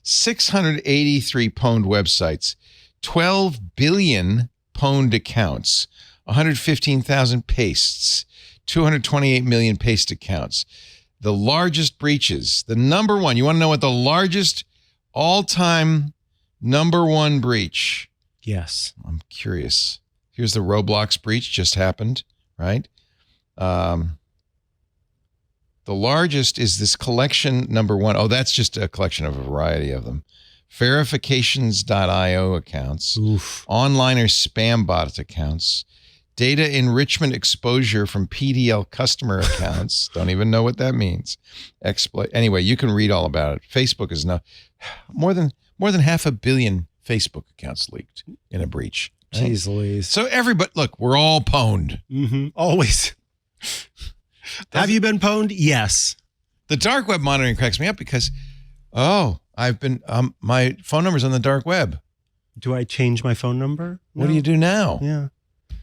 Speaker 1: 683 pwned websites, 12 billion pwned accounts, 115,000 pastes, 228 million paste accounts. the largest breaches. The number one. You want to know what the largest all-time number one breach?
Speaker 2: Yes.
Speaker 1: I'm curious. Here's the Roblox breach just happened, right? The largest is this collection number one. Oh, that's just a collection of a variety of them. Verifications.io accounts, onliner spam bot accounts, data enrichment exposure from PDL customer accounts. Don't even know what that means. Exploit. Anyway, you can read all about it. Facebook is now more than 500 million Facebook accounts leaked in a breach. Right?
Speaker 2: Jeez Louise.
Speaker 1: So everybody, look, we're all pwned.
Speaker 2: Mm-hmm. Always. Have you been pwned? Yes.
Speaker 1: The dark web monitoring cracks me up because, I've been, my phone number's on the dark web.
Speaker 2: Do I change my phone number?
Speaker 1: What do you do now?
Speaker 2: Yeah.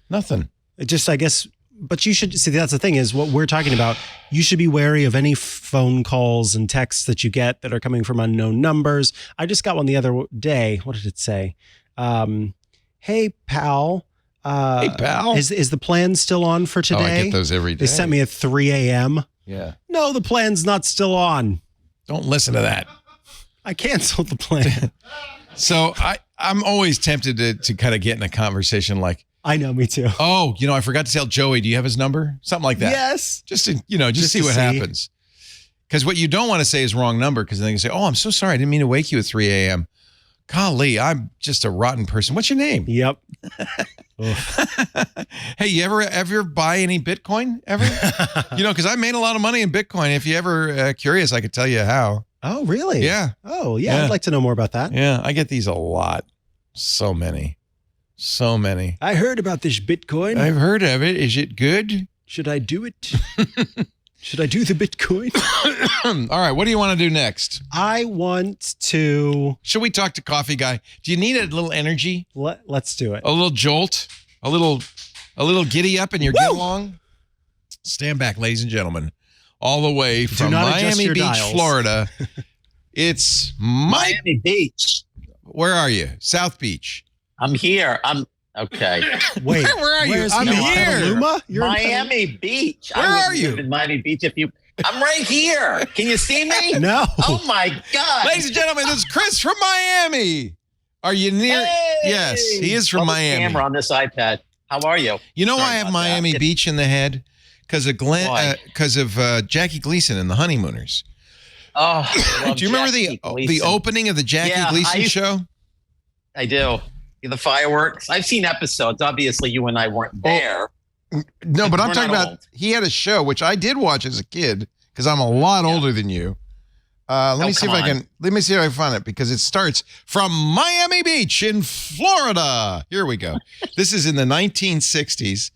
Speaker 1: Nothing.
Speaker 2: It just, I guess, but you should see, that's the thing is what we're talking about. You should be wary of any phone calls and texts that you get that are coming from unknown numbers. I just got one the other day. What did it say? Hey, pal.
Speaker 1: Hey, pal.
Speaker 2: Is the plan still on for today?
Speaker 1: Oh, I get those every day.
Speaker 2: They sent me at 3 a.m.
Speaker 1: Yeah.
Speaker 2: No, the plan's not still on.
Speaker 1: Don't listen to that.
Speaker 2: I canceled the plan.
Speaker 1: So I'm always tempted to kind of get in a conversation like,
Speaker 2: I know, me too.
Speaker 1: Oh, I forgot to tell Joey, do you have his number? Something like that.
Speaker 2: Yes.
Speaker 1: Just to, just see what happens. Because what you don't want to say is wrong number, because then they can say, oh, I'm so sorry. I didn't mean to wake you at 3 a.m. Golly, I'm just a rotten person. What's your name?
Speaker 2: Yep.
Speaker 1: Hey, you ever buy any Bitcoin ever? Because I made a lot of money in Bitcoin. If you ever curious, I could tell you how.
Speaker 2: Oh, really?
Speaker 1: Yeah.
Speaker 2: Oh, yeah. I'd like to know more about that.
Speaker 1: Yeah, I get these a lot. So many.
Speaker 2: I heard about this Bitcoin.
Speaker 1: I've heard of it. Is it good?
Speaker 2: Should I do it? Should I do the Bitcoin?
Speaker 1: All right. What do you want to do next?
Speaker 2: I want to.
Speaker 1: Should we talk to Coffee Guy? Do you need a little energy?
Speaker 2: Let's do it.
Speaker 1: A little jolt? A little giddy up in your get along? Stand back, ladies and gentlemen. All the way from Miami Beach,
Speaker 2: dials.
Speaker 1: Florida. It's
Speaker 14: Miami Beach.
Speaker 1: Where are you? South Beach.
Speaker 14: I'm here. Okay.
Speaker 2: Wait,
Speaker 1: where are you? I'm here.
Speaker 2: Petaluma?
Speaker 14: You're Miami Beach.
Speaker 1: Where are you?
Speaker 14: In Miami Beach. I'm right here. Can you see me?
Speaker 2: No.
Speaker 14: Oh my God.
Speaker 1: Ladies and gentlemen, this is Chris from Miami. Are you near?
Speaker 14: Hey!
Speaker 1: Yes, he is from Miami.
Speaker 14: Camera on this iPad. How are you?
Speaker 1: You know why I have Miami Beach in the head? Because of Jackie Gleason and the Honeymooners.
Speaker 14: Oh,
Speaker 1: do you remember the opening of the Jackie Gleason show?
Speaker 14: I do. The fireworks. I've seen episodes. Obviously, you and I weren't there.
Speaker 1: No, but I'm talking about he had a show which I did watch as a kid because I'm a lot older than you. Let me see if I can find it because it starts from Miami Beach in Florida. Here we go. This is in the 1960s,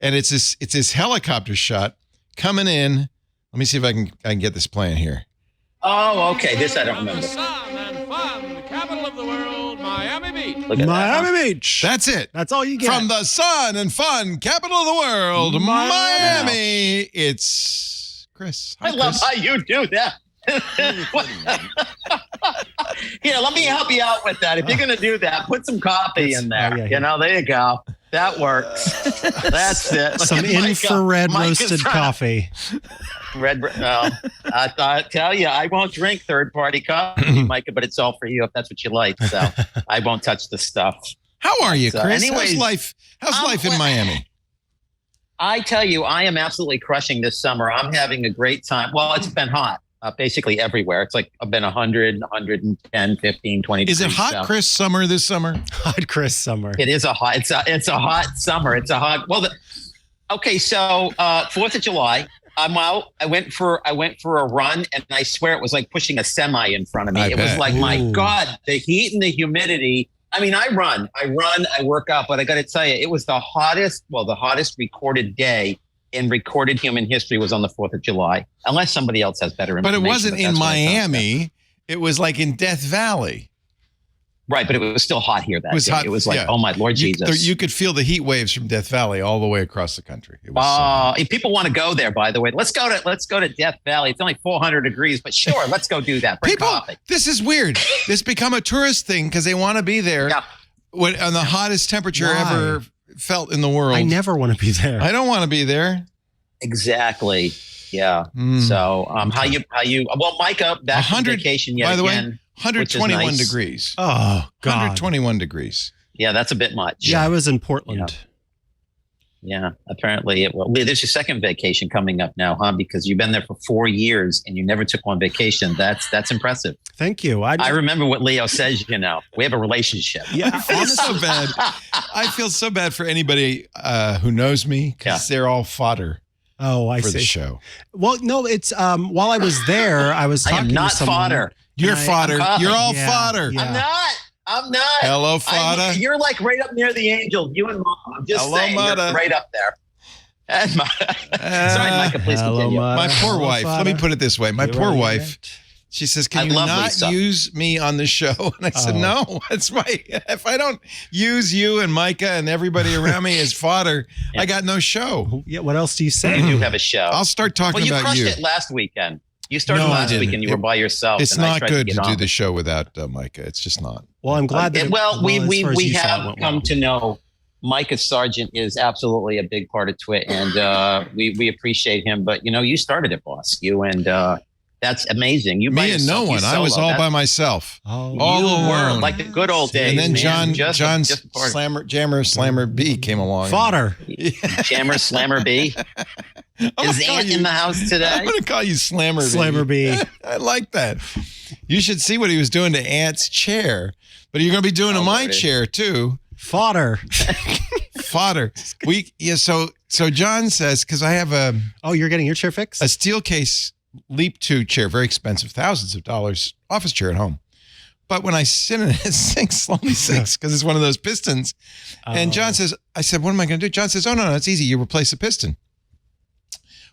Speaker 1: and it's this helicopter shot coming in. Let me see if I can get this playing here.
Speaker 14: Oh, okay. This I don't remember.
Speaker 15: The sun and fun, the capital of the world, Miami Beach.
Speaker 2: Miami Beach.
Speaker 1: That's it.
Speaker 2: That's all you get.
Speaker 1: From the sun and fun capital of the world, Miami. It's Chris.
Speaker 14: Hi, I love how you do that. Here, let me help you out with that. If you're going to do that, put some coffee in there. There you go. That works. That's it.
Speaker 2: Some infrared roasted coffee.
Speaker 14: I tell you, I won't drink third-party coffee, Micah, but it's all for you if that's what you like. So I won't touch the stuff.
Speaker 1: How are you, Chris?
Speaker 14: Anyways,
Speaker 1: how's life in Miami?
Speaker 14: I tell you, I am absolutely crushing this summer. I'm having a great time. Well, it's been hot. Basically everywhere. It's like I've been 100, 110, 15, 20.
Speaker 1: Is it hot, Chris, summer this summer?
Speaker 2: Hot Chris summer.
Speaker 14: It is it's a hot summer. It's a hot. Well, okay. So 4th of July, I'm out. I went for a run, and I swear it was like pushing a semi in front of me. It was like, my God, the heat and the humidity. I mean, I run, I work out, but I got to tell you, it was the hottest recorded day in recorded human history was on the 4th of July, unless somebody else has better information.
Speaker 1: But it wasn't in Miami. It was like in Death Valley.
Speaker 14: Right, but it was still hot here that day.
Speaker 1: Hot,
Speaker 14: it was like, oh my Lord Jesus.
Speaker 1: You could feel the heat waves from Death Valley all the way across the country. It was
Speaker 14: if people want to go there, by the way, let's go to Death Valley. It's only 400 degrees, but sure, let's go do that. Bring coffee.
Speaker 1: This is weird. This become a tourist thing because they want to be there on the hottest temperature ever felt in the world.
Speaker 2: I never want to be there.
Speaker 1: I don't want to be there.
Speaker 14: Exactly. Yeah. So, well, Micah, back from vacation yet
Speaker 1: by the
Speaker 14: again.
Speaker 1: way, 121
Speaker 14: nice.
Speaker 1: degrees.
Speaker 2: Oh, God.
Speaker 1: 121 degrees.
Speaker 14: Yeah, that's a bit much.
Speaker 2: Yeah, I was in Portland.
Speaker 14: Yeah, apparently. There's your second vacation coming up now, huh? Because you've been there for 4 years and you never took one vacation. That's impressive.
Speaker 2: Thank you.
Speaker 14: I remember what Leo says, you know. We have a relationship.
Speaker 2: Yeah,
Speaker 1: I feel so bad. I feel so bad for anybody who knows me because they're all fodder.
Speaker 2: Oh, I
Speaker 1: for
Speaker 2: see.
Speaker 1: the show.
Speaker 2: Well, no, it's while I was there, I was talking
Speaker 14: I am not
Speaker 2: to someone.
Speaker 14: fodder.
Speaker 1: You're fodder. You're all fodder.
Speaker 2: Yeah.
Speaker 14: I'm not.
Speaker 1: Hello, fodder.
Speaker 14: You're like right up near the angels. You and Mom. I'm just
Speaker 1: Hello,
Speaker 14: saying.
Speaker 1: Mata.
Speaker 14: You're right up there. Sorry, Micah, please continue.
Speaker 1: My poor wife.
Speaker 2: Fodder.
Speaker 1: Let me put it this way. My poor wife. She says, "Can you not
Speaker 14: Lisa.
Speaker 1: use me on the show?" And I said, "No, it's if I don't use you and Micah and everybody around me as fodder, I got no show."
Speaker 2: Yeah. What else do you say?
Speaker 14: You do have a show.
Speaker 1: I'll start talking
Speaker 14: well, you
Speaker 1: about
Speaker 14: crushed
Speaker 1: you.
Speaker 14: it last weekend. You started
Speaker 1: No, I
Speaker 14: last
Speaker 1: didn't.
Speaker 14: week and you were by yourself.
Speaker 1: It's
Speaker 14: and I
Speaker 1: not
Speaker 14: tried
Speaker 1: good
Speaker 14: to
Speaker 1: to
Speaker 14: get
Speaker 1: do
Speaker 14: on.
Speaker 1: the show without Micah. It's just not.
Speaker 2: Well, I'm glad that.
Speaker 14: We have come to know Micah Sargent is absolutely a big part of Twit, and we appreciate him. But you started it, boss. You and that's amazing. You
Speaker 1: Me and no one. I was all by myself.
Speaker 2: Oh,
Speaker 1: all
Speaker 14: you
Speaker 1: alone.
Speaker 14: were like the good old days.
Speaker 1: And then
Speaker 14: man.
Speaker 1: John's Slammer B came along.
Speaker 2: Fodder.
Speaker 14: Jammer Slammer B. Is Ant in the house today?
Speaker 1: I'm going to call you Slammer B.
Speaker 2: Slammer B.
Speaker 1: I like that. You should see what he was doing to Ant's chair, but you're going to be doing to my chair too.
Speaker 2: Fodder.
Speaker 1: Fodder. So John says, because I have
Speaker 2: you're getting your chair fixed?
Speaker 1: A steel case Leap 2 chair, very expensive, thousands of dollars, office chair at home. But when I sit in it, it slowly sinks because it's one of those pistons. And John says, I said, what am I going to do? John says, oh, no, it's easy. You replace the piston.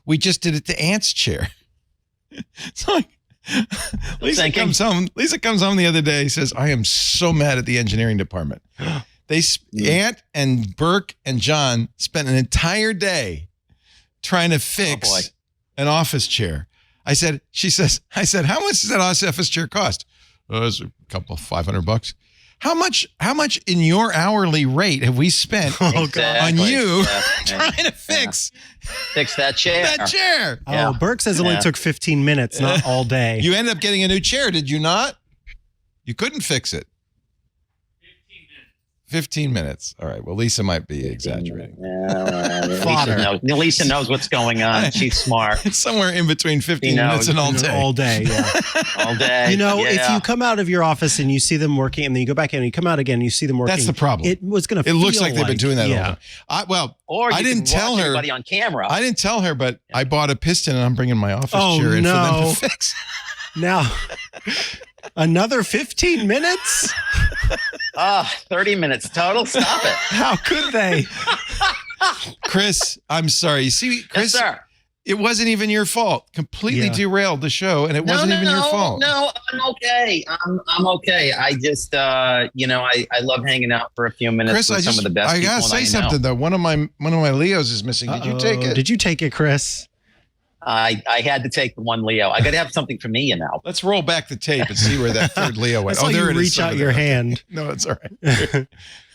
Speaker 1: We just did it to Ant's chair. So Lisa comes home the other day, says, I am so mad at the engineering department. Ant and Burke and John spent an entire day trying to fix an office chair. I said, how much does that office chair cost? It's a couple of $500. How much in your hourly rate have we spent on you trying to fix
Speaker 14: that chair?
Speaker 1: That chair.
Speaker 2: Oh, Burke says it only took 15 minutes, not all day.
Speaker 1: You ended up getting a new chair, did you not? You couldn't fix it. 15 minutes. All right. Well, Lisa might be exaggerating.
Speaker 14: Lisa knows what's going on. She's smart.
Speaker 1: It's somewhere in between 15 minutes and all day.
Speaker 2: All day, yeah.
Speaker 14: All day.
Speaker 2: If you come out of your office and you see them working and then you go back in and you come out again and you see them working.
Speaker 1: That's the problem.
Speaker 2: It was going to
Speaker 1: It looks like they've been doing that all the time. I didn't tell her.
Speaker 14: Everybody on camera.
Speaker 1: I didn't tell her, but I bought a piston and I'm bringing my office chair in for them to fix.
Speaker 2: Now, another 15 minutes?
Speaker 14: 30 minutes total. Stop it.
Speaker 2: How could they?
Speaker 1: Chris, I'm sorry. You see, Chris,
Speaker 14: yes, sir.
Speaker 1: It wasn't even your fault. Completely derailed the show, and it wasn't even your fault.
Speaker 14: No, I'm okay. I'm okay. I just, I love hanging out for a few minutes with some of the best people. I
Speaker 1: gotta say something though. One of my Leos is missing. Did you take it?
Speaker 2: Did you take it, Chris?
Speaker 14: I had to take take one Leo. I got to have something for me,
Speaker 1: Let's roll back the tape and see where that third Leo went.
Speaker 2: There it is. Reach out your hand.
Speaker 1: No, it's all right.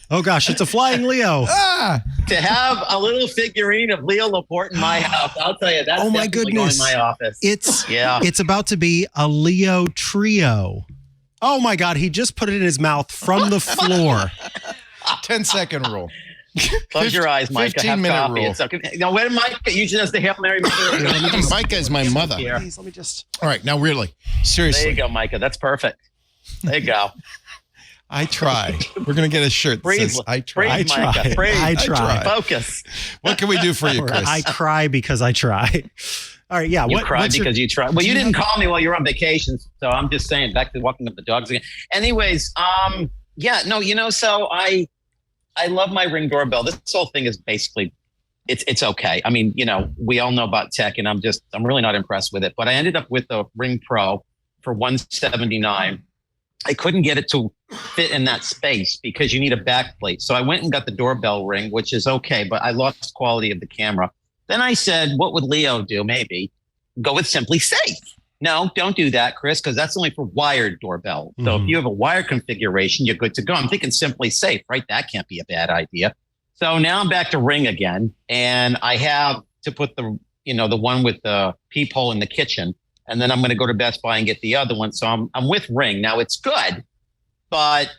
Speaker 2: Oh gosh, it's a flying Leo.
Speaker 14: To have a little figurine of Leo Laporte in my house, I'll tell you, that's
Speaker 2: my goodness.
Speaker 14: Going in my office.
Speaker 2: It's about to be a Leo trio. Oh my God, he just put it in his mouth from the floor.
Speaker 1: 10-second rule.
Speaker 14: Close your eyes, Micah.
Speaker 1: 15-minute rule.
Speaker 14: It's okay. Now, where did Micah usually does the Hail Mary?
Speaker 1: Micah is my mother.
Speaker 2: Please, let me just.
Speaker 1: All right, now really, seriously.
Speaker 14: There you go, Micah. That's perfect. There you go.
Speaker 1: I try. We're going to get a shirt that says, I try.
Speaker 2: I try.
Speaker 14: Focus.
Speaker 1: What can we do for you, Chris?
Speaker 2: I cry because I try. All right, yeah.
Speaker 14: You cry because you try. Well, you didn't call me while you were on vacation, so I'm just saying, back to walking up the dogs again. Anyways, so I love my Ring doorbell. This whole thing is basically, it's okay. I mean, we all know about tech, and I'm really not impressed with it. But I ended up with a Ring Pro for $179. I couldn't get it to fit in that space because you need a back plate. So I went and got the doorbell ring, which is okay, but I lost quality of the camera. Then I said, what would Leo do? Maybe go with Simply Safe. No, don't do that, Chris, because that's only for wired doorbell. So if you have a wire configuration, you're good to go. I'm thinking Simply Safe, right? That can't be a bad idea. So now I'm back to Ring again, and I have to put the the one with the peephole in the kitchen. And then I'm going to go to Best Buy and get the other one. So I'm with Ring. Now it's good, but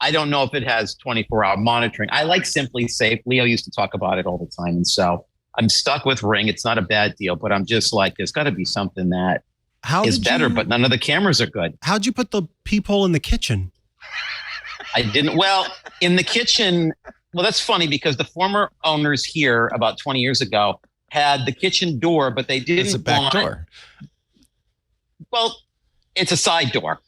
Speaker 14: I don't know if it has 24-hour monitoring. I like Simply Safe. Leo used to talk about it all the time. And so I'm stuck with Ring. It's not a bad deal, but I'm just like, there's got to be something that is better, but none of the cameras are good.
Speaker 2: How'd you put the peephole in the kitchen?
Speaker 14: I didn't. Well, in the kitchen, well, that's funny because the former owners here about 20 years ago had the kitchen door, but they didn't.
Speaker 1: It's a back door.
Speaker 14: Well, it's a side door.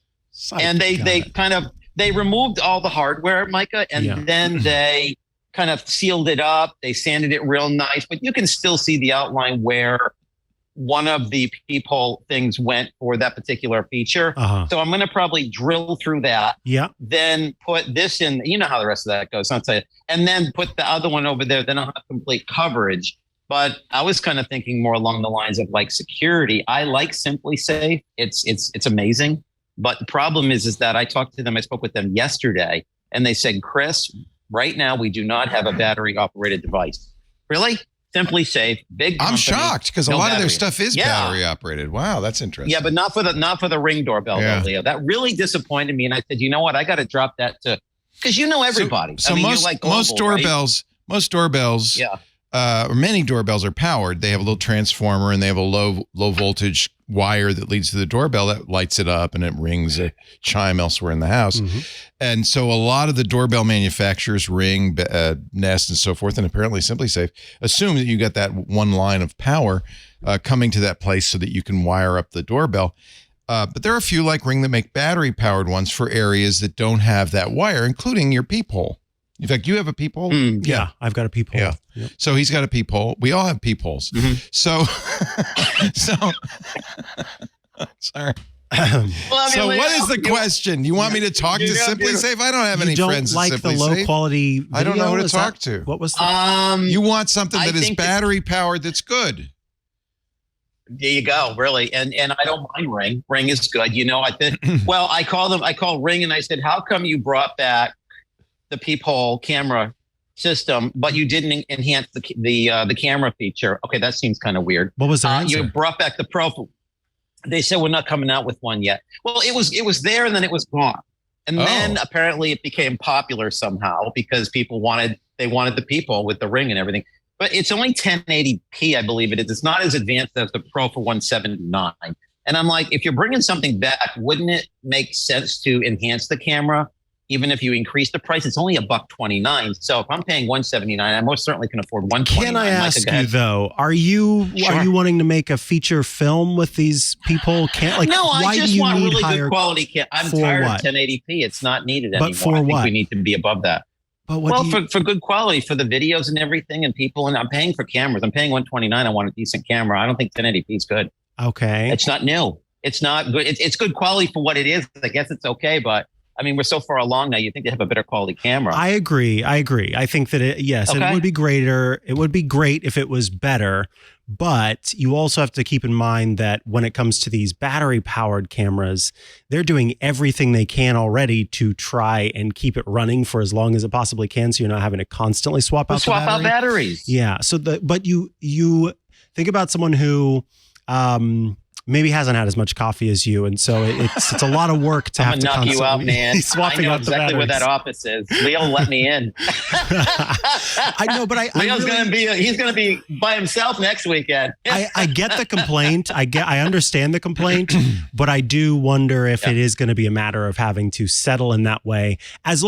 Speaker 14: They removed all the hardware, Micah, and then they kind of sealed it up. They sanded it real nice, but you can still see the outline where one of the peephole things went for that particular feature. So I'm going to probably drill through that.
Speaker 2: Yeah.
Speaker 14: Then put this in. You know how the rest of that goes. And then put the other one over there. Then I'll have complete coverage. But I was kind of thinking more along the lines of like security. I like Simply Safe. It's amazing. But the problem is that I talked to them. I spoke with them yesterday, and they said, Chris, right now we do not have a battery operated device. Really? Simply Safe, big company.
Speaker 1: I'm shocked because a lot of their stuff is battery operated. Wow, that's interesting.
Speaker 14: Yeah, but not for the Ring doorbell, though, Leo. That really disappointed me. And I said, you know what? I got to drop that to because you know everybody.
Speaker 1: So most doorbells, or many doorbells are powered. They have a little transformer and they have a low voltage wire that leads to the doorbell that lights it up and it rings a chime elsewhere in the house. And so a lot of the doorbell manufacturers, Ring, Nest, and so forth, and apparently Simply Safe, assume that you got that one line of power coming to that place so that you can wire up the doorbell. But there are a few like Ring that make battery powered ones for areas that don't have that wire, including your peephole. In fact, you have a peephole?
Speaker 2: Yeah, I've got a peephole.
Speaker 1: Yeah. Yep. So he's got a peephole. We all have peepholes. So sorry. So what is the question? You want me to talk to Simply Safe? I don't have any friends
Speaker 2: like
Speaker 1: at Simply
Speaker 2: the low
Speaker 1: Safe.
Speaker 2: quality video?
Speaker 1: I don't know who to talk to.
Speaker 2: What was the
Speaker 1: you want something that is battery powered that's good.
Speaker 14: There you go, really. And I don't mind Ring. Ring is good. I called Ring and I said, how come you brought back the peephole camera system, but you didn't enhance the camera feature? Okay, that seems kind of weird.
Speaker 2: What was the answer?
Speaker 14: You brought back the Pro. They said we're not coming out with one yet. Well, it was there and then it was gone. And then apparently it became popular somehow because people wanted the peephole with the Ring and everything. But it's only 1080p, I believe it is. It's not as advanced as the Pro for 179. And I'm like, if you're bringing something back, wouldn't it make sense to enhance the camera? Even if you increase the price, it's only $129. So if I'm paying $179, I most certainly can afford $129.
Speaker 2: Can I ask you though? Are you wanting to make a feature film with these people?
Speaker 14: No, I just want really good quality. I'm tired of 1080p. It's not needed anymore.
Speaker 2: But for
Speaker 14: I think
Speaker 2: what?
Speaker 14: we need to be above that.
Speaker 2: But
Speaker 14: for good quality, for the videos and everything, and people. And I'm paying for cameras. I'm paying $129. I want a decent camera. I don't think 1080p is good.
Speaker 2: Okay,
Speaker 14: it's not new. It's not good. It's good quality for what it is. I guess it's okay, but. I mean, we're so far along now. You think they have a better quality camera?
Speaker 2: I agree. I think that it would be greater. It would be great if it was better. But you also have to keep in mind that when it comes to these battery powered cameras, they're doing everything they can already to try and keep it running for as long as it possibly can. So you're not having to constantly swap out
Speaker 14: batteries.
Speaker 2: Yeah. But you think about someone who, maybe hasn't had as much coffee as you, and so it's a lot of work to have to
Speaker 14: knock you out, man.
Speaker 2: Swapping
Speaker 14: I know
Speaker 2: out the
Speaker 14: exactly where
Speaker 2: batteries.
Speaker 14: that office is. Leo let me in.
Speaker 2: I know, but
Speaker 14: Leo's he's gonna be by himself next weekend.
Speaker 2: I get the complaint. I understand the complaint, but I do wonder if it is going to be a matter of having to settle in that way. Because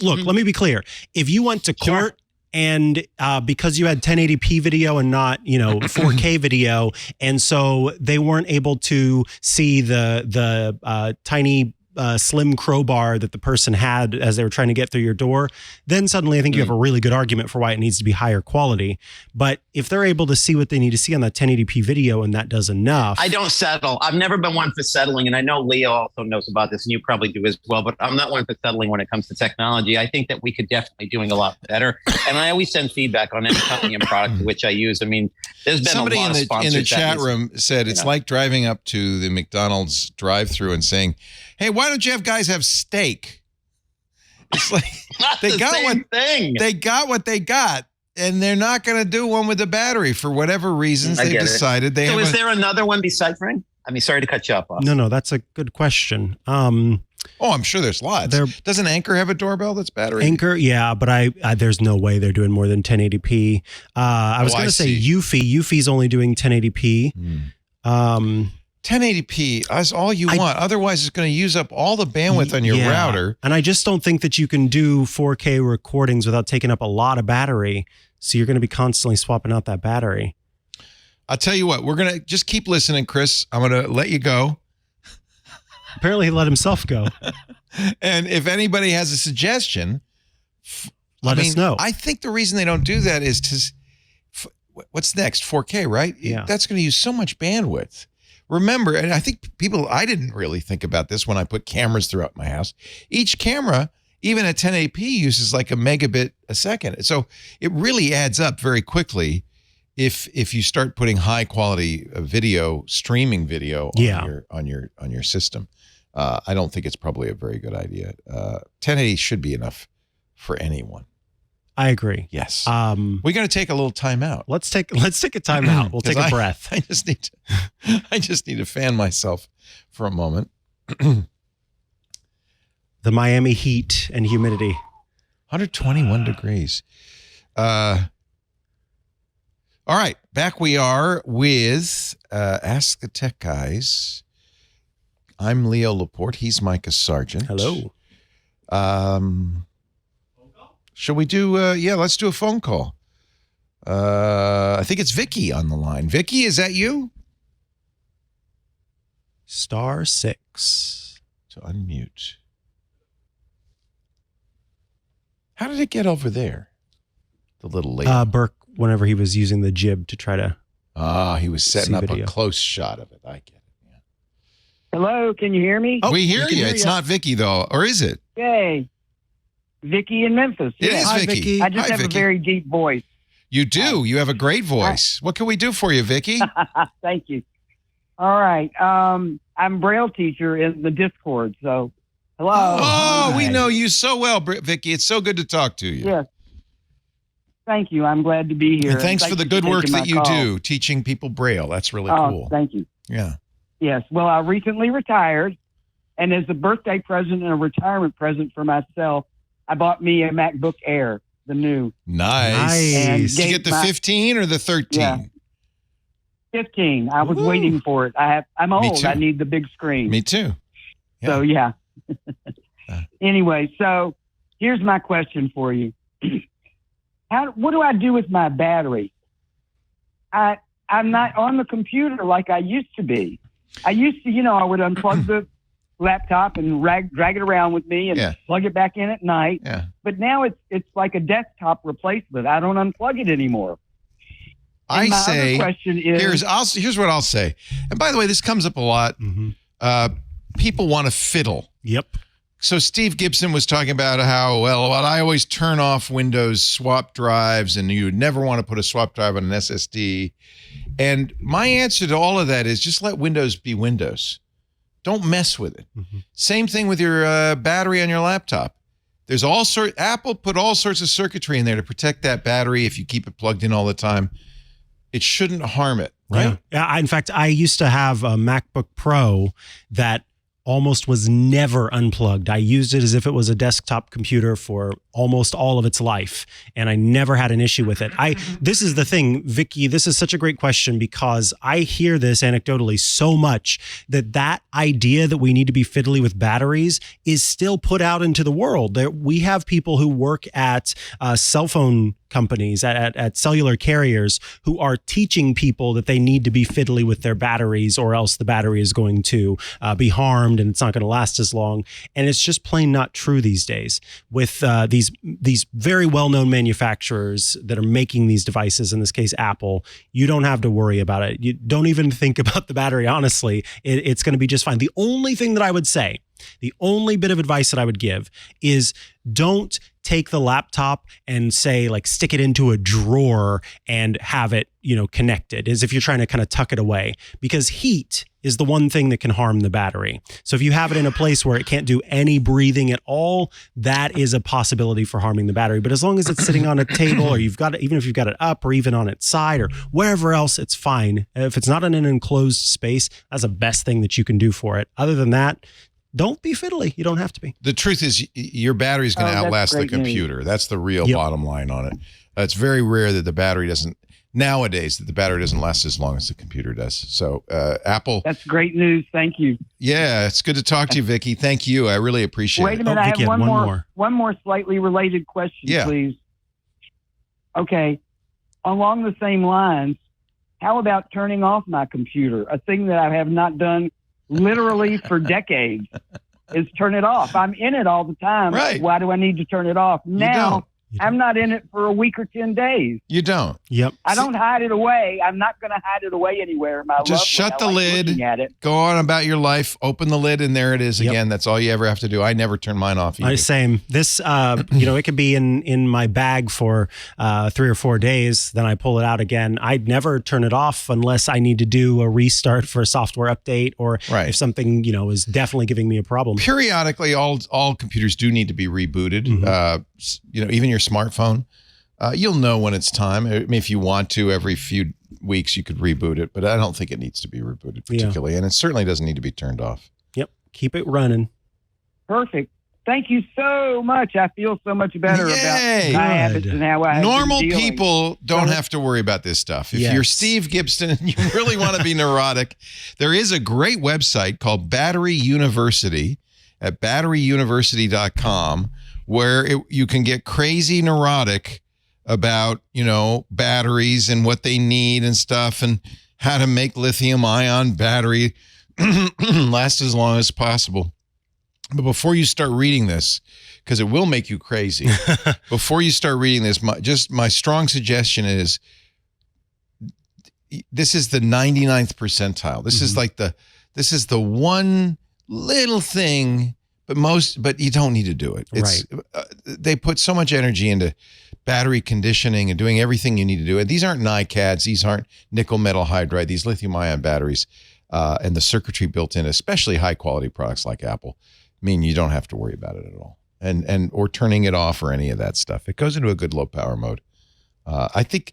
Speaker 2: look, let me be clear. If you went to court. And because you had 1080p video and not, 4K video, and so they weren't able to see the tiny slim crowbar that the person had as they were trying to get through your door, then suddenly I think you have a really good argument for why it needs to be higher quality. But if they're able to see what they need to see on that 1080p video and that does enough.
Speaker 14: I don't settle. I've never been one for settling. And I know Leo also knows about this and you probably do as well, but I'm not one for settling when it comes to technology. I think that we could definitely doing a lot better. And I always send feedback on any company and product which I use. I mean, there's been
Speaker 1: somebody
Speaker 14: a lot of sponsors
Speaker 1: in the chat room said it's like driving up to the McDonald's drive-thru and saying, hey, why don't you have guys have steak? It's like they got what they got. and they're not going to do one with the battery for whatever reasons they've decided.
Speaker 14: So is there another one besides Ring? I mean, sorry to cut you off.
Speaker 2: No, that's a good question.
Speaker 1: I'm sure there's lots. Doesn't Anchor have a doorbell that's battery?
Speaker 2: Anchor, yeah, but I there's no way they're doing more than 1080p. I was going to say Eufy. Eufy's only doing 1080p.
Speaker 1: 1080p is all you want. Otherwise, it's going to use up all the bandwidth on your router.
Speaker 2: And I just don't think that you can do 4K recordings without taking up a lot of battery. So you're going to be constantly swapping out that battery.
Speaker 1: I'll tell you what, we're going to just keep listening, Chris. I'm going to let you go.
Speaker 2: Apparently he let himself go.
Speaker 1: And if anybody has a suggestion,
Speaker 2: let us know.
Speaker 1: I think the reason they don't do that is to, what's next? 4K, right?
Speaker 2: Yeah.
Speaker 1: That's going to use so much bandwidth. Remember, and I think I didn't really think about this when I put cameras throughout my house. Each camera, even at 1080p, uses like a megabit a second. So it really adds up very quickly if you start putting high quality video, streaming video on your system. I don't think it's probably a very good idea. 1080 should be enough for anyone.
Speaker 2: I agree.
Speaker 1: Yes. We got to take a little time out.
Speaker 2: Let's take a time out. We'll take a breath.
Speaker 1: I just need to fan myself for a moment.
Speaker 2: The Miami heat and humidity.
Speaker 1: 121 degrees. All right, back we are with Ask the Tech Guys. I'm Leo Laporte. He's Micah Sargent.
Speaker 2: Hello.
Speaker 1: Shall we do, let's do a phone call. I think it's Vicky on the line. Vicky, is that you?
Speaker 2: *6.
Speaker 1: To unmute. How did it get over there? The little lady.
Speaker 2: Burke, whenever he was using the jib to try to.
Speaker 1: He was setting up a close shot of it. I get it. Yeah.
Speaker 16: Hello, can you hear me?
Speaker 1: We hear you. It's not Vicky though, or is it?
Speaker 16: Yay. Vicky in Memphis.
Speaker 1: It is
Speaker 16: Hi,
Speaker 1: Vicky.
Speaker 16: I just have
Speaker 1: Vicky.
Speaker 16: a very deep voice.
Speaker 1: You do. You have a great voice. What can we do for you, Vicky?
Speaker 16: Thank you. All right. I'm a Braille teacher in the Discord. So, hello.
Speaker 1: Oh, we know you so well, Vicky. It's so good to talk to you.
Speaker 16: Yes. Thank you. I'm glad to be here.
Speaker 1: And thanks for the good work that you
Speaker 16: call.
Speaker 1: do, teaching people Braille. That's really cool.
Speaker 16: Thank you.
Speaker 1: Yeah.
Speaker 16: Yes. Well, I recently retired, and as a birthday present and a retirement present for myself, I bought me a MacBook Air, the new.
Speaker 1: Nice.
Speaker 16: And
Speaker 1: Did you get the 15 or the 13?
Speaker 16: Yeah. 15. I was waiting for it. I'm old. I need the big screen.
Speaker 1: Me too.
Speaker 16: Yeah. So, yeah. Anyway, so here's my question for you. What do I do with my battery? I'm not on the computer like I used to be. I used to, I would unplug the laptop and drag it around with me and plug it back in at night.
Speaker 1: Yeah.
Speaker 16: But now it's like a desktop replacement. I don't unplug it anymore.
Speaker 1: I say,
Speaker 16: other question is,
Speaker 1: here's what I'll say. And by the way, this comes up a lot.
Speaker 2: Mm-hmm.
Speaker 1: People want to fiddle.
Speaker 2: Yep.
Speaker 1: So Steve Gibson was talking about how, I always turn off Windows swap drives, and you would never want to put a swap drive on an SSD. And my answer to all of that is just let Windows be Windows. Don't mess with it. Mm-hmm. Same thing with your battery on your laptop. There's Apple put all sorts of circuitry in there to protect that battery if you keep it plugged in all the time. It shouldn't harm it, right?
Speaker 2: Yeah. In fact, I used to have a MacBook Pro that almost was never unplugged. I used it as if it was a desktop computer for almost all of its life, and I never had an issue with it. This is the thing, Vicky, this is such a great question because I hear this anecdotally so much that idea that we need to be fiddly with batteries is still put out into the world. We have people who work at cell phone companies, at cellular carriers, who are teaching people that they need to be fiddly with their batteries or else the battery is going to be harmed and it's not going to last as long. And it's just plain not true these days with these very well-known manufacturers that are making these devices, in this case, Apple. You don't have to worry about it. You don't even think about the battery, honestly. It's going to be just fine. The only thing that I would say, the only bit of advice that I would give is don't take the laptop and say like stick it into a drawer and have it, connected, as if you're trying to kind of tuck it away, because heat is the one thing that can harm the battery. So if you have it in a place where it can't do any breathing at all, that is a possibility for harming the battery. But as long as it's sitting on a table, or you've got it, even if you've got it up or even on its side or wherever else, it's fine. If it's not in an enclosed space, that's the best thing that you can do for it. Other than that, don't be fiddly. You don't have to be.
Speaker 1: The truth is your battery is going to outlast the computer. That's the real bottom line on it. It's very rare that the battery doesn't last as long as the computer does. So Apple.
Speaker 16: That's great news. Thank you.
Speaker 1: Yeah, it's good to talk to you, Vicky. Thank you. I really appreciate it.
Speaker 16: Wait a minute. I have one more slightly related question, please. Okay. Along the same lines, how about turning off my computer? A thing that I have not done literally for decades is turn it off. I'm in it all the time.
Speaker 1: Right.
Speaker 16: Why do I need to turn it off? Now, I'm not in it for a week or 10 days.
Speaker 1: You don't.
Speaker 2: Yep.
Speaker 16: I don't hide it away. I'm not going to hide it away anywhere.
Speaker 1: Just shut the lid, go on about your life, open the lid, and there it is again. That's all you ever have to do. I never turn mine off either.
Speaker 2: Same. This, it could be in my bag for 3 or 4 days. Then I pull it out again. I'd never turn it off unless I need to do a restart for a software update, or if something, is definitely giving me a problem.
Speaker 1: Periodically, all computers do need to be rebooted. Even your smartphone, you'll know when it's time. I mean, if you want to, every few weeks you could reboot it, but I don't think it needs to be rebooted particularly, and it certainly doesn't need to be turned off.
Speaker 2: Yep, keep it running.
Speaker 16: Perfect. Thank you so much. I feel so much better about my habits and how I have
Speaker 1: Normal
Speaker 16: been dealing.
Speaker 1: People don't have to worry about this stuff. If you're Steve Gibson and you really want to be neurotic, there is a great website called Battery University at batteryuniversity.com, where you can get crazy neurotic about, batteries and what they need and stuff, and how to make lithium ion battery last as long as possible. But before you start reading this, because it will make you crazy, before you start reading this, my strong suggestion is, this is the 99th percentile. This is like this is the one little thing. But you don't need to do it. They put so much energy into battery conditioning and doing everything you need to do. And these aren't NiCads. These aren't nickel metal hydride. These lithium ion batteries and the circuitry built in, especially high quality products like Apple, mean you don't have to worry about it at all. Or turning it off or any of that stuff. It goes into a good low power mode. I think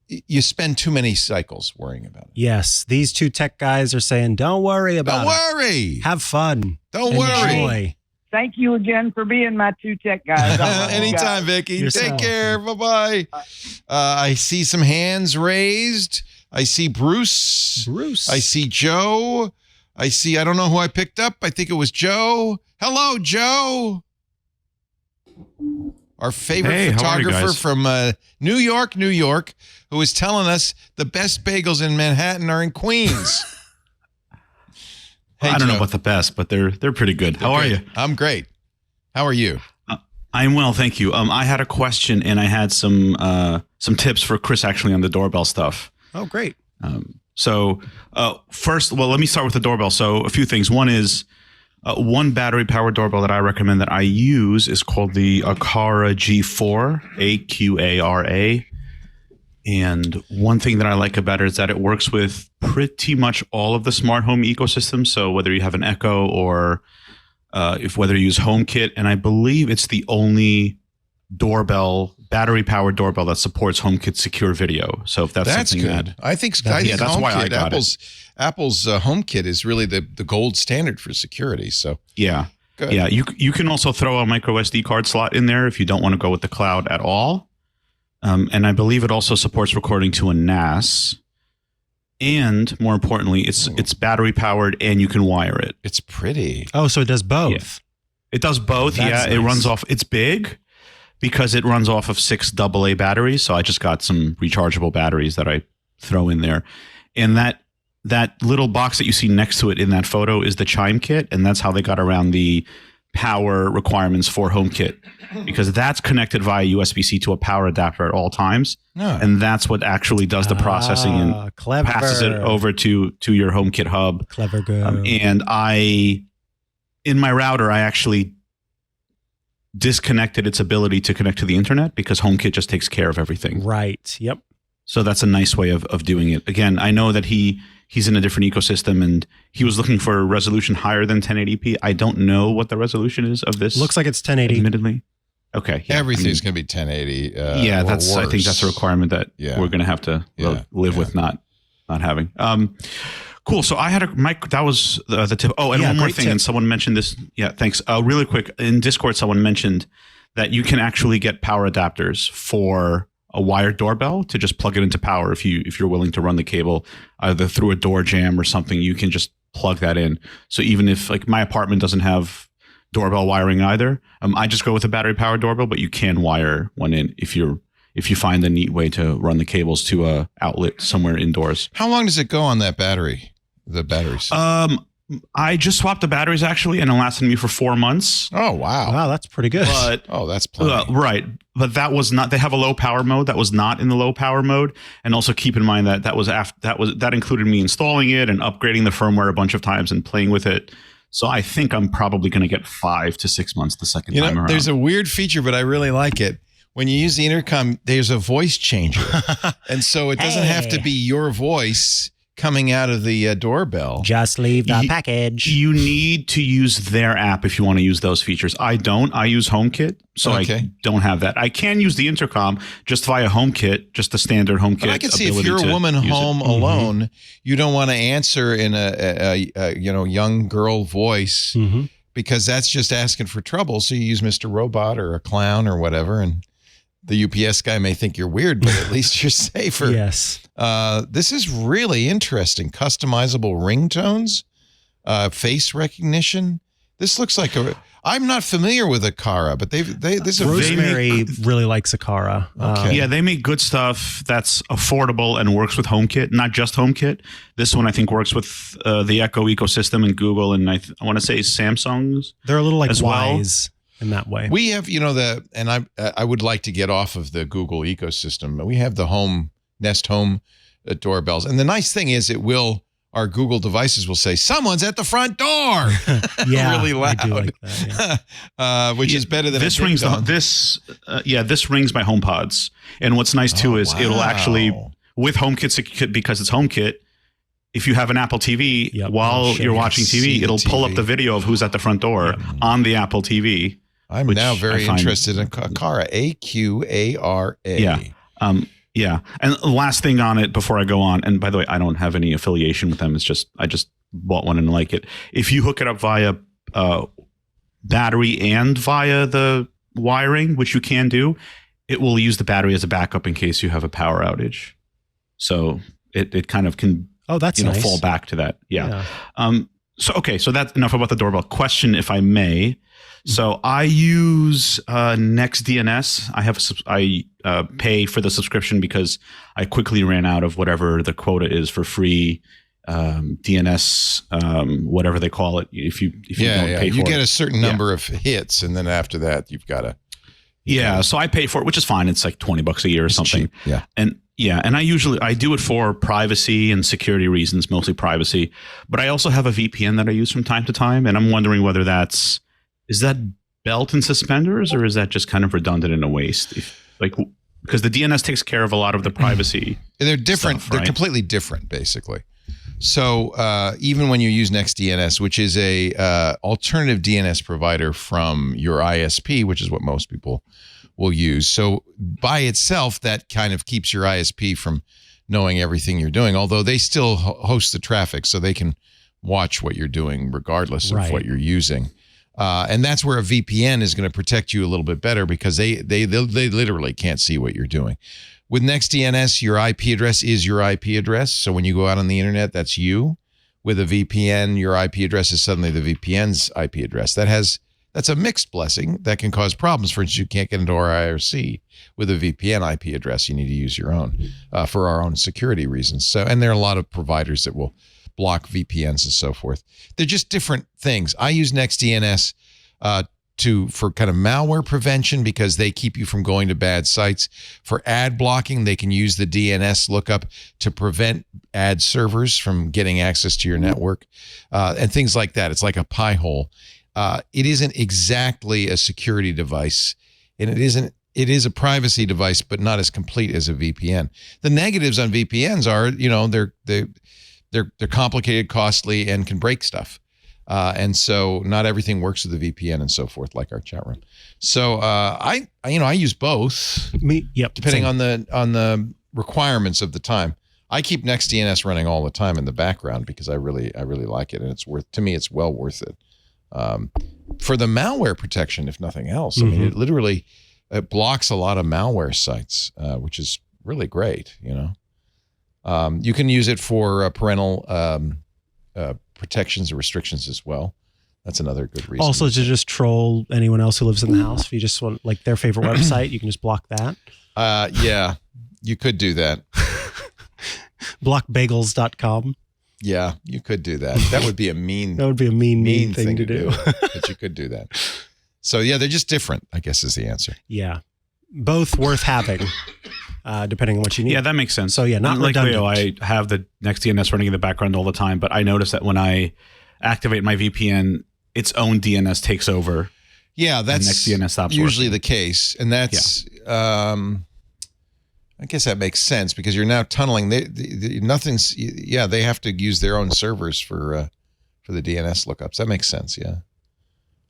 Speaker 1: you spend too many cycles worrying about it.
Speaker 2: Yes, these two tech guys are saying, don't worry about it.
Speaker 1: Don't worry.
Speaker 2: Have fun.
Speaker 1: Don't worry.
Speaker 16: Thank you again for being my two tech guys.
Speaker 1: Anytime, Vicky. Take care. Bye-bye. I see some hands raised. I see Bruce. I see Joe. I don't know who I picked up. I think it was Joe. Hello, Joe. Our favorite photographer from New York, who is telling us the best bagels in Manhattan are in Queens.
Speaker 17: I don't know about the best, but they're pretty good. How are you?
Speaker 1: I'm great. How are you?
Speaker 17: I'm well, thank you. I had a question, and I had some tips for Chris actually on the doorbell stuff.
Speaker 2: Oh, great.
Speaker 17: First, let me start with the doorbell. So a few things. One is one battery powered doorbell that I recommend that I use is called the Aqara G4, AQARA. And one thing that I like about it is that it works with pretty much all of the smart home ecosystem. So whether you have an Echo or whether you use HomeKit, and I believe it's the only battery powered doorbell that supports HomeKit secure video. So if that's something
Speaker 1: good. I think that's
Speaker 17: HomeKit,
Speaker 1: why I got Apple's HomeKit is really the gold standard for security. So
Speaker 17: yeah, good. Yeah, you can also throw a micro SD card slot in there if you don't want to go with the cloud at all. And I believe it also supports recording to a NAS. And more importantly, it's battery powered and you can wire it.
Speaker 1: It's pretty.
Speaker 2: Oh, so it does both.
Speaker 17: Yeah. It does both. That's nice. It runs off. It's big because it runs off of 6 AA batteries. So I just got some rechargeable batteries that I throw in there. And that little box that you see next to it in that photo is the Chime kit. And that's how they got around the power requirements for HomeKit, because that's connected via USB-C to a power adapter at all times. And that's what actually does the processing and passes it over to your HomeKit hub.
Speaker 2: Clever girl.
Speaker 17: And in my router, I actually disconnected its ability to connect to the internet because HomeKit just takes care of everything.
Speaker 2: Right. Yep.
Speaker 17: So that's a nice way of doing it. Again, I know that he's in a different ecosystem and he was looking for a resolution higher than 1080p. I don't know what the resolution is of this.
Speaker 2: Looks like it's 1080.
Speaker 17: Admittedly. Okay. Yeah,
Speaker 1: Everything's going to be 1080.
Speaker 17: Yeah,
Speaker 1: I
Speaker 17: think that's a requirement that we're going to have to live with not having. Cool. So I had that was the tip. Oh, and one more thing. Tip. And someone mentioned this. Yeah, thanks. Really quick, in Discord, someone mentioned that you can actually get power adapters for a wired doorbell to just plug it into power. If you're willing to run the cable either through a door jamb or something, you can just plug that in. So even if like my apartment doesn't have doorbell wiring either, I just go with a battery powered doorbell, but you can wire one in if you find a neat way to run the cables to a outlet somewhere indoors.
Speaker 1: How long does it go on that battery? The batteries?
Speaker 17: I just swapped the batteries actually, and it lasted me for 4 months.
Speaker 1: Oh wow!
Speaker 2: Wow, that's pretty good.
Speaker 17: But
Speaker 1: that's plenty.
Speaker 17: Right. But that was not. They have a low power mode that was not in the low power mode, and also keep in mind that included me installing it and upgrading the firmware a bunch of times and playing with it. So I think I'm probably going to get 5 to 6 months the second time around.
Speaker 1: There's a weird feature, but I really like it. When you use the intercom, there's a voice changer, and so it doesn't have to be your voice coming out of the doorbell.
Speaker 2: Just leave the package.
Speaker 17: You need to use their app if you want to use those features. I don't. I use HomeKit, so I don't have that. I can use the intercom just via HomeKit, just the standard HomeKit.
Speaker 1: But I can see if you're a woman home alone, you don't want to answer in a young girl voice because that's just asking for trouble. So you use Mr. Robot or a clown or whatever, and the UPS guy may think you're weird, but at least you're safer.
Speaker 2: Yes.
Speaker 1: This is really interesting. Customizable ringtones, face recognition. This looks like I'm not familiar with Aqara, but
Speaker 2: Rosemary really likes Aqara.
Speaker 1: Okay.
Speaker 17: Yeah, they make good stuff that's affordable and works with HomeKit, not just HomeKit. This one I think works with the Echo ecosystem and Google, and I want to say Samsung's.
Speaker 2: They're a little like
Speaker 17: as
Speaker 2: Wise. In that way,
Speaker 1: we have, I would like to get off of the Google ecosystem. We have the Nest Home doorbells, and the nice thing is, our Google devices will say, "Someone's at the front door."
Speaker 2: Yeah,
Speaker 1: really loud,
Speaker 2: I do like that,
Speaker 1: which is better than
Speaker 17: this rings. This rings my HomePods, and what's nice too is it'll actually with HomeKit because it's HomeKit. If you have an Apple TV while you're watching TV, it'll pull up the video of who's at the front door on the Apple TV.
Speaker 1: I'm now very interested in Aqara. Aqara.
Speaker 17: Yeah. And the last thing on it before I go on, and by the way, I don't have any affiliation with them. It's just I just bought one and like it. If you hook it up via battery and via the wiring, which you can do, it will use the battery as a backup in case you have a power outage. So it kind of can
Speaker 2: nice.
Speaker 17: fall back to that. Yeah. So that's enough about the doorbell. Question, if I may. So I use NextDNS. I pay for the subscription because I quickly ran out of whatever the quota is for free DNS, whatever they call it. If you don't pay for it,
Speaker 1: you get a certain number of hits, and then after that, you've got to.
Speaker 17: Yeah, so I pay for it, which is fine. It's like $20 a year or something.
Speaker 1: Cheap. Yeah,
Speaker 17: and I do it for privacy and security reasons, mostly privacy. But I also have a VPN that I use from time to time, and I'm wondering whether is that belt and suspenders, or is that just kind of redundant and a waste? Because the DNS takes care of a lot of the privacy.
Speaker 1: They're different.
Speaker 17: Stuff, right?
Speaker 1: They're completely different, basically. So even when you use NextDNS, which is a alternative DNS provider from your ISP, which is what most people will use. So by itself, that kind of keeps your ISP from knowing everything you're doing, although they still host the traffic, so they can watch what you're doing regardless of what you're using. And that's where a VPN is going to protect you a little bit better because they literally can't see what you're doing. With NextDNS, your IP address is your IP address. So when you go out on the internet, that's you. With a VPN, your IP address is suddenly the VPN's IP address. That's a mixed blessing that can cause problems. For instance, you can't get into our IRC with a VPN IP address. You need to use your own for our own security reasons. So, and there are a lot of providers that will block VPNs and so forth. They're just different things. I use NextDNS for kind of malware prevention because they keep you from going to bad sites. For ad blocking, they can use the DNS lookup to prevent ad servers from getting access to your network and things like that. It's like a pie hole. it isn't exactly a security device, and it is a privacy device, but not as complete as a VPN. The negatives on VPNs are, they're complicated, costly, and can break stuff. And so not everything works with the VPN and so forth, like our chat room. So I use both. Depending on the requirements of the time. I keep NextDNS running all the time in the background because I really like it, and it's well worth it. For the malware protection, if nothing else. I mean, it blocks a lot of malware sites, which is really great. You can use it for parental protections or restrictions as well. That's another good reason.
Speaker 2: Also, to just troll anyone else who lives in the house. If you just want like their favorite website, you can just block that.
Speaker 1: Yeah, you could do that.
Speaker 2: Blockbagels.com.
Speaker 1: Yeah, you could do that. That would be a mean.
Speaker 2: That would be a mean thing to do.
Speaker 1: But you could do that. So yeah, they're just different, I guess, is the answer.
Speaker 2: Yeah, both worth having, depending on what you need.
Speaker 17: Yeah, that makes sense.
Speaker 2: So yeah, not
Speaker 17: like
Speaker 2: redundant.
Speaker 17: Leo, I have the NextDNS running in the background all the time, but I notice that when I activate my VPN, its own DNS takes over.
Speaker 1: Yeah, that's
Speaker 17: NextDNS stops
Speaker 1: usually
Speaker 17: working.
Speaker 1: the case, and that's. I guess that makes sense because you're now tunneling. Nothing's. Yeah, they have to use their own servers for the DNS lookups. That makes sense. Yeah.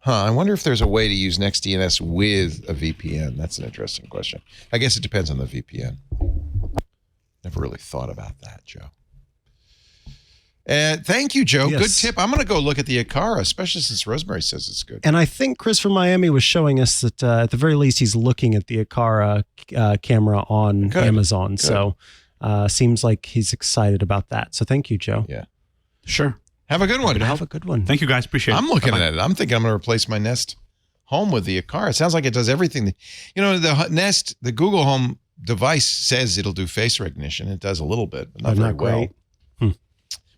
Speaker 1: I wonder if there's a way to use NextDNS with a VPN. That's an interesting question. I guess it depends on the VPN. Never really thought about that, Joe. Thank you, Joe.
Speaker 2: Yes.
Speaker 1: Good tip. I'm going to go look at the Akara, especially since Rosemary says it's good.
Speaker 2: And I think Chris from Miami was showing us that at the very least he's looking at the Akara camera on Amazon. Good. So seems like he's excited about that. So thank you, Joe.
Speaker 1: Yeah.
Speaker 17: Sure.
Speaker 1: Have a good one.
Speaker 2: Have a good one.
Speaker 17: Thank you, guys. Appreciate it.
Speaker 1: I'm looking at it. I'm thinking I'm going to replace my Nest Home with the Akara. It sounds like it does everything. The Nest, the Google Home device says it'll do face recognition. It does a little bit, but not very well.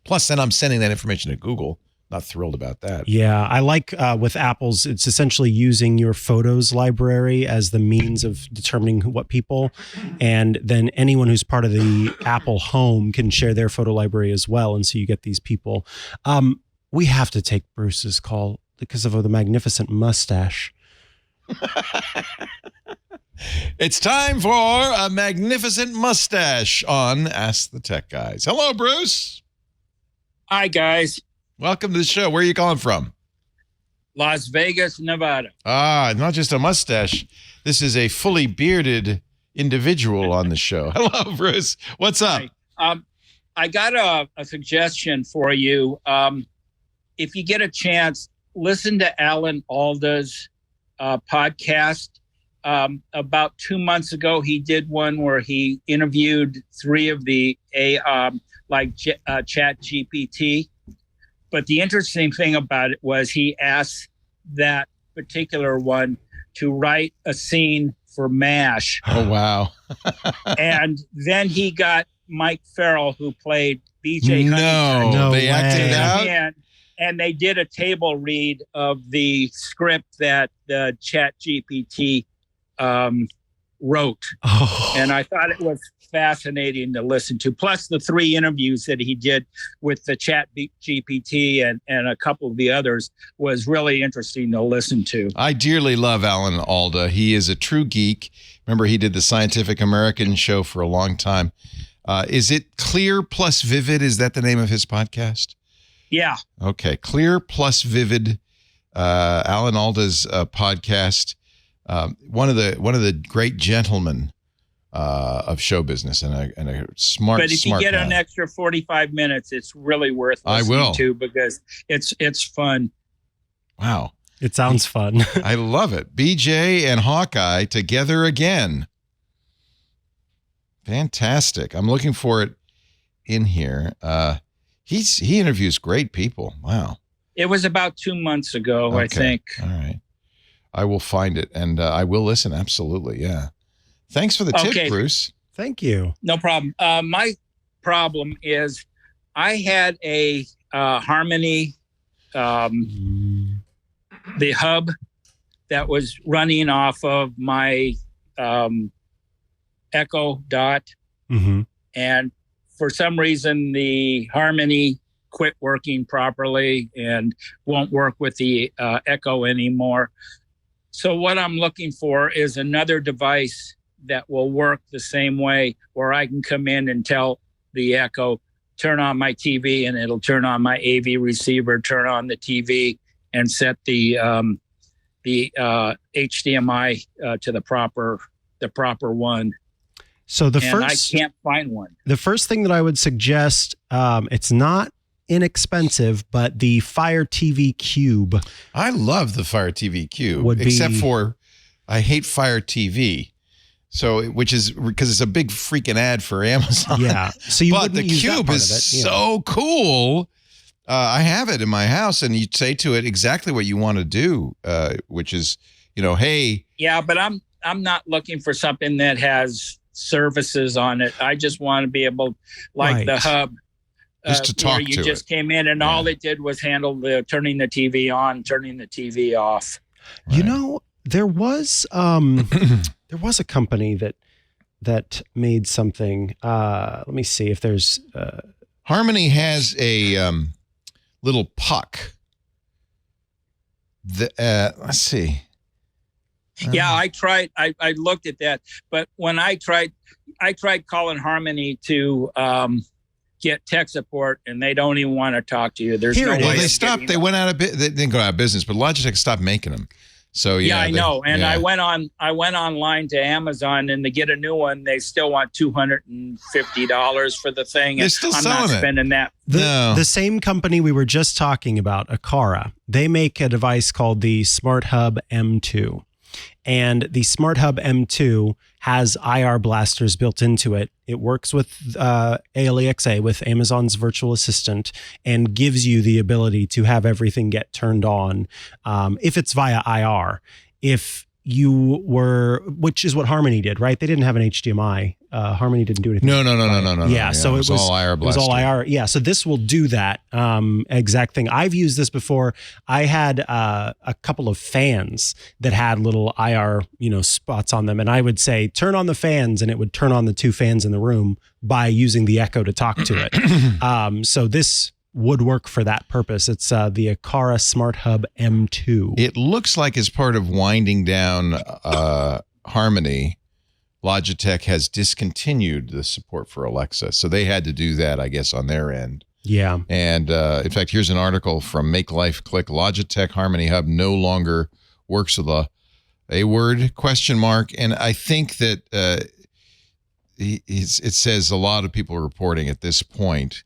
Speaker 1: Plus, then I'm sending that information to Google. Not thrilled about that.
Speaker 2: Yeah, I like with Apple's, it's essentially using your photos library as the means of determining what people, and then anyone who's part of the Apple Home can share their photo library as well. And so you get these people. We have to take Bruce's call because of the magnificent mustache.
Speaker 1: It's time for a magnificent mustache on Ask the Tech Guys. Hello, Bruce.
Speaker 18: Hi, guys.
Speaker 1: Welcome to the show. Where are you calling from?
Speaker 18: Las Vegas, Nevada.
Speaker 1: Not just a mustache. This is a fully bearded individual on the show. Hello, Bruce. What's up?
Speaker 18: I got a suggestion for you. If you get a chance, listen to Alan Alda's podcast. About 2 months ago, he did one where he interviewed 3 of the Chat GPT. But the interesting thing about it was he asked that particular one to write a scene for MASH.
Speaker 1: Oh, wow.
Speaker 18: And then he got Mike Farrell, who played BJ Huntington.
Speaker 1: No, they acted it out?
Speaker 18: And they did a table read of the script that the Chat GPT wrote.
Speaker 2: Oh.
Speaker 18: And I thought it was fascinating to listen to. Plus the 3 interviews that he did with the Chat GPT and a couple of the others was really interesting to listen to.
Speaker 1: I dearly love Alan Alda. He is a true geek. Remember, he did the Scientific American show for a long time. Is it Clear Plus Vivid? Is that the name of his podcast?
Speaker 18: Yeah.
Speaker 1: Okay. Clear Plus Vivid, Alan Alda's podcast. One of the great gentlemen of show business and a smart.
Speaker 18: But if you get
Speaker 1: guy.
Speaker 18: an extra 45 minutes, it's really worth listening to because it's fun.
Speaker 1: Wow,
Speaker 2: it sounds fun.
Speaker 1: I love it. BJ and Hawkeye together again. Fantastic. I'm looking for it in here. He interviews great people. Wow.
Speaker 18: It was about 2 months ago,
Speaker 1: Okay.
Speaker 18: I think.
Speaker 1: All right. I will find it and I will listen. Absolutely. Yeah. Thanks for the tip, Bruce.
Speaker 2: Thank you.
Speaker 18: No problem. My problem is I had a Harmony, the hub that was running off of my Echo Dot.
Speaker 2: Mm-hmm.
Speaker 18: And for some reason, the Harmony quit working properly and won't work with the Echo anymore. So what I'm looking for is another device that will work the same way, where I can come in and tell the Echo, turn on my TV, and it'll turn on my AV receiver, turn on the TV, and set the HDMI to the proper one.
Speaker 2: So
Speaker 18: I can't find one.
Speaker 2: The first thing that I would suggest, it's not inexpensive, but the Fire TV Cube.
Speaker 1: I love the Fire TV Cube,
Speaker 2: Would be-
Speaker 1: except for I hate Fire TV. So, which is because it's a big freaking ad for Amazon.
Speaker 2: Yeah. So you
Speaker 1: but
Speaker 2: wouldn't
Speaker 1: the
Speaker 2: use that
Speaker 1: Cube
Speaker 2: part
Speaker 1: is
Speaker 2: of it, yeah.
Speaker 1: so cool. I have it in my house, and you say to it exactly what you want to do, which is, hey.
Speaker 18: Yeah, but I'm not looking for something that has services on it. I just want to be able, like the hub,
Speaker 1: just to talk
Speaker 18: where you
Speaker 1: to
Speaker 18: just
Speaker 1: it.
Speaker 18: came in and all it did was handle the turning the TV on, turning the TV off.
Speaker 2: There was there was a company that made something. Let me see if there's
Speaker 1: Harmony has a little puck. Let's see.
Speaker 18: Yeah, I tried. I looked at that, but when I tried calling Harmony to get tech support, and they don't even want to talk to you. There's no way.
Speaker 1: Well, they stopped. They went out of business. They didn't go out of business, but Logitech stopped making them. So
Speaker 18: yeah, I know. And
Speaker 1: yeah.
Speaker 18: I went online to Amazon, and to get a new one, they still want $250 for the thing.
Speaker 1: They're still
Speaker 18: I'm
Speaker 1: selling
Speaker 18: not
Speaker 1: it.
Speaker 18: spending that.
Speaker 2: The same company we were just talking about, Akara, they make a device called the Smart Hub M2. And the Smart Hub M2 has IR blasters built into it. It works with ALEXA, with Amazon's virtual assistant, and gives you the ability to have everything get turned on if it's via IR. If you were, which is what Harmony did, right? They didn't have an HDMI. Harmony didn't do anything.
Speaker 1: No.
Speaker 2: Yeah, so it was
Speaker 1: all IR
Speaker 2: It was all
Speaker 1: blaster.
Speaker 2: IR. Yeah, so this will do that exact thing. I've used this before. I had a couple of fans that had little IR, spots on them, and I would say turn on the fans, and it would turn on the two fans in the room by using the Echo to talk to it. So this would work for that purpose. It's the Akara Smart Hub M2.
Speaker 1: It looks like as part of winding down Harmony, Logitech has discontinued the support for Alexa. So they had to do that, I guess, on their end.
Speaker 2: Yeah.
Speaker 1: And in fact, here's an article from Make Life Click. Logitech Harmony Hub no longer works with a word ? And I think that it says a lot of people are reporting at this point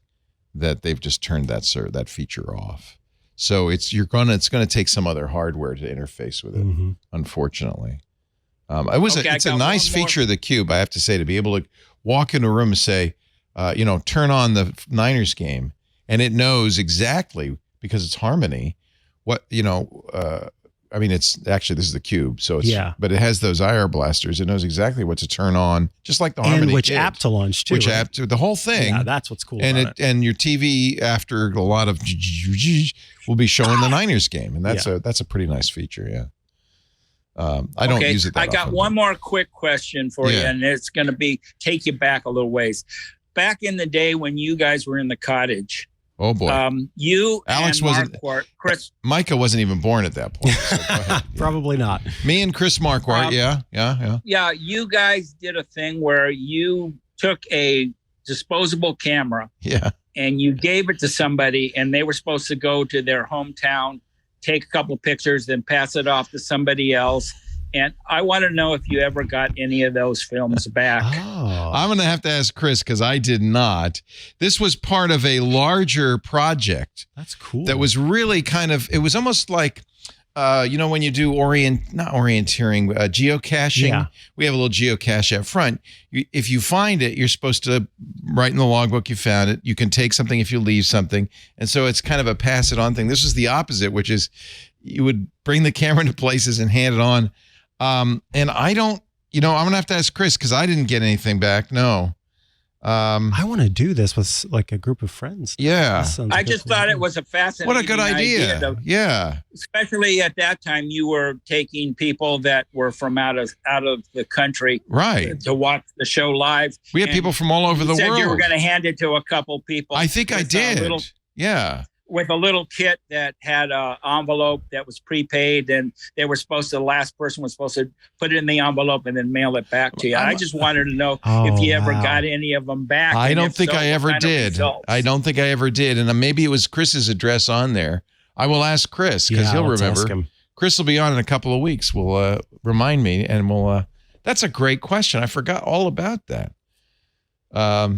Speaker 1: that they've just turned that feature off. So it's going to take some other hardware to interface with it, unfortunately. It's a nice feature of the Cube, I have to say, to be able to walk into a room and say, turn on the Niners game, and it knows exactly, because it's Harmony, what, it's actually, this is the Cube, so it's, but it has those IR blasters. It knows exactly what to turn on, just like the Harmony
Speaker 2: And which
Speaker 1: Kid.
Speaker 2: app to launch too.
Speaker 1: Which
Speaker 2: right?
Speaker 1: app to, the whole thing.
Speaker 2: Yeah, that's what's cool
Speaker 1: And
Speaker 2: about it.
Speaker 1: And your TV, after a lot of will be showing the Niners game, and that's a pretty nice feature. Yeah. I don't use it that
Speaker 18: I got
Speaker 1: often,
Speaker 18: one more quick question for you, and it's going to take you back a little ways. Back in the day when you guys were in the cottage.
Speaker 1: Oh boy.
Speaker 18: You
Speaker 1: Alex
Speaker 18: and Chris.
Speaker 1: Micah wasn't even born at that point. So go ahead.
Speaker 2: Probably not.
Speaker 1: Me and Chris Marquardt. Yeah.
Speaker 18: Yeah, you guys did a thing where you took a disposable camera.
Speaker 1: Yeah.
Speaker 18: And you gave it to somebody, and they were supposed to go to their hometown, take a couple pictures, then pass it off to somebody else. And I want to know if you ever got any of those films back.
Speaker 1: I'm going to have to ask Chris, because I did not. This was part of a larger project.
Speaker 2: That's cool.
Speaker 1: That was really it was almost like, when you do geocaching.
Speaker 2: Yeah.
Speaker 1: We have a little geocache up front. If you find it, you're supposed to write in the logbook you found it. You can take something if you leave something. And so it's kind of a pass it on thing. This is the opposite, which is you would bring the camera into places and hand it on. And I don't, I'm going to have to ask Chris, because I didn't get anything back. No.
Speaker 2: I want to do this with like a group of friends.
Speaker 1: Yeah.
Speaker 18: I just thought it was a fascinating
Speaker 1: What a good idea. Yeah.
Speaker 18: Especially at that time, you were taking people that were from out of the country,
Speaker 1: right,
Speaker 18: to watch the show live.
Speaker 1: We had people from all over the
Speaker 18: said
Speaker 1: world.
Speaker 18: You were going to hand it to a couple people.
Speaker 1: I think I did. Yeah.
Speaker 18: With a little kit that had an envelope that was prepaid, and the last person was supposed to put it in the envelope and then mail it back to you. I just wanted to know if you ever got any of them back.
Speaker 1: I
Speaker 18: and
Speaker 1: don't
Speaker 18: if
Speaker 1: think
Speaker 18: so,
Speaker 1: I
Speaker 18: what
Speaker 1: ever
Speaker 18: kind of
Speaker 1: did.
Speaker 18: results?
Speaker 1: I don't think I ever did. And maybe it was Chris's address on there. I will ask Chris because he'll
Speaker 2: let's
Speaker 1: remember.
Speaker 2: ask him.
Speaker 1: Chris will be on in a couple of weeks. Will remind me, and we'll. That's a great question. I forgot all about that. I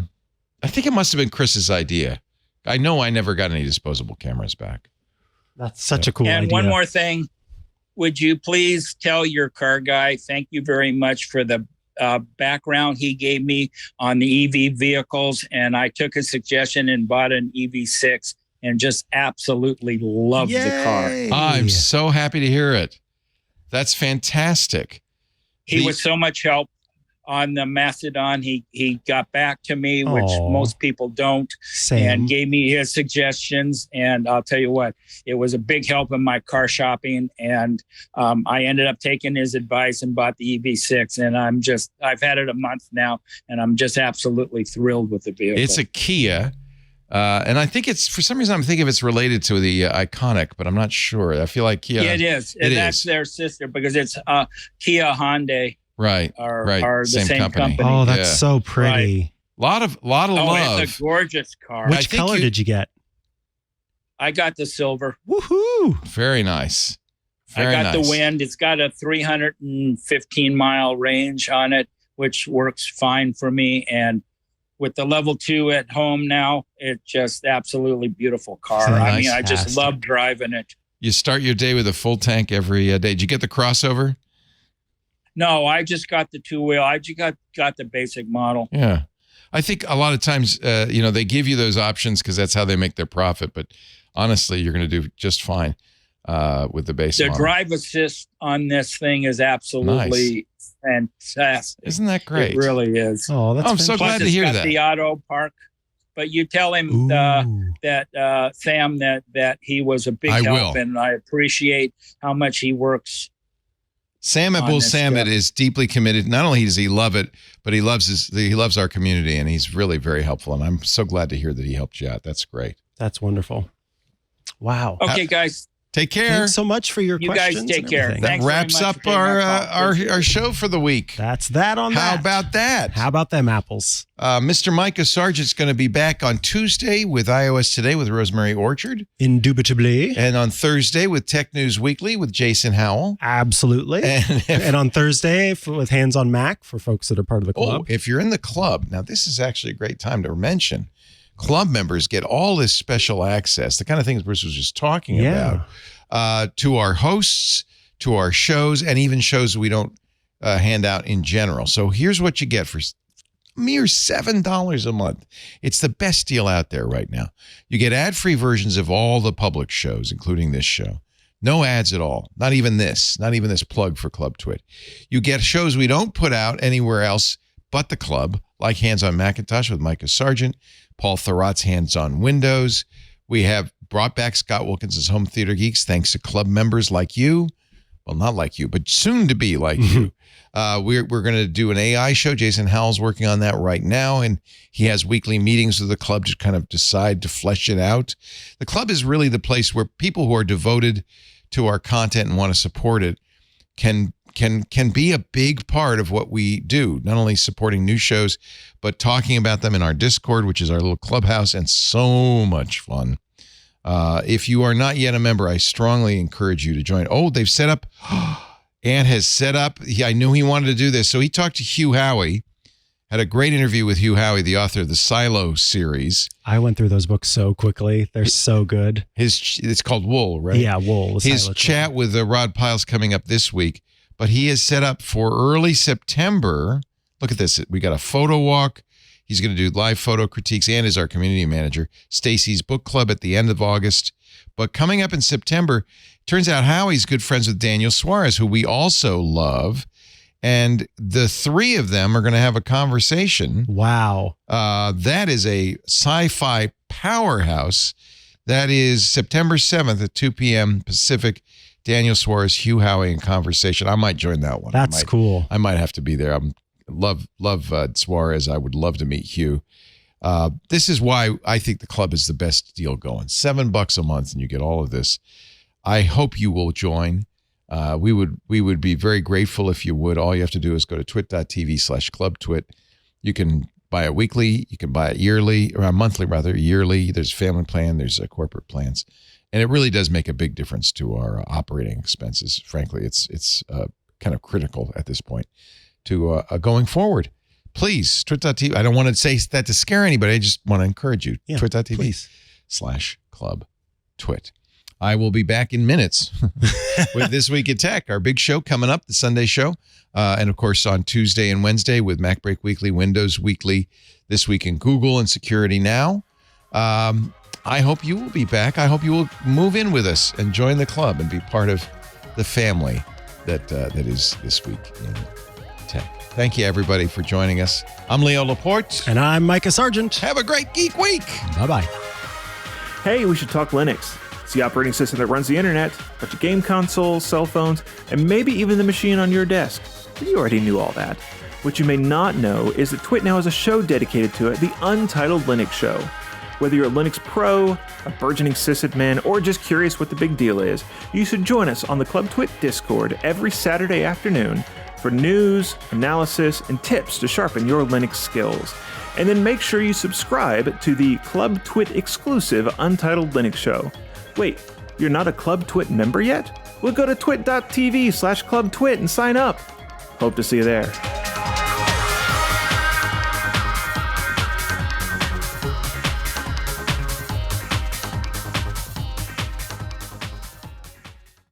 Speaker 1: think it must have been Chris's idea. I know I never got any disposable cameras back.
Speaker 2: That's such a cool idea.
Speaker 18: And one more thing, would you please tell your car guy, thank you very much for the background he gave me on the EV vehicles. And I took his suggestion and bought an EV6 and just absolutely loved the car.
Speaker 1: I'm so happy to hear it. That's fantastic.
Speaker 18: He was so much help on the Mastodon. He got back to me, which most people don't, and gave me his suggestions. And I'll tell you what, it was a big help in my car shopping. And I ended up taking his advice and bought the EV6. And I've had it a month now, and I'm just absolutely thrilled with the vehicle.
Speaker 1: It's a Kia. And I think for some reason, I'm thinking it's related to the Iconic, but I'm not sure. I feel like Kia.
Speaker 18: Yeah, it is. That's their sister because it's Kia Hyundai.
Speaker 1: Right.
Speaker 18: Are the same company.
Speaker 2: Oh, that's so pretty.
Speaker 1: Lot of love.
Speaker 18: It's a gorgeous car.
Speaker 2: Which color did you get?
Speaker 18: I got the silver.
Speaker 2: Woohoo!
Speaker 1: Very nice.
Speaker 18: I got the wind. It's got a 315 mile range on it, which works fine for me. And with the level 2 at home now, it's just absolutely beautiful car. I mean, I just love driving it.
Speaker 1: You start your day with a full tank every day. Did you get the crossover?
Speaker 18: No, I just got the 2-wheel. I just got the basic model.
Speaker 1: Yeah. I think a lot of times, they give you those options because that's how they make their profit. But honestly, you're going to do just fine with the base model.
Speaker 18: The drive assist on this thing is absolutely fantastic.
Speaker 1: Isn't that great?
Speaker 18: It really is.
Speaker 2: Oh,
Speaker 1: I'm so glad to hear that.
Speaker 18: The auto park. But you tell him that Sam that he was a big help, and I appreciate how much he works.
Speaker 1: Sam at Bull Samet is deeply committed. Not only does he love it, but he loves our community, and he's really very helpful. And I'm so glad to hear that he helped you out. That's great.
Speaker 2: That's wonderful. Wow.
Speaker 18: Okay, guys.
Speaker 1: Take care.
Speaker 2: Thanks so much for your questions.
Speaker 18: You guys take care.
Speaker 1: That wraps up our show for the week.
Speaker 2: That's that on
Speaker 1: How
Speaker 2: that.
Speaker 1: about that?
Speaker 2: How about them apples?
Speaker 1: Mr. Micah Sargent's going to be back on Tuesday with iOS Today with Rosemary Orchard.
Speaker 2: Indubitably.
Speaker 1: And on Thursday with Tech News Weekly with Jason Howell.
Speaker 2: Absolutely. And on Thursday with Hands on Mac for folks that are part of the club.
Speaker 1: Oh, if you're in the club, now this is actually a great time to mention. Club members get all this special access, the kind of things Bruce was just talking about, to our hosts, to our shows, and even shows we don't hand out in general. So here's what you get for mere $7 a month. It's the best deal out there right now. You get ad-free versions of all the public shows, including this show. No ads at all. Not even this plug for Club Twit. You get shows we don't put out anywhere else but the club, like Hands on Macintosh with Micah Sargent, Paul Thurrott's Hands on Windows. We have brought back Scott Wilkins' Home Theater Geeks thanks to club members like you. Well, not like you, but soon to be like you. We're going to do an AI show. Jason Howell's working on that right now, and he has weekly meetings with the club to kind of decide to flesh it out. The club is really the place where people who are devoted to our content and want to support it can be a big part of what we do, not only supporting new shows, but talking about them in our Discord, which is our little clubhouse, and so much fun. If you are not yet a member, I strongly encourage you to join. Oh, they've set up, Ant has set up, I knew he wanted to do this. So he talked to Hugh Howey, had a great interview with Hugh Howey, the author of the Silo series.
Speaker 2: I went through those books so quickly. They're so good.
Speaker 1: It's called Wool, right?
Speaker 2: Yeah, Wool.
Speaker 1: His chat with Rod Piles coming up this week. But he is set up for early September. Look at this. We got a photo walk. He's going to do live photo critiques and is our community manager. Stacy's book club at the end of August. But coming up in September, turns out Howie's good friends with Daniel Suarez, who we also love. And the three of them are going to have a conversation.
Speaker 2: Wow.
Speaker 1: That is a sci-fi powerhouse. That is September 7th at 2 p.m. Pacific. Daniel Suarez, Hugh Howey in conversation. I might join that one.
Speaker 2: That's cool.
Speaker 1: I might have to be there. I love Suarez. I would love to meet Hugh. This is why I think the club is the best deal going. $7 a month and you get all of this. I hope you will join. We would be very grateful if you would. All you have to do is go to twit.tv/clubtwit. You can buy it weekly. You can buy it yearly, or monthly rather, yearly. There's family plan. There's corporate plans. And it really does make a big difference to our operating expenses. Frankly, it's kind of critical at this point to going forward. Please, twit.tv. I don't want to say that to scare anybody. I just want to encourage you.
Speaker 2: Yeah,
Speaker 1: twit.tv/clubtwit. I will be back in minutes with This Week at Tech, our big show coming up, the Sunday show. And, of course, on Tuesday and Wednesday with Mac Break Weekly, Windows Weekly, This Week in Google, and Security Now. I hope you will be back. I hope you will move in with us and join the club and be part of the family that is This Week in Tech. Thank you, everybody, for joining us. I'm Leo Laporte.
Speaker 2: And I'm Micah Sargent.
Speaker 1: Have a great Geek Week.
Speaker 2: Bye-bye.
Speaker 19: Hey, we should talk Linux. It's the operating system that runs the internet, a bunch of game consoles, cell phones, and maybe even the machine on your desk. You already knew all that. What you may not know is that Twit now has a show dedicated to it, the Untitled Linux Show. Whether you're a Linux pro, a burgeoning sysadmin, or just curious what the big deal is, you should join us on the Club Twit Discord every Saturday afternoon for news, analysis, and tips to sharpen your Linux skills. And then make sure you subscribe to the Club Twit exclusive Untitled Linux Show. Wait, you're not a Club Twit member yet? Well, go to twit.tv/clubtwit and sign up. Hope to see you there.